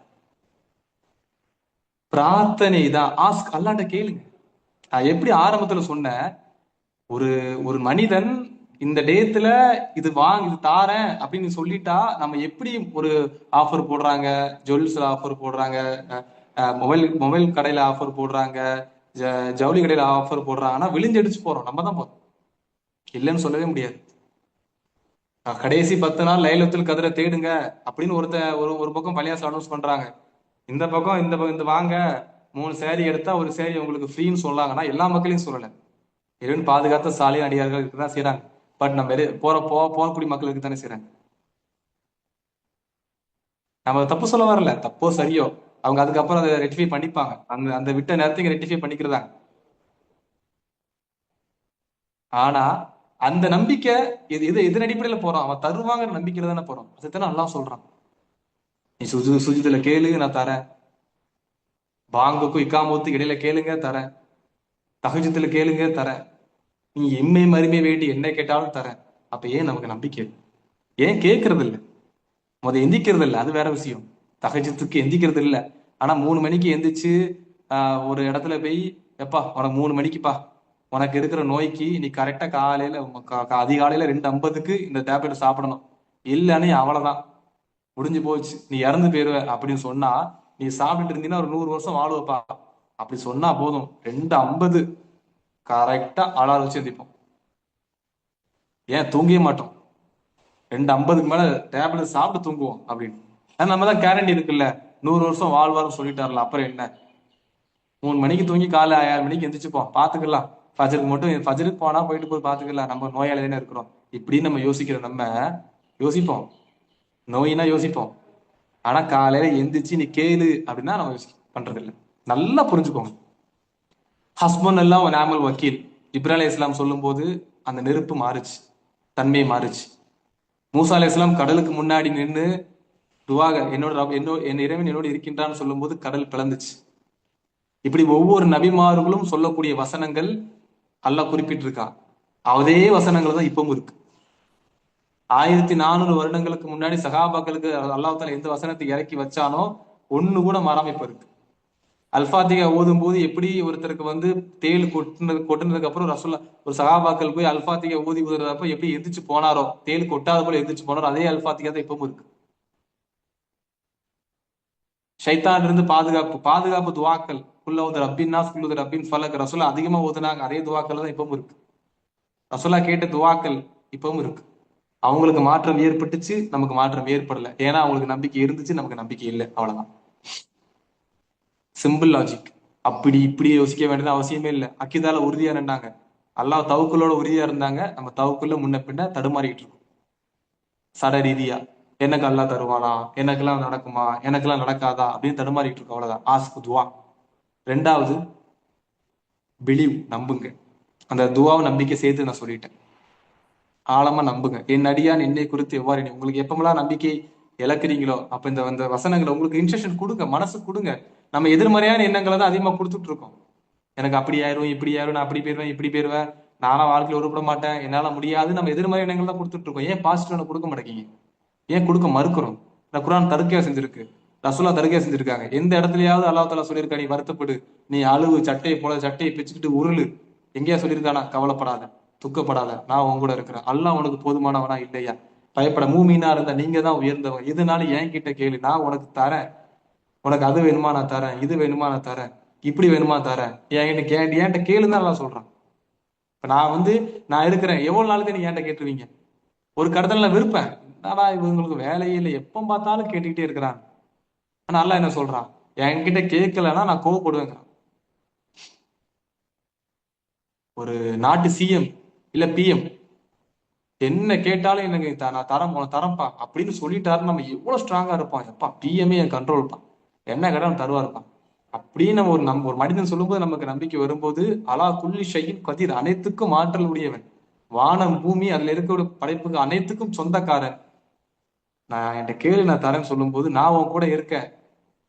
பிரார்த்தனை தான். ஆஸ்க், அல்லாட்ட கேளுங்க. நான் எப்படி ஆரம்பத்துல சொன்னேன், ஒரு ஒரு மனிதன் இந்த டேத்துல இது வாங்க, இது தாரேன் அப்படின்னு சொல்லிட்டா, நம்ம எப்படி ஒரு ஆஃபர் போடுறாங்க, ஜுவல்ஸ்ல ஆஃபர் போடுறாங்க, மொபைல் கடையில ஆஃபர் போடுறாங்க, ஜவுளி கடையில ஆஃபர் போடுறாங்கன்னா விழுந்தடிச்சு போறோம். நம்ம தான் போறோம், இல்லைன்னு சொல்லவே முடியாது. கடைசி 10 நாள் லைலத்துல் கதிரை தேடுங்க அப்படின்னு ஒரு பக்கம் பள்ளியாசல் அனௌன்ஸ் பண்றாங்க. இந்த பக்கம் இந்த வாங்க 3 சேரீ எடுத்தா ஒரு சேரீ உங்களுக்கு ஃப்ரீன்னு சொல்லாங்கன்னா எல்லா மக்களையும் சொல்லல. இறைவன் பாதுகாத்த சாலிய அடியார்கள் இருக்குதான் செய்யறாங்க. பட் நம்ம போகக்கூடிய மக்களுக்கு தானே செய்யறாங்க. நம்ம தப்பு சொல்ல வரல, தப்போ சரியோ அவங்க அதுக்கப்புறம் அதை ரெக்டிஃபை பண்ணிப்பாங்க. அந்த விட்ட நேரத்துக்கு ரெக்டிஃபை பண்ணிக்கிறதாங்க. ஆனா அந்த நம்பிக்கை எதன் அடிப்படையில போறோம்? அவன் தருவாங்கிற நம்பிக்கையில தானே போறோம். அதுதானே அல்லாஹ் சொல்றான், நீ சுஜிதுல கேளு நான் தரேன், பாங்குக்கும் இக்காமத்துக்கு இடையில கேளுங்க தரேன், தஹஜ்ஜுதுல கேளுங்க தரேன், நீ எம்மை மருமை வேண்டி என்ன கேட்டாலும் தரேன். அப்ப ஏன் நமக்கு நம்பிக்கை? ஏன் கேட்கறது இல்லை? எந்திக்கிறது இல்லை, அது வேற விஷயம். தஹஜ்ஜுதுக்கு எந்திக்கிறது இல்லை. ஆனா 3 மணிக்கு எந்திரிச்சு ஒரு இடத்துல போய், எப்பா உனக்கு 3 மணிக்குப்பா, உனக்கு இருக்கிற நோய்க்கு நீ கரெக்டா காலையில அதிகாலையில 2:50க்கு இந்த டேப்லெட் சாப்பிடணும், இல்லைன்னு அவ்வளவுதான், முடிஞ்சு போச்சு, நீ இறந்து போயிருவ அப்படின்னு சொன்னா, நீ சாப்பிட்டுட்டு இருந்தீங்கன்னா ஒரு 100 வருஷம் வாழுவப்பா அப்படி சொன்னா போதும், 2:50 கரெக்டா அலாரம் வச்சு எந்திப்போம். ஏன் தூங்கவே மாட்டோம்? 2:50க்கு மேல டேப்லெட் சாப்பிட்டு தூங்குவோம் அப்படின்னு. நம்ம தான் கேரண்டி இருக்குல்ல, 100 வருஷம் வாழ்வார்னு சொல்லிட்டார்ல, அப்புறம் என்ன? 3 மணிக்கு தூங்கி காலை 6 மணிக்கு எந்திரிச்சுப்போம், பாத்துக்கலாம். ஃபஜருக்கு போனா போயிட்டு போய் பாத்துக்கலாம், நம்ம நோயாளி தானே இருக்கிறோம் இப்படின்னு நம்ம யோசிக்கிற நம்ம யோசிப்போம், நோயினா யோசிப்போம். ஆனா காலையில எந்திரிச்சு நீ கேளு அப்படின்னா நம்ம பண்றது இல்லை. நல்லா புரிஞ்சுக்கோங்க. ஹஸ்பண்ட் எல்லாம் நாமல் வக்கீல் இப்ராஹிம் அலைஹிஸ்ஸலாம் சொல்லும் போது அந்த நெருப்பு மாறுச்சு, தன்மை மாறுச்சு. மூசா அலைஹிஸ்ஸலாம் கடலுக்கு முன்னாடி நின்று துவாக என் இறைவன் என்னோடு இருக்கின்றான்னு சொல்லும் போது கடல் பிளந்துச்சு. இப்படி ஒவ்வொரு நபிமார்களும் சொல்லக்கூடிய வசனங்கள் அல்லாஹ் குறிப்பிட்டிருக்கான். அதே வசனங்கள் தான் இப்பவும் இருக்கு. 1400 வருடங்களுக்கு முன்னாடி சகாபாக்களுக்கு அல்லாஹ் தாலா எந்த வசனத்தை இறக்கி வச்சானோ ஒண்ணு கூட மாறாம இப்ப இருக்கு. அல்பாத்திகா ஓதும் போது எப்படி ஒருத்தருக்கு வந்து தேள் கொட்டுனதுக்கு அப்புறம் ரசூல்லா ஒரு சகாபாக்கள் போய் அல்பாத்திகா ஊதுறப்ப எப்படி எந்திரிச்சு போனாரோ, தேள் கொட்டாத போல எந்திரிச்சு போனாரோ, அதே அல்பாத்திகா தான் இப்பவும் இருக்கு. ஷைத்தான் இருந்து பாதுகாப்பு துவாக்கள், குல்லவுது ரப்பின்னாஸ் குல்லுது ரப்பின் ஃபலக், ரசூல்லா அதிகமா ஓதுனாங்க, அதே துவாக்கள் தான் இப்பவும் இருக்கு. ரசூல்லா கேட்ட துவாக்கள் இப்பவும் இருக்கு. அவங்களுக்கு மாற்றம் ஏற்பட்டுச்சு, நமக்கு மாற்றம் ஏற்படல. ஏன்னா அவங்களுக்கு நம்பிக்கை இருந்துச்சு, நமக்கு நம்பிக்கை இல்லை, அவ்வளவுதான். Simple logic. அப்படி இப்படி யோசிக்க வேண்டியது அவசியமே இல்லை. அக்கிதால உறுதியா இருந்தாங்க, அல்லாஹ் தவக்குலோட உறுதியா இருந்தாங்க. நம்ம தவக்குள்ள முன்ன பின்ன தடுமாறிட்டு இருக்கோம் சட ரீதியா. எனக்கு அல்லாஹ் தருவானா, எனக்கெல்லாம் நடக்குமா, எனக்கெல்லாம் நடக்காதா அப்படின்னு தடுமாறிட்டு இருக்கோம், அவ்வளவுதான். ஆஸ்க் துவா. 2வது பிலீவ், நம்புங்க. அந்த துவாவை நம்பிக்கை சேர்த்து நான் சொல்லிட்டேன். ஆழமா நம்புங்க. என் அடியான் என்னை குறித்து எவ்வாறு எண்ணி-" உங்களுக்கு எப்பமெல்லாம் நம்பிக்கை இழக்கிறீங்களோ அப்ப இந்த வசனங்களை உங்களுக்கு இன்ஸ்ட்ரக்ஷன் கொடுங்க, மனசு கொடுங்க. நம்ம எதிர்மறையான எண்ணங்களை தான் அதிகமா கொடுத்துட்டு இருக்கோம். எனக்கு அப்படி ஆயிரும், இப்படி ஆயிரும், நான் அப்படி போயிருவேன், இப்படி போயிருவேன், நானா வாழ்க்கையில உருப்பட மாட்டேன், என்னால முடியாது, நம்ம எதிர்மறை எண்ணங்கள் தான் கொடுத்துட்டு இருக்கோம். ஏன் பாசிட்டிவ் கொடுக்க மாட்டேங்க? ஏன் கொடுக்க மறுக்கிறோம்? இந்த குரான் தருக்கையா செஞ்சிருக்கு, ரசூலா தருக்கையா செஞ்சிருக்காங்க. எந்த இடத்துலயாவது அல்லாஹ் தாலா சொல்லியிருக்கா நீ வருத்தப்படு, நீ அழுவு, சட்டையை போல சட்டையை பிச்சுக்கிட்டு உருளு, எங்கேயா சொல்லியிருக்கானா? கவலைப்படாத, துக்கப்படாத, நான் உன் கூட இருக்கிறேன், அல்லாஹ் உனக்கு போதுமானவனா இல்லையா? பயப்பட, மூமினா இருந்தா நீங்க தான் உயர்ந்தவங்க, எதுனாலும் என் கிட்ட கேளு, நான் உனக்கு தரேன். உனக்கு அது வேணுமா நான் தரேன், இது வேணுமா நான் தரேன், இப்படி வேணுமா தரேன், என்கிட்ட கேளுன்னு தான் எல்லாம் சொல்றான். இப்ப நான் இருக்கிறேன், எவ்வளவு நாளுக்கு நீங்க என்கிட்ட கேட்டுருவீங்க? ஒரு கடத்தல நான் விருப்பேன், என்னடா இவங்களுக்கு வேலையே இல்லை, எப்ப பார்த்தாலும் கேட்டுக்கிட்டே இருக்கிறான். ஆனா அல்லாஹ் என்ன சொல்றான்? என்கிட்ட கேட்கலன்னா நான் கோவப்படுவேங்க. ஒரு நாட்டு சிஎம் இல்ல பிஎம் என்ன கேட்டாலும் எனக்கு நான் தரேன்ப்பா அப்படின்னு சொல்லிட்டாரு, நம்ம எவ்வளவு ஸ்ட்ராங்கா இருப்போம். எப்பா பிஎம்ஏ என் கண்ட்ரோல் தான், என்ன கேட்டாலும் தருவாருப்பான் அப்படின்னு நம்ம ஒரு மனிதன் சொல்லும்போது நமக்கு நம்பிக்கை வரும்போது, அலா குல்லி ஷையின் கதீர், அனைத்துக்கும் ஆற்றல் உடையவன், வானம் பூமி அதுல இருக்கிற படைப்புக்கு அனைத்துக்கும் சொந்தக்காரன், நான் என்கிட்ட கேளு நான் தரேன்னு சொல்லும் போது, நான் உன் கூட இருக்கேன்,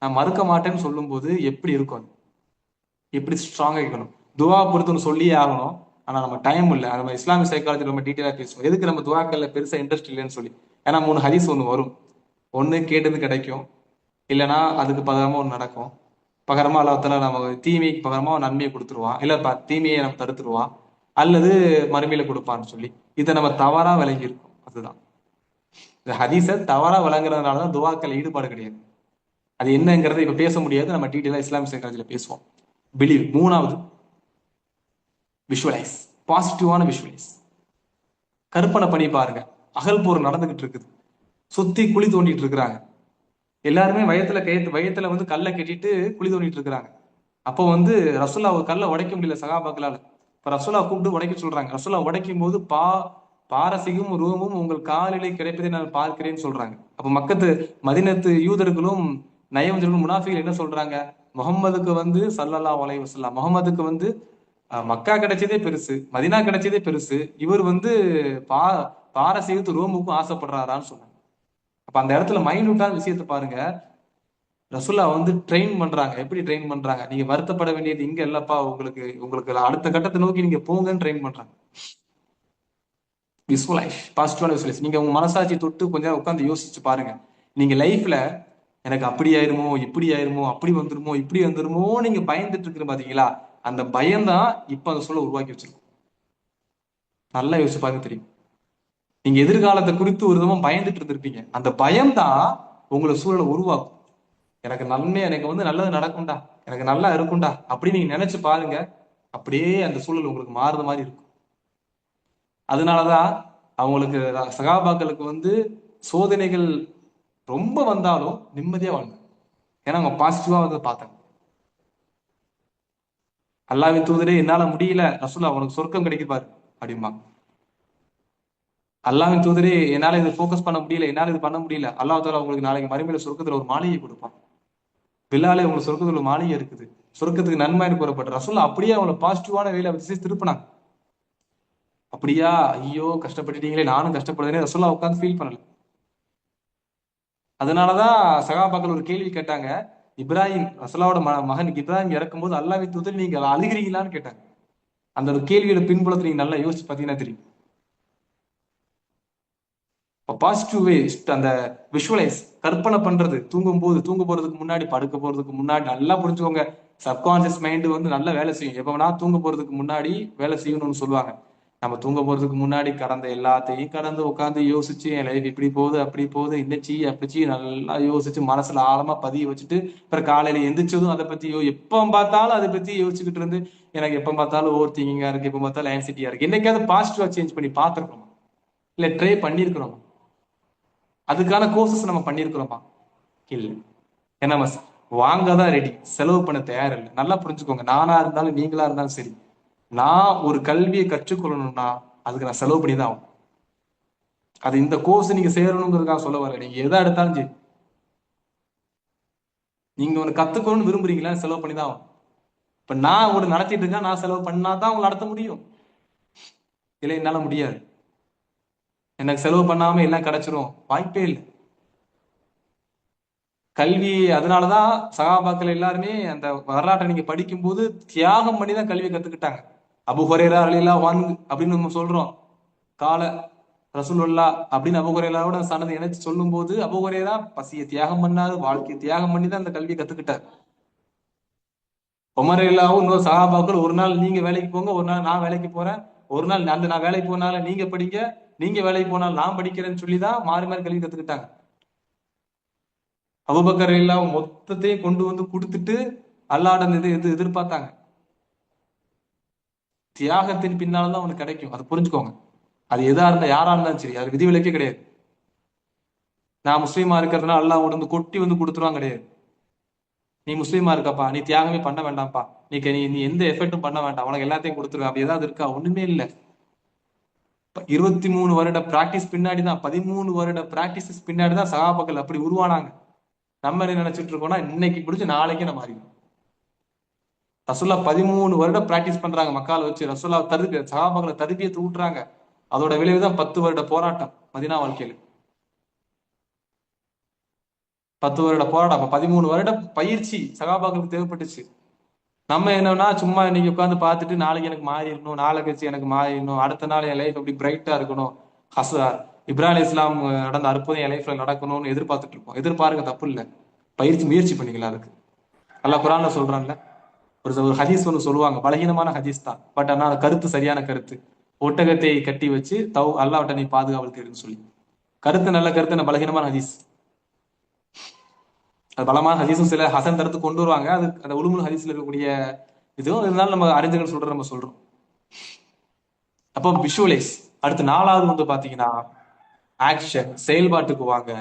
நான் மறுக்க மாட்டேன்னு சொல்லும் போது எப்படி இருக்கும்? அது எப்படி ஸ்ட்ராங்கா இருக்கணும்? துவா பொறுத்து சொல்லியே ஆகணும். ஆனா நம்ம டைம் இல்லை. நம்ம இஸ்லாமிக் சைக்காலஜி ரொம்ப டீட்டெயிலா பேசுவோம். எதுக்கு நம்ம துவாக்கள்ல பெருசா இன்ட்ரெஸ்ட் இல்லைன்னு சொல்லி, ஏன்னா 3 ஹதீஸ் ஒண்ணு வரும். ஒண்ணு கேட்டது கிடைக்கும், இல்லைன்னா அதுக்கு பகரமா ஒண்ணு நடக்கும். பகரமா அல்லாஹ் நம்ம தீமைக்கு பகரமா நன்மையை கொடுத்துருவான், இல்ல தீமையை நம்ம தடுத்துருவான், அல்லது மறுமையில கொடுப்பான்னு சொல்லி இதை நம்ம தவறா விளங்கி இருக்கோம். அதுதான் இந்த ஹதீஸை தவறா விளங்குறதுனாலதான் துவாக்கள் ஈடுபாடு கிடையாது. அது என்னங்கிறத இப்ப பேச முடியாது, நம்ம டீட்டெயிலா இஸ்லாமிக் சைக்காலஜில பேசுவோம். பிலீவ். மூணாவது விஷுவலைஸ், பாசிட்டிவான விஷுவலைஸ். கற்பனை பண்ணி பாருங்க, அகல் போர் நடந்துகிட்டு இருக்குது, சுத்தி குழி தோண்டிட்டு இருக்கிறாங்க, எல்லாருமே வயத்துல கல்லை கட்டிட்டு குழி தோண்டிட்டு இருக்கிறாங்க. அப்போ ரசூல்லா ஒரு கல்லை உடைக்க முடியல சகாபாக்களால. இப்ப ரசூல்லா கூப்பிட்டு உடைக்க சொல்றாங்க. ரசூல்லா உடைக்கும் போது பாரசீகம் ரூமும் உங்கள் காலிலே கிடைப்பதை நான் பார்க்கிறேன்னு சொல்றாங்க. அப்ப மதினத்து யூதர்களும் நயவஞ்சர்களும் முனாஃபிகள் என்ன சொல்றாங்க? முகம்மதுக்கு ஸல்லல்லாஹு அலைஹி வஸல்லம், முகம்மதுக்கு மக்கா கிடைச்சதே பெருசு, மதினா கிடைச்சதே பெருசு, இவர் பா பாரசீகத்து ரோமுக்கும் ஆசைப்படுறாரான்னு சொன்னாங்க. அப்ப அந்த இடத்துல மைனூட்டான விஷயத்தை பாருங்க. ரசூல்லா ட்ரெயின் பண்றாங்க. எப்படி ட்ரெயின் பண்றாங்க? நீங்க வருத்தப்பட வேண்டியது இங்க இல்லப்பா, உங்களுக்கு அடுத்த கட்டத்தை நோக்கி நீங்க போங்கன்னு ட்ரெயின் பண்றாங்க. விசுவலைஸ், பாசிட்டிவான விசுவலைஸ். நீங்க உங்க மனசாட்சி தொட்டு கொஞ்சம் உட்காந்து யோசிச்சு பாருங்க. நீங்க லைஃப்ல எனக்கு அப்படி ஆயிருமோ, இப்படி ஆயிருமோ, அப்படி வந்துருமோ, இப்படி வந்துருமோ நீங்க பயந்துட்டு இருக்கிற பாத்தீங்களா? அந்த பயம்தான் இப்ப அந்த சூழலை உருவாக்கி வச்சிருக்கும். நல்லா யோசிச்சு பாருங்க, தெரியும். நீங்க எதிர்காலத்தை குறித்து ஒரு விதமா பயந்துட்டு இருந்திருப்பீங்க. அந்த பயம்தான் உங்களை சூழலை உருவாக்கும். எனக்கு எனக்கு நல்லது நடக்கும்டா, எனக்கு நல்லா இருக்கும்டா அப்படின்னு நீங்க நினைச்சு பாருங்க. அப்படியே அந்த சூழல் உங்களுக்கு மாறுற மாதிரி இருக்கும். அதனாலதான் அவங்களுக்கு, சகாபாக்களுக்கு சோதனைகள் ரொம்ப வந்தாலும் நிம்மதியா வாழ்ந்தாங்க. ஏன்னா அவங்க பாசிட்டிவா பார்த்தாங்க. அல்லாஹ்வின் தூதரே என்னால முடியல, ரசூலா உனக்கு சொர்க்கம் கிடைக்குப்பாரு அப்படிமா. அல்லாஹ்வின் தூதரே என்னால இதை ஃபோக்கஸ் பண்ண முடியல, என்னால இது பண்ண முடியல, அல்லாஹ் தாலா உங்களுக்கு நாளைக்கு மறுமையில சொர்க்கத்துல ஒரு மாளிகை கொடுப்பான். பில்லாலே உங்களுக்கு சொர்க்கத்துல ஒரு மாளிகை இருக்குது, சொர்க்கத்துக்கு நன்மைன்னு கூறப்பட்ட ரசூலா அப்படியே அவங்களை பாசிட்டிவான வேலை திசை திருப்பினாங்க. அப்படியா, ஐயோ கஷ்டப்பட்டுட்டீங்களே, நானும் கஷ்டப்படுறேனே ரசூலா உட்காந்து ஃபீல் பண்ணல. அதனாலதான் சகாபாக்கள் ஒரு கேள்வி கேட்டாங்க. இப்ராஹிம், ரசூலாவோட மகன் இப்ராஹிம் இறக்கும் போது அல்லாஹ்வின் தூதர் நீங்க அழுகிறீங்களான்னு கேட்டாங்க. அந்த ஒரு கேள்வியோட பின்புலத்தை நீங்க நல்லா யோசிச்சு பாத்தீங்கன்னா தெரியும். பாசிட்டிவ் வே, அந்த விஷுவலைஸ், கற்பனை பண்றது, தூங்க போறதுக்கு முன்னாடி, படுக்க போறதுக்கு முன்னாடி நல்லா புரிஞ்சுக்கோங்க. சப்கான்சியஸ் மைண்ட் நல்லா வேலை செய்யும். எப்ப தூங்க போறதுக்கு முன்னாடி வேலை செய்யணும்னு சொல்லுவாங்க. நம்ம தூங்க போறதுக்கு முன்னாடி கடந்த எல்லாத்தையும் கடந்து உட்காந்து யோசிச்சு, என் லைஃப் இப்படி போகுது, அப்படி போகுது, இன்னச்சி அப்படிச்சி நல்லா யோசிச்சு மனசுல ஆழமா பதிய வச்சுட்டு, அப்புறம் காலையில எந்திரிச்சதும் அதை பத்தி எப்ப பார்த்தாலும் அதை பத்தி யோசிச்சுக்கிட்டு இருந்து, எனக்கு எப்ப பார்த்தாலும் ஓவர் திங்கிங்கா இருக்கு, எப்ப பார்த்தாலும் ஆன்சிட்டியா இருக்கு. என்னைக்காவது பாசிட்டிவா சேஞ்ச் பண்ணி பார்த்துருக்கோமா? இல்ல ட்ரை பண்ணிருக்கிறோமா? அதுக்கான கோர்சஸ் நம்ம பண்ணிருக்கிறோமா? இல்ல. ஏன்னா நம்ம வாங்கதான் ரெடி, செலவு பண்ண தயார் இல்லை. நல்லா புரிஞ்சுக்கோங்க. நானா இருந்தாலும் நீங்களா இருந்தாலும் சரி, நான் ஒரு கல்வியை கற்றுக்கொள்ளணும்னா அதுக்கு நான் செலவு பண்ணி தான் ஆகும். அது இந்த கோர்ஸ் நீங்க சேரணுங்கிறதுக்காக சொல்ல வரல. நீங்க எதை எடுத்தாலும் சரி, நீங்க ஒண்ணு கத்துக்கணும்னு விரும்புறீங்களா, செலவு பண்ணி தான் ஆகும். இப்ப நான் ஒண்ணு நடத்திட்டு இருக்கேன், நான் செலவு பண்ணாதான் உங்களை நடத்த முடியும், இல்லை என்னால முடியாது. எனக்கு செலவு பண்ணாம எல்லாம் கிடைச்சிரும், வாய்ப்பே இல்லை. கல்வி அதனாலதான் சகாபாக்கள் எல்லாருமே அந்த வரலாற்றை நீங்க படிக்கும்போது தியாகம் பண்ணி தான் கல்வியை கத்துக்கிட்டாங்க. அபு ஹுரைரா ரலியல்லாஹு அன்ஹு அப்படின்னு நம்ம சொல்றோம், கால ரசூலுல்லாஹ் அப்படின்னு அபு ஹுரைராவோட சனதை இணைச்சு சொல்லும் போது அபு ஹுரைரா பசியை தியாகம் பண்ணாரு, வாழ்க்கையை தியாகம் பண்ணி தான் அந்த கல்வியை கத்துக்கிட்டார். உமர் ரலியல்லாஹு இன்னொரு சகாபாக்கள், ஒரு நாள் நீங்க வேலைக்கு போங்க, ஒரு நாள் நான் வேலைக்கு போறேன், ஒரு நாள் நான் வேலைக்கு போனால நீங்க படிங்க, நீங்க வேலைக்கு போனாலும் நான் படிக்கிறேன்னு சொல்லிதான் மாறி மாறி கல்வி கத்துக்கிட்டாங்க. அபூபக்கர் ரலியல்லாஹு மொத்தத்தையும் கொண்டு வந்து கொடுத்துட்டு அல்லாஹ்ட எதிர்பார்த்தாங்க. தியாகத்தின் பின்னால்தான் அவனுக்கு கிடைக்கும், அதை புரிஞ்சுக்கோங்க. அது எதா இருந்தா யாரா இருந்தாலும் சரி, அது விதிவிலக்கே கிடையாது. நான் முஸ்லீமா இருக்கிறதுனால அல்லாஹ் வந்து கொட்டி வந்து கொடுத்துருவான் கிடையாது. நீ முஸ்லீமா இருக்கப்பா, நீ தியாகமே பண்ண வேண்டாம்ப்பா, நீ எந்த எஃபர்ட்டும் பண்ண வேண்டாம், உனக்கு எல்லாத்தையும் கொடுத்துருவேன், அப்படி ஏதாவது இருக்கா? ஒண்ணுமே இல்லை. 23 வருட பிராக்டிஸ் பின்னாடிதான், 13 வருட பிராக்டிஸ் பின்னாடிதான் சகாபாக்கள் அப்படி உருவானாங்க. நம்ம என்ன நினைச்சிட்டு இருக்கோம்னா இன்னைக்கு பிடிச்சி நாளைக்கு நம்ம அறிவோம். ரசூல்லா 13 வருடம் பிராக்டிஸ் பண்றாங்க மக்கால வச்சு. ரசூல்லா சகாபாக்களை தர்பியத்தை ஊட்டுறாங்க. அதோட விளைவுதான் 10 வருட போராட்டம் மதீனா வாழ்க்கையில. 10 வருட போராட்டம். அப்ப 13 வருட பயிற்சி சகாபாக்களுக்கு தேவைப்பட்டுச்சு. நம்ம என்னன்னா சும்மா இன்னைக்கு உட்காந்து பார்த்துட்டு நாளைக்கு எனக்கு மாறிடணும், நாளை கழிச்சு எனக்கு மாறிடணும், அடுத்த நாள் என் லைஃப் அப்படி பிரைட்டா இருக்கணும், இப்ராஹிம் இஸ்லாம் நடந்த அற்புதம் என் லைஃப்ல நடக்கணும்னு எதிர்பார்த்துட்டு இருப்போம். எதிர்பார்க்க தப்பு இல்லை, முயற்சி பண்ணிக்கலாம். அதுக்கு அல்லா குரான்ல சொல்றான்ல, ஒரு ஹதீஸ் ஒன்று சொல்லுவாங்க, பலகீனமான ஹதீஸ் தான், பட் ஆனா கருத்து சரியான கருத்து. ஒட்டகத்தை கட்டி வச்சு அல்லாஹ்விட்ட நீ பாதுகாவல் தேடுன்னு சொல்லி, கருத்து நல்ல கருத்து, பலகீனமான ஹதீஸ். அது பலமான ஹதீஸும் சில ஹசன் தரத்து கொண்டு வருவாங்க. அது அந்த உலுமுல் ஹதீஸ்ல இருக்கக்கூடிய இதுவும் இருந்தாலும் நம்ம அறிஞர்கள் சொல்ற நம்ம சொல்றோம். அப்போ விஷுவலைஸ். அடுத்து 4வது வந்து பாத்தீங்கன்னா ஆக்ஷன், செயல்பாட்டுக்கு வாங்க.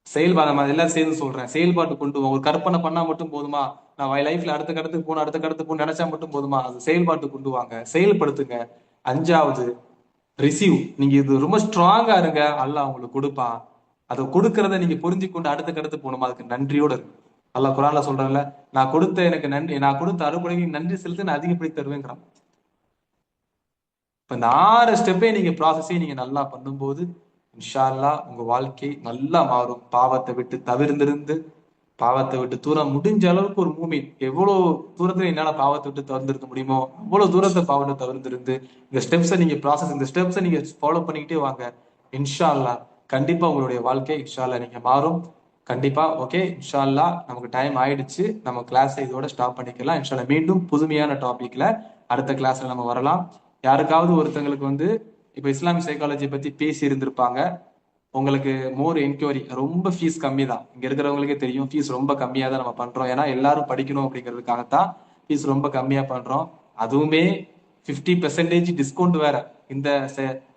செயல்பாடு நம்ம எல்லாம் சேர்ந்து சொல்றேன், செயல்பாட்டு கொண்டு வாங்க. ஒரு கற்பனை பண்ணா மட்டும் போதுமா? நான் லைஃப்ல அடுத்த கடத்துக்கு போகணும் நினைச்சா மட்டும் போதுமா? அது செயல்பாட்டு கொண்டு வாங்க, செயல்படுத்துங்க. 5வது ரிசீவ். நீங்க இது ரொம்ப ஸ்ட்ராங்கா இருங்க, அல்லாஹ் உங்களுக்கு கொடுப்பான். அதை கொடுக்கறத நீங்க புரிஞ்சு கொண்டு அடுத்த கடத்து போகணுமா? அதுக்கு நன்றியோட இருக்கு. அல்லாஹ் குரான்ல சொல்றேன்ல, நான் கொடுத்த அறுபடைக்கு நன்றி செலுத்தி நான் அதிகப்படி தருவேங்கிறான். இப்ப இந்த 6 ஸ்டெப்பே நீங்க ப்ராசஸே நீங்க நல்லா பண்ணும்போது இன்ஷா அல்லாஹ் உங்க வாழ்க்கை நல்லா மாறும். பாவத்தை விட்டு தூரம் முடிஞ்ச அளவுக்கு ஒரு மூமின் எவ்வளவு தூரத்துல என்னால பாவத்தை விட்டு தவிர்த்திருக்க முடியுமோ அவ்வளவு தூரத்தை பாவத்தை தவிர்த்திருந்து இந்த ஸ்டெப்ஸை நீங்க ஃபாலோ பண்ணிக்கிட்டே வாங்க. இன்ஷா அல்லாஹ் கண்டிப்பா உங்களுடைய வாழ்க்கை இன்ஷா அல்லாஹ் நீங்க மாறும். கண்டிப்பா. ஓகே, இன்ஷா அல்லாஹ் நமக்கு டைம் ஆயிடுச்சு, நம்ம கிளாஸை இதோட ஸ்டாப் பண்ணிக்கலாம். இன்ஷா அல்லாஹ் மீண்டும் புதுமையான டாபிக்ல அடுத்த கிளாஸ்ல நம்ம வரலாம். யாருக்காவது ஒருத்தங்களுக்கு வந்து இப்ப இஸ்லாமிக் சைக்காலஜி பத்தி பேசி இருந்திருப்பாங்க, உங்களுக்கு மோர் என்கொயரி, ரொம்ப ஃபீஸ் கம்மி தான், இங்க இருக்கிறவங்களுக்கே தெரியும் ஃபீஸ் ரொம்ப கம்மியா தான் நம்ம பண்றோம். ஏன்னா எல்லாரும் படிக்கணும் அப்படிங்கிறதுக்காகத்தான் ஃபீஸ் ரொம்ப கம்மியா பண்றோம். அதுவுமே 50% டிஸ்கவுண்ட் வேற.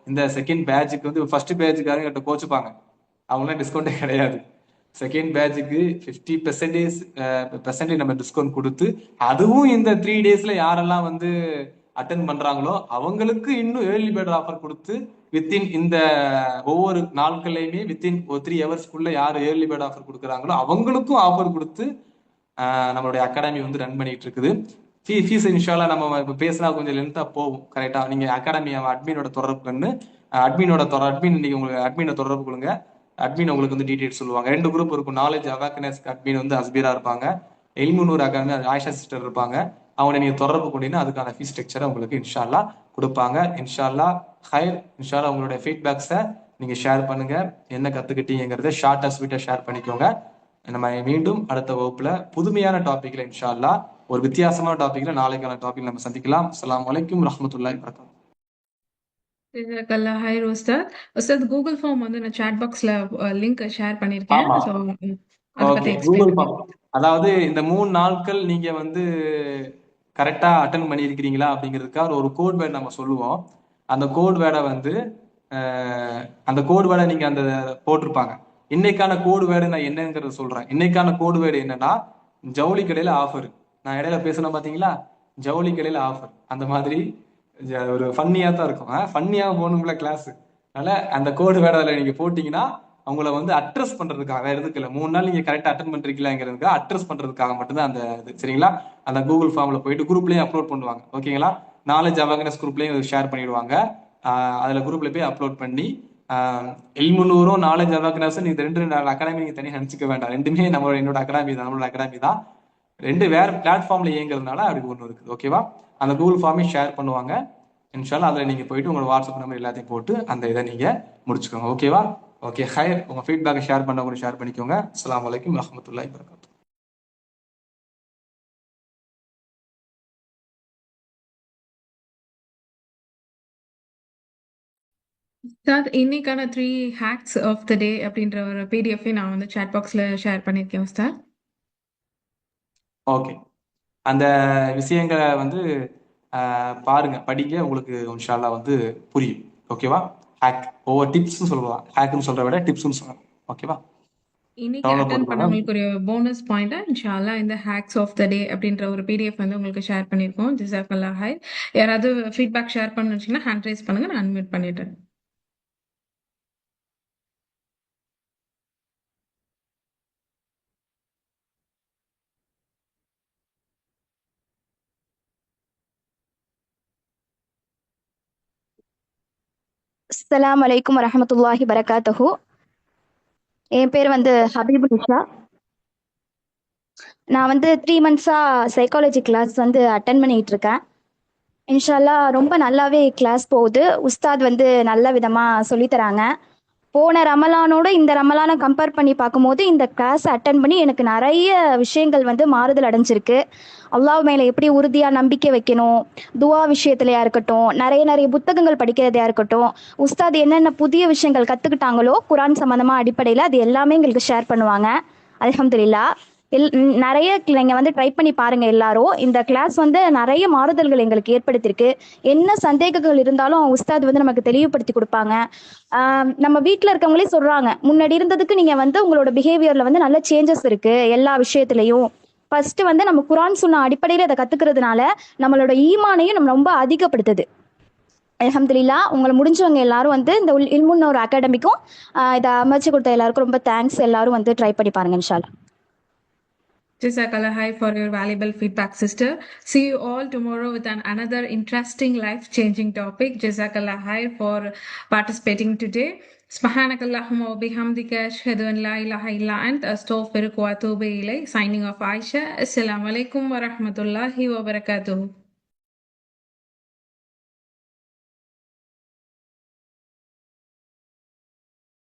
இந்த செகண்ட் பேட்சுக்கு வந்து ஃபர்ஸ்ட் பேட்சுக்காரங்க கிட்ட கோச்சுப்பாங்க, அவங்களாம் டிஸ்கவுண்டே கிடையாது. செகண்ட் பேட்சுக்கு 50% நம்ம டிஸ்கவுண்ட் கொடுத்து, அதுவும் இந்த 3 daysல யாரெல்லாம் வந்து அட்டென்ட் பண்றாங்களோ அவங்களுக்கு இன்னும் ஏர்லி பேர்ட் ஆஃபர் கொடுத்து, வித்தின் இந்த ஒவ்வொரு நாட்கள்லையுமே வித்தின் ஒரு 3 hours யார் ஏர்லி பேர்ட் ஆஃபர் கொடுக்குறாங்களோ அவங்களுக்கும் ஆஃபர் கொடுத்து நம்மளுடைய அகாடமி வந்து ரன் பண்ணிட்டு இருக்குது. ஃபீஸ் இன்ஷால்லா நம்ம இப்போ பேசினா கொஞ்சம் லென்த்தா போகும். கரெக்டா? நீங்க அகாடமி அட்மினோட தொடர்பு பண்ணு, அட்மின் இன்னைக்கு உங்களுக்கு அட்மினை தொடர்பு கொள்ளுங்க. அட்மின் உங்களுக்கு வந்து டீடைல்ஸ் சொல்லுவாங்க. 2 குரூப் இருக்கும். நாலேஜ் அவேர்னஸ் அட்மின் வந்து அஸ்பீரா இருப்பாங்க, எல்முனூர் அகாடமி ஆயிஷா சிஸ்டர் இருப்பாங்க. அவங்களை நீங்க தொடர்பு கொண்டீங்கன்னா அதுக்கான ஃபீஸ் ஸ்ட்ரக்சரை உங்களுக்கு இன்ஷால்லா கொடுப்பாங்க. இன்ஷால்லா ஹைர். இன்ஷால்லா உங்களுடைய ஃபீட்பேக்ஸை நீங்க ஷேர் பண்ணுங்க, என்ன கத்துக்கிட்டீங்கிறத ஷார்ட்டா ஸ்வீட்டா ஷேர் பண்ணிக்கோங்க. நம்ம மீண்டும் அடுத்த வகுப்புல புதுமையான டாபிக்ல இன்ஷால்லா ஒரு வித்தியாசமான டாபிக்ல நாளைக்கான டாபிக் நம்ம சந்திக்கலாம். அஸ்ஸலாமு அலைக்கும் வரஹ்மத்துல்லாஹி வபரகாத்துஹு. ஜஸாக்கல்லாஹ் ஹைர் உஸ்தாத். உஸ்தாத், கூகுள் ஃபார்ம் வந்து நான் சாட் பாக்ஸ்ல லிங்க் ஷேர் பண்ணிருக்கேன். ஆமா, ஸோ அதை ஓகே. பத்தி கூகுள் எக்ஸ்பிளைன் ஃபார்ம், அதாவது இந்த 3 நாட்கள் நீங்க வந்து கரெக்டா அட்டன் பண்ணியிருக்கிறீங்களா அப்படிங்கிறதுக்காக ஒரு கோட் வேர்டு நம்ம சொல்லுவோம். அந்த கோட் வேர்டை வந்து நீங்க அந்த போட்டிருப்பாங்க. இன்னைக்கான கோடு வேர்டு நான் என்னங்கிறத சொல்றேன். இன்னைக்கான கோடு வேர்டு என்னன்னா ஜவுளி கடையில ஆஃபர். நான் இடையில பேசணும் பாத்தீங்களா, ஜவுளி கடையில ஆஃபர். அந்த மாதிரி ஒரு ஃபன்னியா தான் இருக்கும். ஃபன்னியா போகணும்ல கிளாஸ். அதனால அந்த கோடு வேர்டு அதில் நீங்க போட்டீங்கன்னா அவங்கள வந்து அட்ரஸ் பண்றதுக்காக, வேற எதுக்கு இல்லை, 3 நாள் நீங்க கரெக்டா அட்டன் பண்றீங்களாங்கிறதுக்காக அட்ரஸ் பண்றதுக்காக மட்டும்தான் அந்த இது. சரிங்களா? அந்த கூகுள் ஃபார்ம்ல போயிட்டு குரூப்லயும் அப்லோட் பண்ணுவாங்க. ஓகேங்களா? நாலேஜ் அவேர்னஸ் குரூப்லயும் ஷேர் பண்ணிடுவாங்க. அதுல குரூப்ல போய் அப்லோட் பண்ணி இல்முன்னூரும் நாலேஜ் அவேர்னஸும் நீங்க ரெண்டு அகாடமி நீங்க தனியாக நினச்சிக்க வேண்டாம். ரெண்டுமே என்னோட அகாடமி தான், நம்மளோட அகாடமி தான். ரெண்டு வேற பிளாட்ஃபார்ம்ல இயங்குறதுனால அப்படி ஒன்று இருக்குது. ஓகேவா? அந்த கூகுள் ஃபார்மே ஷேர் பண்ணுவாங்க இன்ஷால்லா. அதில் நீங்கள் போயிட்டு உங்களோட வாட்ஸ்அப் நம்பர் எல்லாத்தையும் போட்டு அந்த இதை நீங்கள் முடிச்சுக்கோங்க. ஓகேவா? ஓகே, ஹைர். உங்கள் ஃபீட்பேக்கை ஷேர் பண்ண ஷேர் பண்ணிக்கோங்க. அஸ்ஸலாமு அலைக்கும் வரஹ்மத்துல்லாஹி வபரகாத்துஹு. சார், இன்னைக்கான 3 ஹேக்ஸ் ஆஃப் த டே அப்படின்ற ஒரு பிடிஎஃப் நான் வந்து சாட் பாக்ஸ்ல ஷேர் பண்ணியிருக்கேன் சார். ஓகே, அந்த விஷயங்களை வந்து பாருங்க, படிங்க, உங்களுக்கு இன்ஷால்லா வந்து புரியும். ஓகேவா? ஹேக் ஒவ்வொரு டிப்ஸ்னு சொல்லலாம், ஹேக்னு சொல்ற விட டிப்ஸ்னு சொல்லலாம். ஓகேவா? இன்னைக்கு டவுன்லோட் அட்டன் பண்ணுவாங்க. பண்ணவங்களுக்கு ஒரு போனஸ் பாயிண்டா இன்ஷால்லா இந்த ஹேக்ஸ் ஆஃப் த டே அப்படின்ற ஒரு பிடிஎஃப் வந்து உங்களுக்கு ஷேர் பண்ணியிருக்கோம். ஜிசாக்கல்லா ஹை. யாராவது ஃபீட்பேக் ஷேர் பண்ணணும்னு வச்சீங்கன்னா ஹேண்ட் ரைஸ் பண்ணுங்க, நான் அன்மியூட் பண்ணிட்டேன். அஸ்ஸலாமு அலைக்கும் வரஹ்மத்துல்லாஹி வரகாத்துஹு. என் பேர் வந்து ஹபீபு நிஷா. நான் வந்து 3 மந்த்ஸா சைக்காலஜி கிளாஸ் வந்து அட்டன் பண்ணிட்டு இருக்கேன். இன்ஷால்லா ரொம்ப நல்லாவே கிளாஸ் போகுது. உஸ்தாத் வந்து நல்ல விதமா சொல்லித் தராங்க. போன ரமலானோட இந்த ரமலானை கம்பேர் பண்ணி பார்க்கும்போது இந்த கிளாஸ் அட்டன் பண்ணி எனக்கு நிறைய விஷயங்கள் வந்து மாறுதல் அடைஞ்சிருக்கு. அல்லாஹ் மேலே எப்படி உறுதியாக நம்பிக்கை வைக்கணும், துவா விஷயத்துலையா இருக்கட்டும், நிறைய நிறைய புத்தகங்கள் படிக்கிறதையா இருக்கட்டும், உஸ்தாத் என்னென்ன புதிய விஷயங்கள் கற்றுக்கிட்டாங்களோ குரான் சம்மந்தமாக அடிப்படையில் அது எல்லாமே எங்களுக்கு ஷேர் பண்ணுவாங்க. அல்ஹம்துலில்லாஹ். நிறைய நீங்கள் வந்து ட்ரை பண்ணி பாருங்க எல்லாரும். இந்த கிளாஸ் வந்து நிறைய மாறுதல்கள் எங்களுக்கு ஏற்படுத்தியிருக்கு. என்ன சந்தேகங்கள் இருந்தாலும் உஸ்தாத் வந்து நமக்கு தெளிவுபடுத்தி கொடுப்பாங்க. நம்ம வீட்டில் இருக்கவங்களே சொல்றாங்க, முன்னாடி இருந்ததுக்கு நீங்க வந்து உங்களோட பிஹேவியர்ல வந்து நல்ல சேஞ்சஸ் இருக்கு எல்லா விஷயத்துலையும். ஃபர்ஸ்ட் வந்து நம்ம குரான் சொன்ன அடிப்படையில் அதை கத்துக்கிறதுனால நம்மளோட ஈமானையும் நம்ம ரொம்ப அதிகப்படுத்துது. அல்ஹம்துலில்லாஹ். உங்களை முடிஞ்சவங்க எல்லாரும் வந்து இந்த இல்முன்னு ஒரு அகாடமிக்கும் இதை அமைச்சு கொடுத்த எல்லாருக்கும் ரொம்ப தேங்க்ஸ். எல்லாரும் வந்து ட்ரை பண்ணி பாருங்க இன்ஷால்லா. Jazakallah Hai for your valuable feedback, sister. See you all tomorrow with another interesting life-changing topic. Jazakallah Hai for participating today. Subhanakallahumma wa bihamdika ashhadu an la ilaha illa anta astaghfiruka wa atubu ilayk. Signing off, Aisha. Assalamu alaikum wa rahmatullahi wa barakatuh.